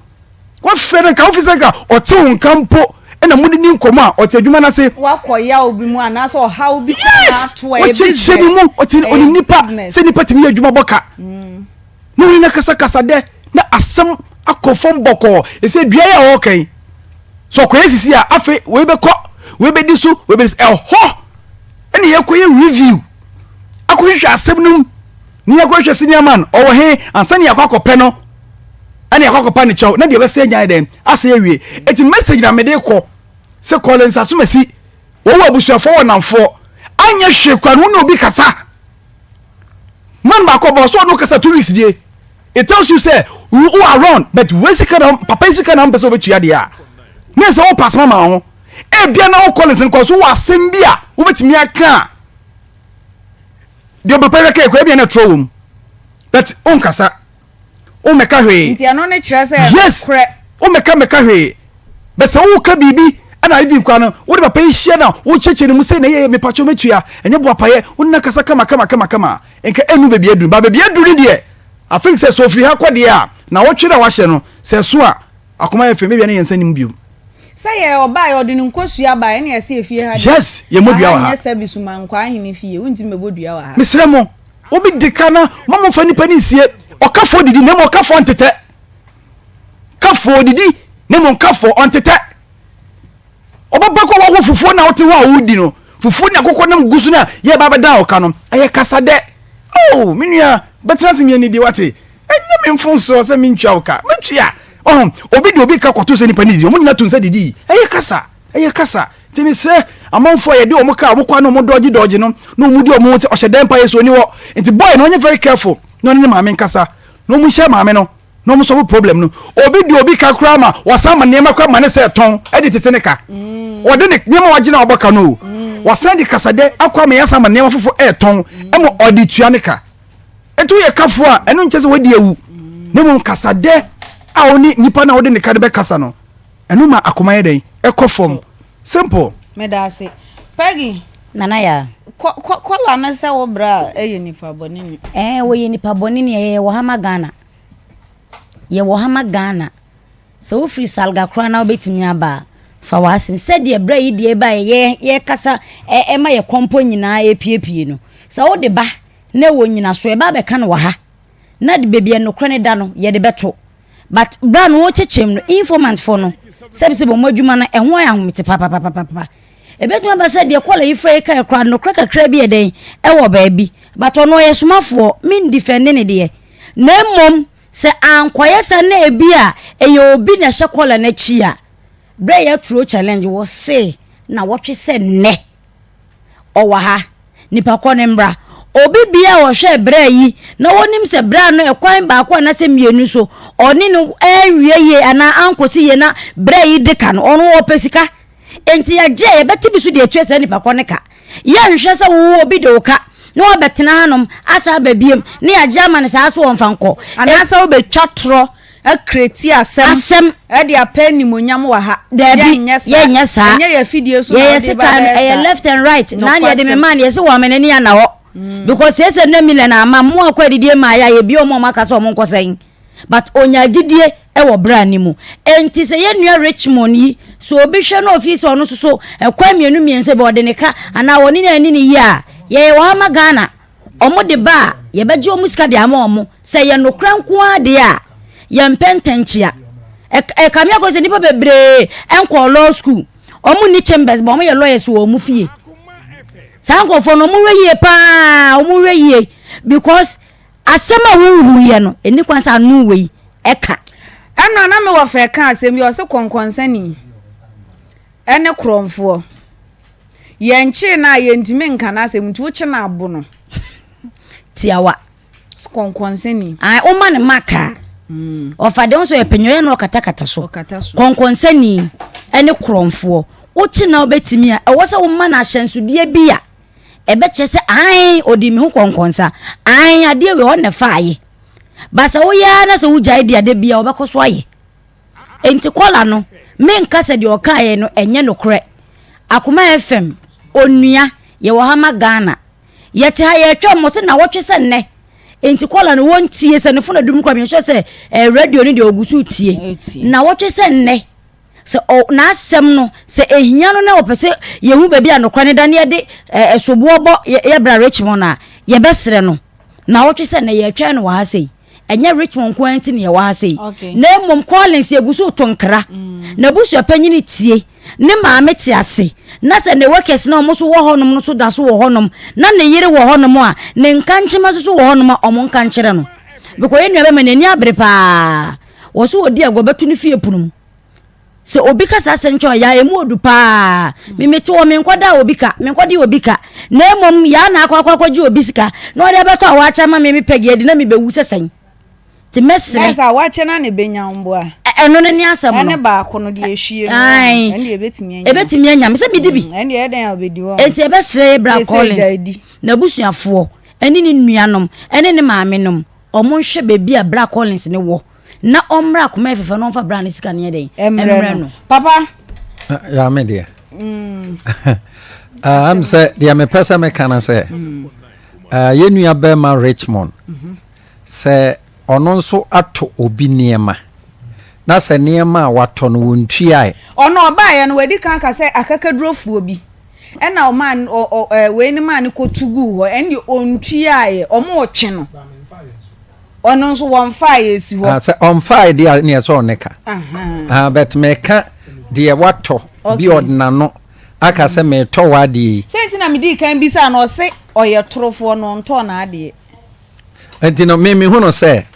wa fere ka ofisa ka ote nkampo ena mudi ni nkoma a otadwuma na se wakoya obi mu anasa o ha obi kwa to e business mu oni nipa se nipa timi adwuma boka no ni na kasa de na asem akofom boko e se dua ya okay so ko yesisi a afi we be di so we be ho ene ye ko ye review akohwehwe asem num ni akohwehwe senior man o wo he ansani akwakope no ene akwakopa ni chaw na de be se nya dem ase ewie eti message na me de ko se Collins asomasi wo wo abusuafo wo namfo anya hwekwa no na obi kasa man ba ko bo so no kasa 2 weeks die it tells you say who are wrong but we sika na papa sika na mpeso betua dia na se wo pass mama ho bia na wo collins nko so wa asem bia wo betimi aka de papa ya ka ekwa bia na tro but onkasa o meka hwe nti ano ne kire say yes o meka hwe but so wo ka bibi ana ibi kwa no wo de papa hia na wo cheche ne mu say na ye me pacho metua enye bo papa ye wo na kasa kama enka enu bebi aduru ba bebi aduru de I think say so free ha kwade a na wo twere wa hye no say so a akoma ye fe me bia ne yensa nim biom say ye oba ye odi nkosua ba ye na ye se efie ha yes ye modua wa ha ye se bisuma nkwa ahene fie wonti mebodua wa ha misremo obi dikana mama fa nipa ni sie okafo didi na mo okafo ontete kafo didi na mo okafo ontete obabako wa fufuo na wote wa wudi no fufuo nya kokko na gusu na ye baba da oka no aye kasade oh minia betrasi mi ani di wate enye me mfonso se mi ntwa oka metwa obi de obi ka kwato se nipa ni di omunyina tunsa didi aye kasa timi se amanfo ye de omuka omukwa no mo doji no no mu di omu te ohyedempa yeso ni wo nti boy no onye very careful no ne maame nkasa no mu hye maame no no mu so problem no obi de obi ka kra ma wasama nema kra ma ne se ton edi tete ne ka ode ne nema wagina obaka no wasan di kasade akwa me yasa ma nema fofo ton emo odi tua ne ka etu ye kafo a eno nche se wadi ewu ne mu kasade a oni nipa na ode ne ka de be kasa no eno ma akoma ye den ekofom simple medase Peggy nana ya kola na se wo bra nipa bonini wo ye nipa bonini ye wo hama Ghana so wo free salga kra na obetimi aba fa wasim said ye bra yi de ba ye kasa ma ye kompo nyina epiepie no so wo de ba na wo nyina so e ba be ka no wa ha na de bebie no kra ne da no ye de beto but bra no wo chechem no informant for no sebse bo madwuma na ehwo ya homete papa ebetuma ba said ye kola yi free ka kra no kra kakra bi eden e wo ba bi but ono ye somafo min defend ne de na mom se ankoye sa na ebia eye obi na hye kola na chi a bra ya true challenge wo say na wotwe se ne owa ha nipa ko ne mbra obi bia wo hwe bra yi na wonim se bra no ekwan ba ko na se mienu so oni no ewie ye ana ankosi ye na bra yi de ka no ono wo pesika enti ya je ye beti bisu de etwe se nipa ko ne ka ya nhwe se wo obi de oka no obetena hanom asa babiem ne ya german sa aso wonfanko anasa wo be twatro akreti asem e de apani monyam wa ha ye nyesa enye ye fidie so ye se kan left and right na ye de me man ye se wo menani ana ho because ye se na million ama mo akwa didie ma ya ye bi o mo maka so mo nkosan but onya gidie e wo bra ni mu enti se ye nua Richmond yi so obi hwe na office ono so ekwa mienu miense be ode ne ka ana woni na ani ni ya ye wo hama Ghana omo de ba ye beje omu sika de ama omo se ye no kranko ade a ye mpentanchia e kamia ko se nipa bebre enko law school omu ni chambers ba omo ye lawyers wo omu fie sanko fo no omu weye pa omu weye because asema wuhu ye no eni kwansa anu wei eka eno na me wo fe ka asem yo se konkonsani ene kromfo ye nchi na ye ntimi nka na asem nti wo chi na abo no tiawa konkonsani ai o ma ne maka ofade nso ye penyo ye no katakata so konkonsani ene kromfo wo chi na obetimi a e wo se wo ma na ahyensude bia ebe chese ai odi mi hu konkonsa ai ade we ho ne faaye basa wo ya na se wo jai de ade bia obekoso aye enti kola no me nka se de okaye no enye no kre Akoma FM onua ye wo hama Ghana ye te ha ye twa mo se na wotwe se nne enti kola no wontie se ne fo na dum kwa me hwe se radio ni de ogusu tie na wotwe se nne se na asem no se ehia no na opese ye hu baabi anokwa ne dane de sobo obo ye bra Richmond na ye besere no na wotwe se na ye twa no wa ha sei enye Richmond kwanti ne ye wa ha sei na mom Collins egusu tonkra na busu apanyini tie ne maame ti ase na se ne workers na omo so wo honom no so da so wo honom na ne yire wo honom a ne nkanchema so wo honom a omo nkanchire no because enu abe manani abre pa wo so odi agobetu ne fie punum se obika sa sencho ya emu odu pa mimeti wo menkoda obika menkodi obika na emom ya na akwa ji obisika na ode beto awacha ma me pegi edi na me bewu sesen ti mesre esa wache na ne benya mbo a eno ne ni asem no ene ba ko no de ehwie no ene ebetimi anya me se mi dibi ene e den obedi wo enti ebesre bra Collins na busuafo ene ni nuanom ene ne maamenom omo hwe bebi a bra Collins ne wo na omra Akoma efefe no fa bra ne sika ne den emre no papa ya me dia am say dia me pesa me kana say yenua Bempah Richmond say ono nso ato obi niema na se niema wato no wontuae ono obaye no wadi kan ka say akakadurofuo bi ena o man we ni man ko tugu ho ene ontuae omo oche no ono nso won fire esi ho say on fire dia ne so oneka bet me ka dia wato bi odnano aka se me to wade senti na me di kan bi sa no se oye torofo no nto na ade enti no me hu no se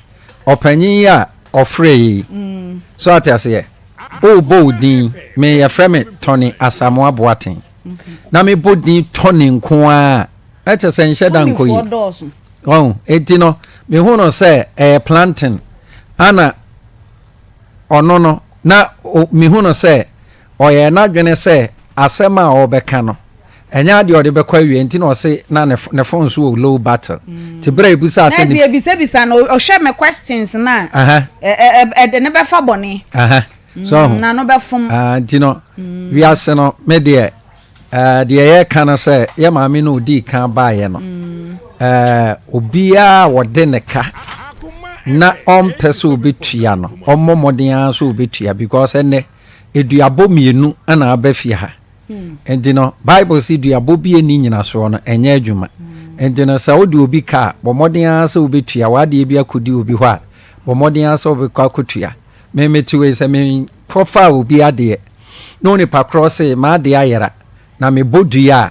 opanyin ya ofrey so atase o bodin me ya frame Tony Asamoah Boaten na me bodin Tony nko a eche se nheda nko yi enti no me hu no se planting ana ono no na me hu no se oye na dwene se asema obeka no enya de ode bekwa wie enti no se na ne phone so low battle ti bra ebusa ase ni ebisa no o hwe me questions na de ne be fa bone so na no be fom enti no wi ase no me de ye kana se ye maame no di kan baaye no obia wode ne ka na ompese obetua no ommomodin so obetua because ene eduabo mienu ana abafia ha endino Bible si duabo bie ni nyina so no enye adwuma endino sa wodi obi ka bomodin asa obetua wade bia kodi obi ho a bomodin asa obekwa akotua memeti we se me profile obi ade no ni pa cross ma de ayera na me bodua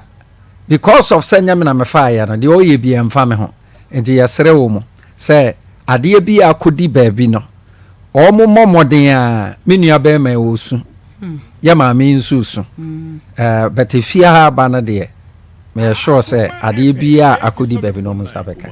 because of senya me na me fa ayera de oye bia mfa me ho enti yesere wo mo se ade bia akodi baabi no omo momodin a menua Bempah Owusu ya maame nsusu but if you have banade me sure say ade bia akodi baabi no mo sabeka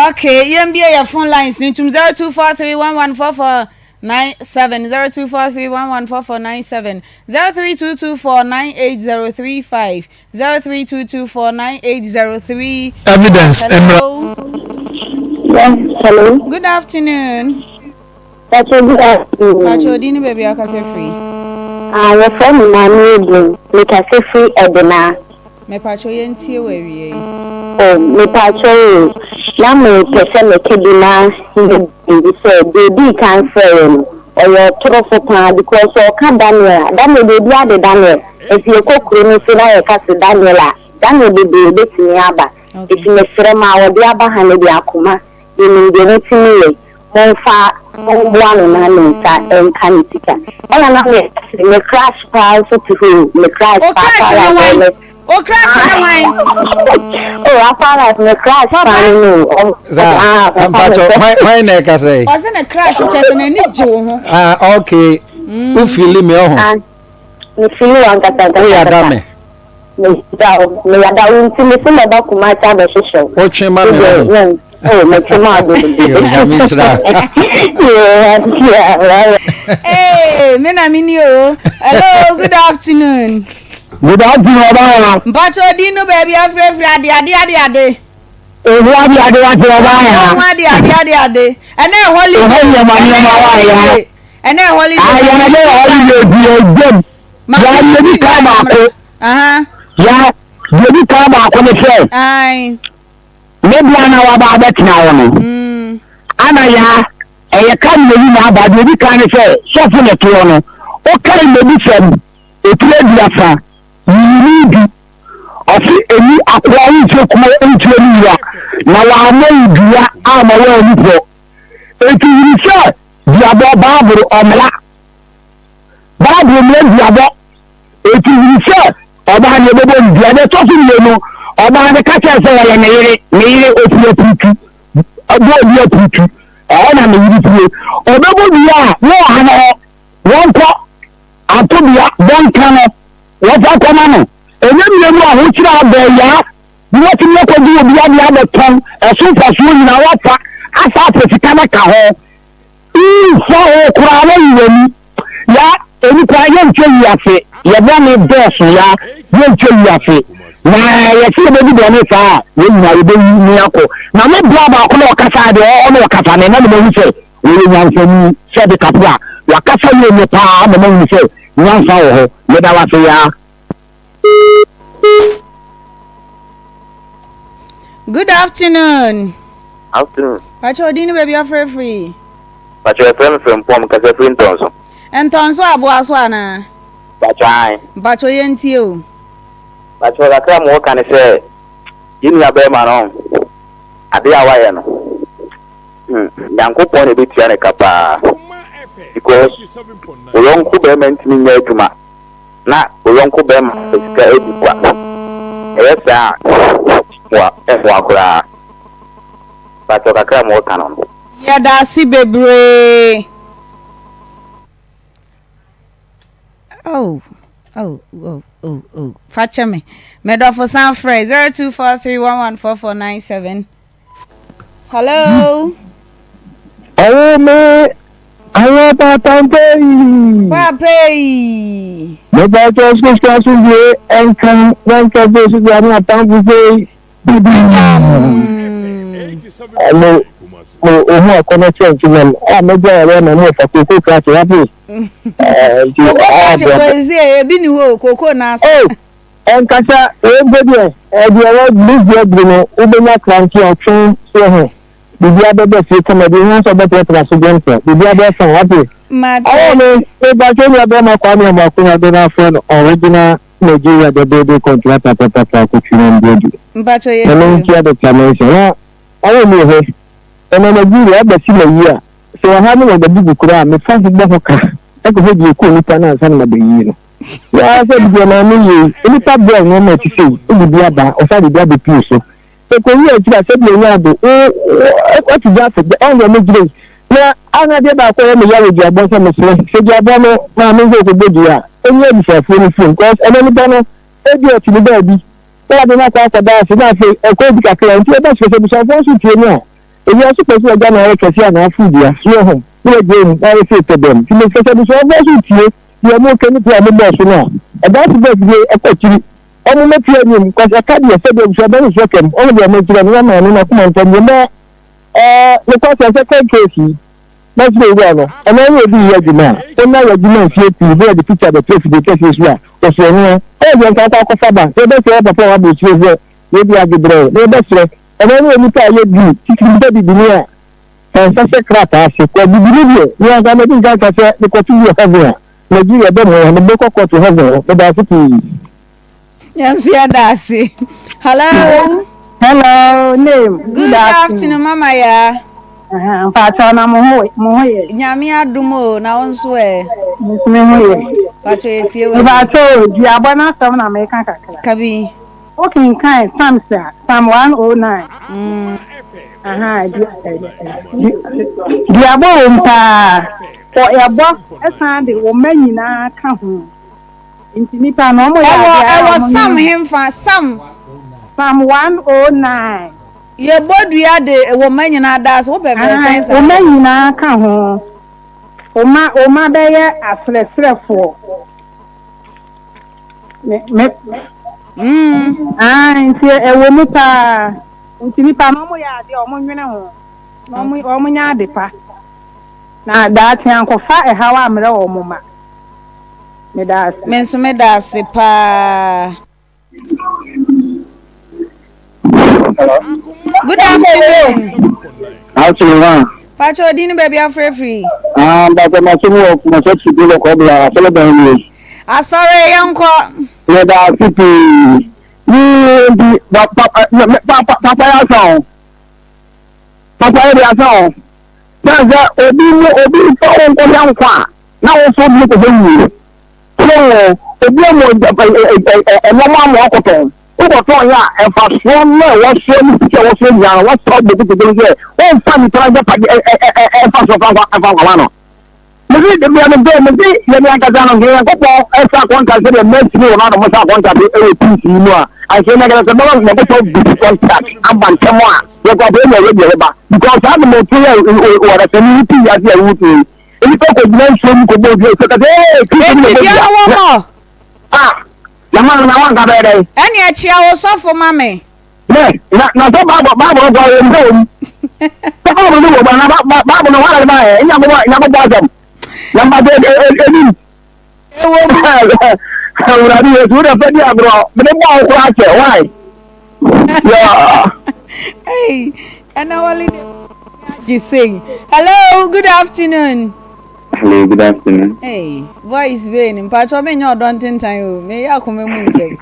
okay yembia your phone lines nitum 0243114497 0243114497 0322498035 0322498035 evidence hello. Yes, hello. Good afternoon. Good afternoon. Pacho dini baby akase free. Your friend Mami me kase free edena. Me pacho yentie we wie. Oh, me pacho na me pese me kedina he say baby can say or your trofo pa because o ka Daniel baby ade Daniel if you ko kru ni se na e ka se Daniela Daniel baby betimi aba if me frɛ ma wo de aba ha ne de Akoma ni de ntimi monfa monboano na nta enkanika ela na me crash pa so to me crash pa o crash na why oh afara me crash pa no ampacho why na ka say o se na crash chese na ni je wo ho okay u feel me ho me feel wan kata ya dame me ya da ntimi se me ba kuma ta ba hwehwe o twema me oh, my command. Hey, Mena Minio. Hello, good afternoon. Good afternoon, Bacho Dino, baby, I'm afraid ade. Adi. And then holiday. Aye. Maybe I know about that now. Ana ya e kan me na ba de bi kan say so fu le to no o kan me bi fam e tire bi afa ni bi o fi eni akwa nche kuma nche ni ya na wa ma bia a ma wa ni po e ti ni se bia bo baburu omla baburu me bia bo e ti ni se o ba ni bebo bia de to fu ni no ọba ne kacha se ya ne yire ofu oputu obo obi oputu na me yiri pie odobo bia wo ha no won ko atobia bon kano wo fa koma no enye mu aho kira ba ya ni wo tin ko di obi abia be ton esu faso nyina wo fa asa afika na ka ho So crowd you ya any client you yafe ya bani boss ya you yafe na ya see baby don fa we na you be ni akọ na me bra ba ko no kasa de o no kasa na na me say we yan so ni say the kapua wa kasa you me pa na me say yan fa ho me da wa say ya. Good afternoon. Afternoon. Pacho dini baby are free. Pacho your friend from Pom kasa free tonso. Entonso aboaso ana. Pacho Pacho yenti o. Pacho la kra mo kan say yini abe ma no. Ade awaye no. Yankopon e betia ne kapa. Because olonko be mentimi nya adwuma. Na olonko be ma sika edikwa. Esa wa akura. Pacho kakra mo kan no. Ya da si bebre. Oh. Facha me. Medo for San Fre 0243114497. Hello. Oh me ayo papai. Papai. Me ba to sista suye enkan wanka be su ya na tambu be. Hello. Omo akono change men. Me ja re na mo fa koko ka ti happy. Bi ni ho koko na asa. Enkasa ebede ebiawo bizia grino ubenya cranky otun so ho. Bibia bebe fi come dey wan so better president. Bibia be fan happy. Oh me e ba je ni abe ma kwa ni ma ko na be na friend original Nigeria the baby contractor papa ko tunu ndedu. Mpacho ye. Eno ntia de dimension. Awo me he. Eno Nigeria be si na yi a. So ha no the bibu kura me fa bi ho ka. E ko he ko ni pa na san na be yi no. Ya se bi na mi yi. Ni pa be no ma ti se. E bi aba o sa bi aba pi so. E ko yi e ti se bi nya do. O ti ja se on the me na ana de ba ko me ya we dia bo se me se dia bo no na me go ko bodu a enye bi se fo ni fo because ene ni ba no e bi o ti ni ba bi o de na kwa kwa da se na fe e ko bi ka kra nti e ba se se bi so fo su tie ni a e bi o su pe su ga na e kesi a na fu dia so ho ni e je ni na e se te dem ti me se se bi so fo su tie ye mo ke ni ti a mo bo so na e ba su be bi e ko tiri o mo me tie ni because e ka di e se bi so be ni so kem o de mo tiri na ma ni na kuma ntam ni na because I second case, let's be well. And I will be here tonight. And now you're doing the picture the place the case is where. Because you know, you can't talk of Faba. They don't say about what you say. Maybe I get there. They don't say. And then when you tell you, you can be near. And such a crap, I say, well, you believe you. You are going to get the continue heaven. Nigeria, don't know, and the book of to heaven. But that's it. Yes, yeah, that's it. Hello. Hello, name. Good afternoon, Mama ya. Pacho na muhoye. Nyami adumo na onso e. Muhoye. Pacho etie we. Pacho di abona sam na me kan kakra. Kabi. Okay, kan Psalm 109. Di abo mpa. O ebo esan de wo manyina ka ho. Nti nipa no mo ya. Ewo Sam hemfa Sam Psalm 109. Ye bodua de wo manyina das wo pebe sense. Wo manyina ka ho. Oma be ye afresrefo. Nti ewo muta. Nti nipa no mo ya de omo nwene ho. Omo nya de pa. Na da tian ko fa e hawa amre wo mo ma. Me das. Menso me das pa. Good afternoon. Afternoon. Pacho dini baby are free. But my son will not to do the cobra. Celebrate. I sorry, uncle. Let us see. You Papa, Papa, Obi, now also look at you. So, the woman, Ugo to ya e fa so na wo so ni picture wo so ya wo so be be be o fa mi tra ja pa e fa so fa no me de me ye me aka za no ge ko po e fa contract se de me ti wo na no mo sa contract e we ti si mu a I say na the no na go be contract abantemwa we go be na we be ba because I am not here or the community as you would do if you go mention go go so that hey ah ya man na wan ga be dey eni a chia wo sofo mame na so ba go go so ba mo no ba no wala ba e nya go ba jam ya ma de eni ewo ba Already, you would have been here, bro. But the ball was why? Yeah. Hey, and now only just saying. Hello, good afternoon. Hello, good afternoon. Hey, voice being in Pacho, me no don't think time. May I come and say,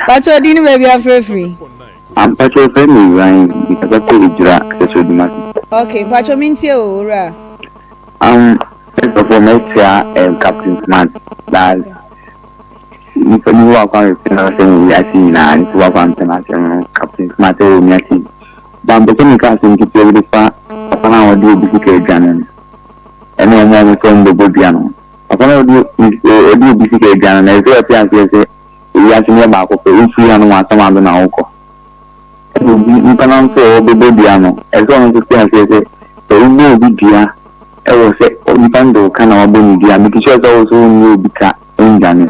Pacho, didn't maybe a free. I'm Pacho friendly, right? Because I told you that. Okay, Pacho means you, right? First of all, next year, Captain Smart. That. If you walk on the we are seeing and to walk on the Captain Matter, we are seeing. But the chemical seem to play the far upon our do BCK Gannon. And no more from the Bodiano. Upon our do BCK Gannon, as well as we are seeing about the free and one some other now. You can also the Bodiano as long as the stand says the new Bidia. I will say, you can do kind of Bodiano because you also new Bika in Gannon.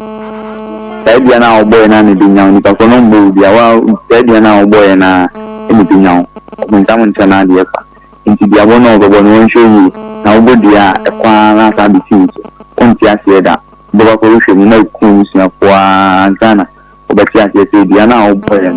Sadia na oboy na ni binyaw ni pa kono mbu dia wa sadia na oboy na ni binyaw muntamu ntana dia pa nti dia bono obobo no nshoyi na obo dia kwa na sa biti onti asieda boba ko hwemu na ku sia kwa ntana obeti asiede dia na oboy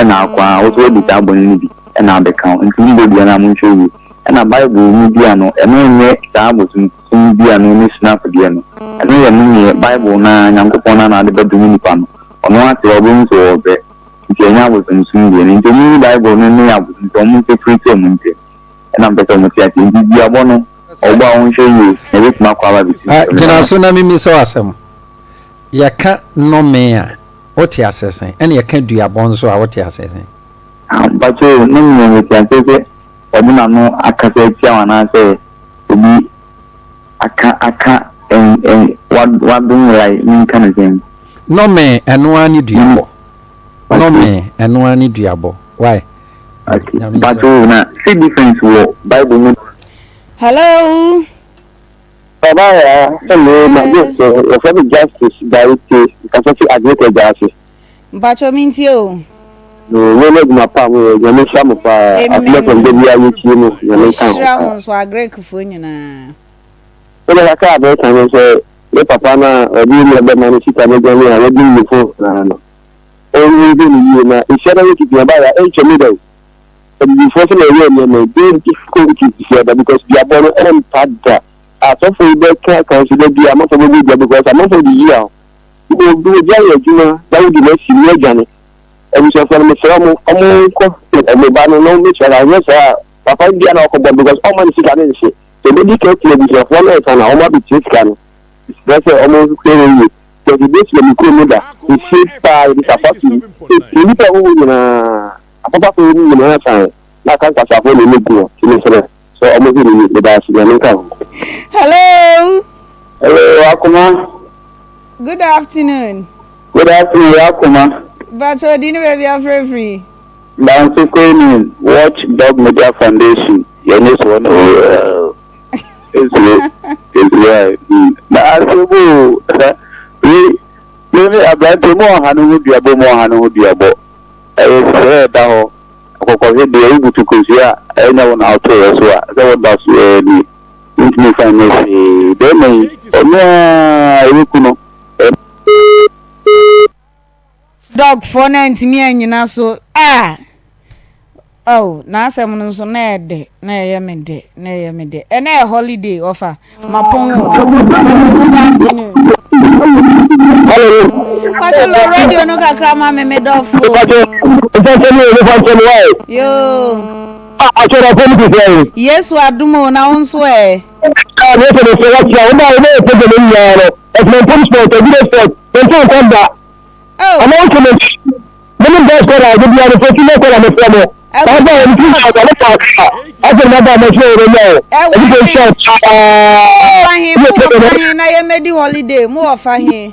na akwa oto di ta boni ni bi na abeka nti ni dia na munshoyi na bible ni dia no eno nye ta bosun dia no ni snap dia no eno ye ni bible na nyankopon na de bedum ni pa no ono ate obun so obe nti enya bosun sun dia nti ni bible no ni abosun so mu secret mu nti na beto mu ti ati ndi dia bono oba on shoyi e bit ma kwa ba bi jina so na mimi so asem ya ka no me a oti asesen ene ya ka dua bonzo a oti asesen but no me ti ati Obuna no akase tia na say obi aka wadun like in kind of thing. No me eno ani duabo. No me eno ani duabo. Why? Okay. But na see difference wo Bible no. Hello. Baba hello my yes o for justice directly because of advocate justice. Bacho minti o. No na pa mo ya me sha mo pa afle ko de bia yi ti no ya me kan sha mo so agree kufo nyina ele ka ba kan so le papa na obi le be na ni sita me gani ya bi ni fo na no o ni bi ni na isera we ti ba ya e chemi do e bi fo se le ye me be ti ko ti se da because bia bo no en pada a so fo be ka consider bia mo to be bia because am for the year o do ja ye juma da wo di me si me gani and so for me from ko me ba no me chala no sa papa dia na ko because all man sika na nse so me di ke ti bi for no ta na o ma bi ti sika no that's all mo ko ni so the best me ko no da the shape pa the support ni pa wo ni na papa ko ni na ta na kan ka sa fo ni me go ti me so o mo ni da si na ka hello Akoma. Good afternoon Akoma. But so didn't we be free? Bantu Queen Watch Dog Media Foundation. You know one is right. Na asebu we abante mo hanu diabo se da ho akoko he de ibutu kosia enya wona auto so a se wona so ni intimi finance de me ono ekuno dog for na ntimi anyina so oh na asem no so na ede na yemede ena a holiday offer mapon hello Pacholo radio no kakra ma me dofo yo achora ko ni se Yesu adumo na onso e no se se wa cha una no se de ni yaro es mon sport e video sportento konda oh ama ko ni mun da ko ra gudu ya ko kilo ko la me famo ba ba ni ki sa la pa aje na ba me se re no e ko short na yemedi holiday mu ofa he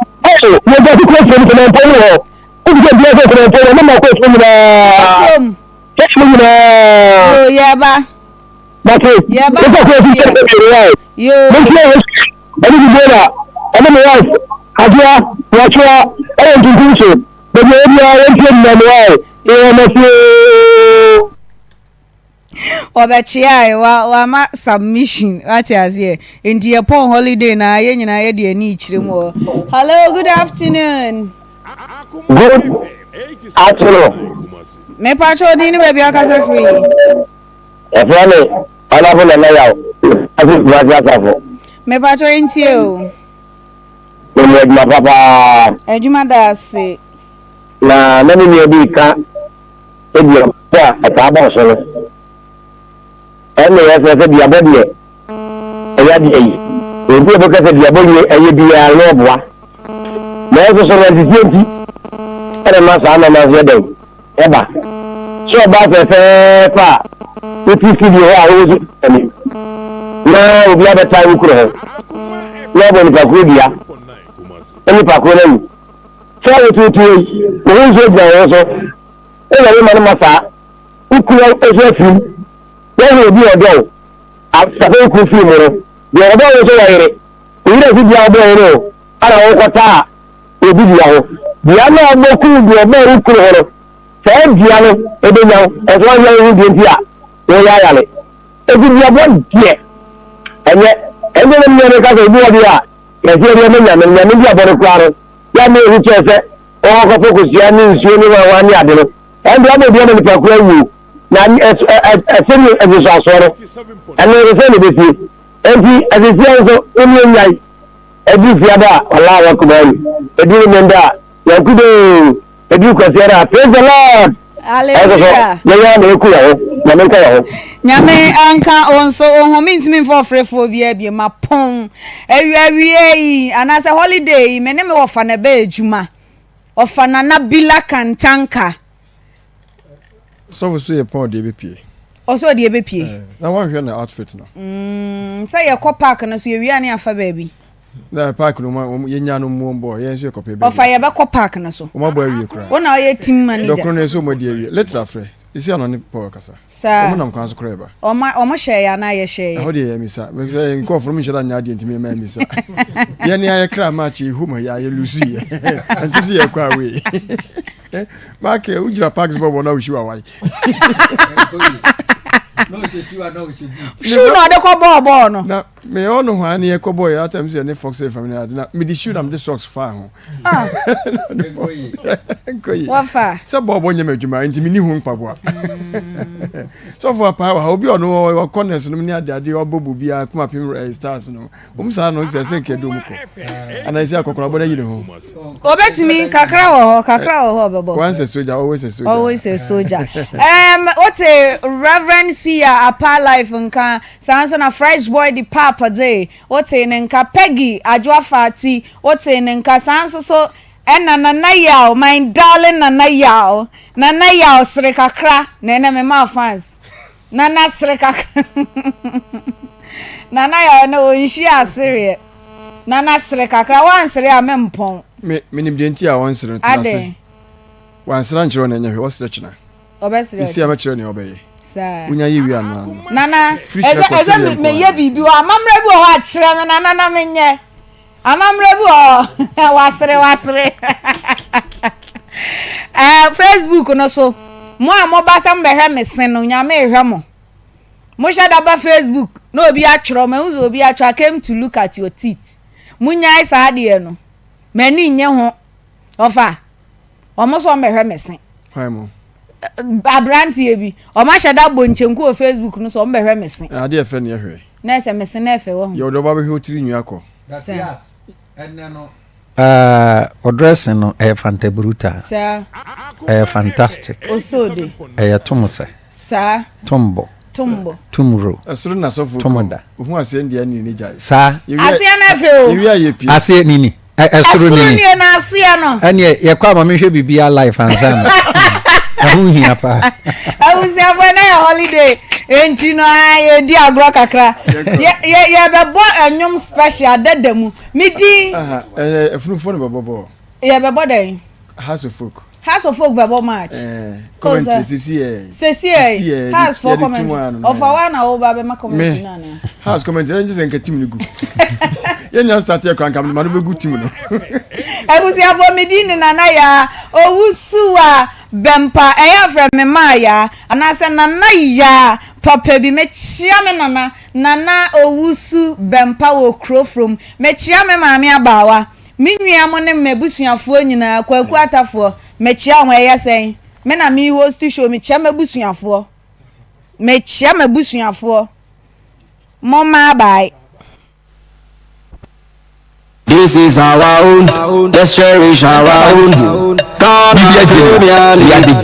mo da ko se ni na to o de bi e ko to na ma ko so mi na oh yeah ba but yeah ba yo ani bi bora ani mi wife adia wachwa ayo ndunguso be ni ya enti na mo ai e ma fi obechia wa ma submission what as here ndi upon holiday na ye nyina ye de ani chire mo. Hello, good afternoon. Good afternoon. Me pacho di ni baby akasa free. E fane ala bo na yawo asi braja safo Me pacho enti o. ni ma papa Ejuma da se. na nani ni obi ka ebi ya ata ba so no ene ya se bi abodie eya di eyi obi bo ka se bi abodie eye bi ya lo boa na so so na di enti ene ma sa na ma se de eba so ba se pa iti si bi ho a ho su ani na obi abeta ukuro ho na bo ni pa ko dia eni pa ko na ni so tutu o zo ja so e le ma na ma sa ukuro e fi yẹ́n obi ọ̀dọ́ o àtàkùn kú fún mi rẹ̀ bí ọ̀dọ́ wo sọ wáyé rẹ̀ èyí náà sì di ọ̀dọ́ yẹn rẹ̀ o ara wọn kọ́ tá a òbí di àwọn bíyà náà gbọ́ kú bí ọ̀dọ́ yẹn kúrò hàn fẹ́ẹ́ bíyà no ebe nya ẹ̀sọ́ wọn yẹn ń di etí a wọ́n yá yàlẹ̀ ebi bíyà bọ́ díẹ̀ ẹ̀yẹ ẹ̀yẹ ní mímú ká sọ ibi wọ́n bí a yẹ̀sí ẹ̀yẹ ní nyàmé nyàmé bí abọ́rẹ́ kúrò àrùn yá mi èyí kyẹ́ sẹ́ wọ́n kọ́ fókùsì yá ní nsuo ní wọn ní adé no ẹ̀ndí ọmọ ìbí ọmọ nípa kúrò wù na ẹsẹ̀ni ẹ̀dùsọ̀ àsọ̀rọ̀ ẹni ẹ̀rẹ́sẹ̀ ní bẹ́sẹ̀ ẹ̀ntì ẹ̀sẹ̀sẹ̀ ẹ̀sọ̀ ẹ̀mí ẹ̀nyà ẹ̀dí ìfìyàdà ọ̀la àwọn kùmọ̀ ẹ̀yìn ẹ̀dí ìmẹ̀ndà yẹ̀kúdé ẹ̀dí ìkọ̀síẹ̀dà praise the lord hallelujah yẹ̀yẹ́ àmì ẹ̀kú yàwó nyàmé nkà yàwó. Nyame anka onso ohun mi ntimi for frefo bi ma pon awie yi anase holiday me ne me wo fa na ba ejuma ofa na bila kantanka so so ye pon de be pie oso de be pie na wan hwe na outfit no say ye ko park na so ye wi ani afa ba bi na park no ma ye nya no mo mbo ye nso ye ko pe be ofa ye be ko park na so o ma bo awie kra wona ye team manager dokro na so mo de awie letra fre isi ano ne power kasa sa o mo nam kan so kra ba o mo share ya na ye share ho de ye misa me say nko from nshira nya de ntimi ma misa ye ne ye kra match hu mo ya ye lusu ye antisi ye kwa we Mark, ujira parks bobo na ushiwa wai. No ushiwa no ushiwa. Shoe no ade ko bobo no. Na me ono ho ani e ko boy atam se ne fox family ade na me di shoe am the socks fa ho. Ah. Koyi. Wafa. Se bobo nya madwuma ntimi ni hu mpaboa. So for power obi ono wo corners no ni ade obobu bia kuma pim stars no. Sa no se ke do muko. Ana isi akokora boda yire ho. Obetimi kakra wo ho bebo. Once a soldier always a soldier. Always a soldier. What's a Reverend Sia Apa Life nka sanso na Fresh Boy the Papa J. What's a nka Peggy Ajwa Fati. What's a nka sanso so nana yaw my darling nana yaw sre kakra na me ma fans. Nana sre kakra. Nana yaw no nshi asire. Nana sre kakra wan sre amempon. Me nim de ntia wan sre ntase. Wan sre nchiro na nyahwe wose china. Obesre. Isi amachiro ne obeye. Sa. Unya yi wi anu. Nana, eze me ye bibi o amamre bi o ha kire me nana na menye. Amamre bi o wasre. Facebook no so. Mo amoba sam behwe me sen no nyame ehwe mo. Mo shada ba Facebook no obi atwro me uzo obi atwa came to look at your teeth. Munya isa ade no. Mani nye ho. Ofa. Omo so behwe me sen. Hwan mo. Abrantie bi o ma shada bonchenku o Facebook no so o mbehwe mesen ade efe ne ehwe na ese mesen na efe wo yo do ba be hotiri nyu akọ yes enne no dressing no fanta bruta sa fantastic osode tumuse sa tumbo tumro asuru na so fu tumoda hu ase ndi ani ni jai sa ase na efe o yewi ayepi ase nini asuru ni na ase no ene ye kwa ma mehwe bibia life ansa ahunhia pa Owusuaa bo na holiday enti no aye di agro kakra ye bebo anyum special dadamu midi efunu fo ne bebo ye bebo den house of folk House of folk babo match. Comment CC. House for comment. Of our na over be ma comment na. House comment just en team ni gu. Yen just start here kran kam ma no be gu team no. Ebusia for medini nana ya Owusuaa Bempah eya fra me maya anase nana ya papa bi mechia me nana Owusu Bempah wo kro from mechia me maame abawa minua mo ne mebusuafo nyina kwaku atafo mechia ho eya sen me na mi host show mechia mebusuafo mama bye. This is our own, let's cherish our own. God, we are the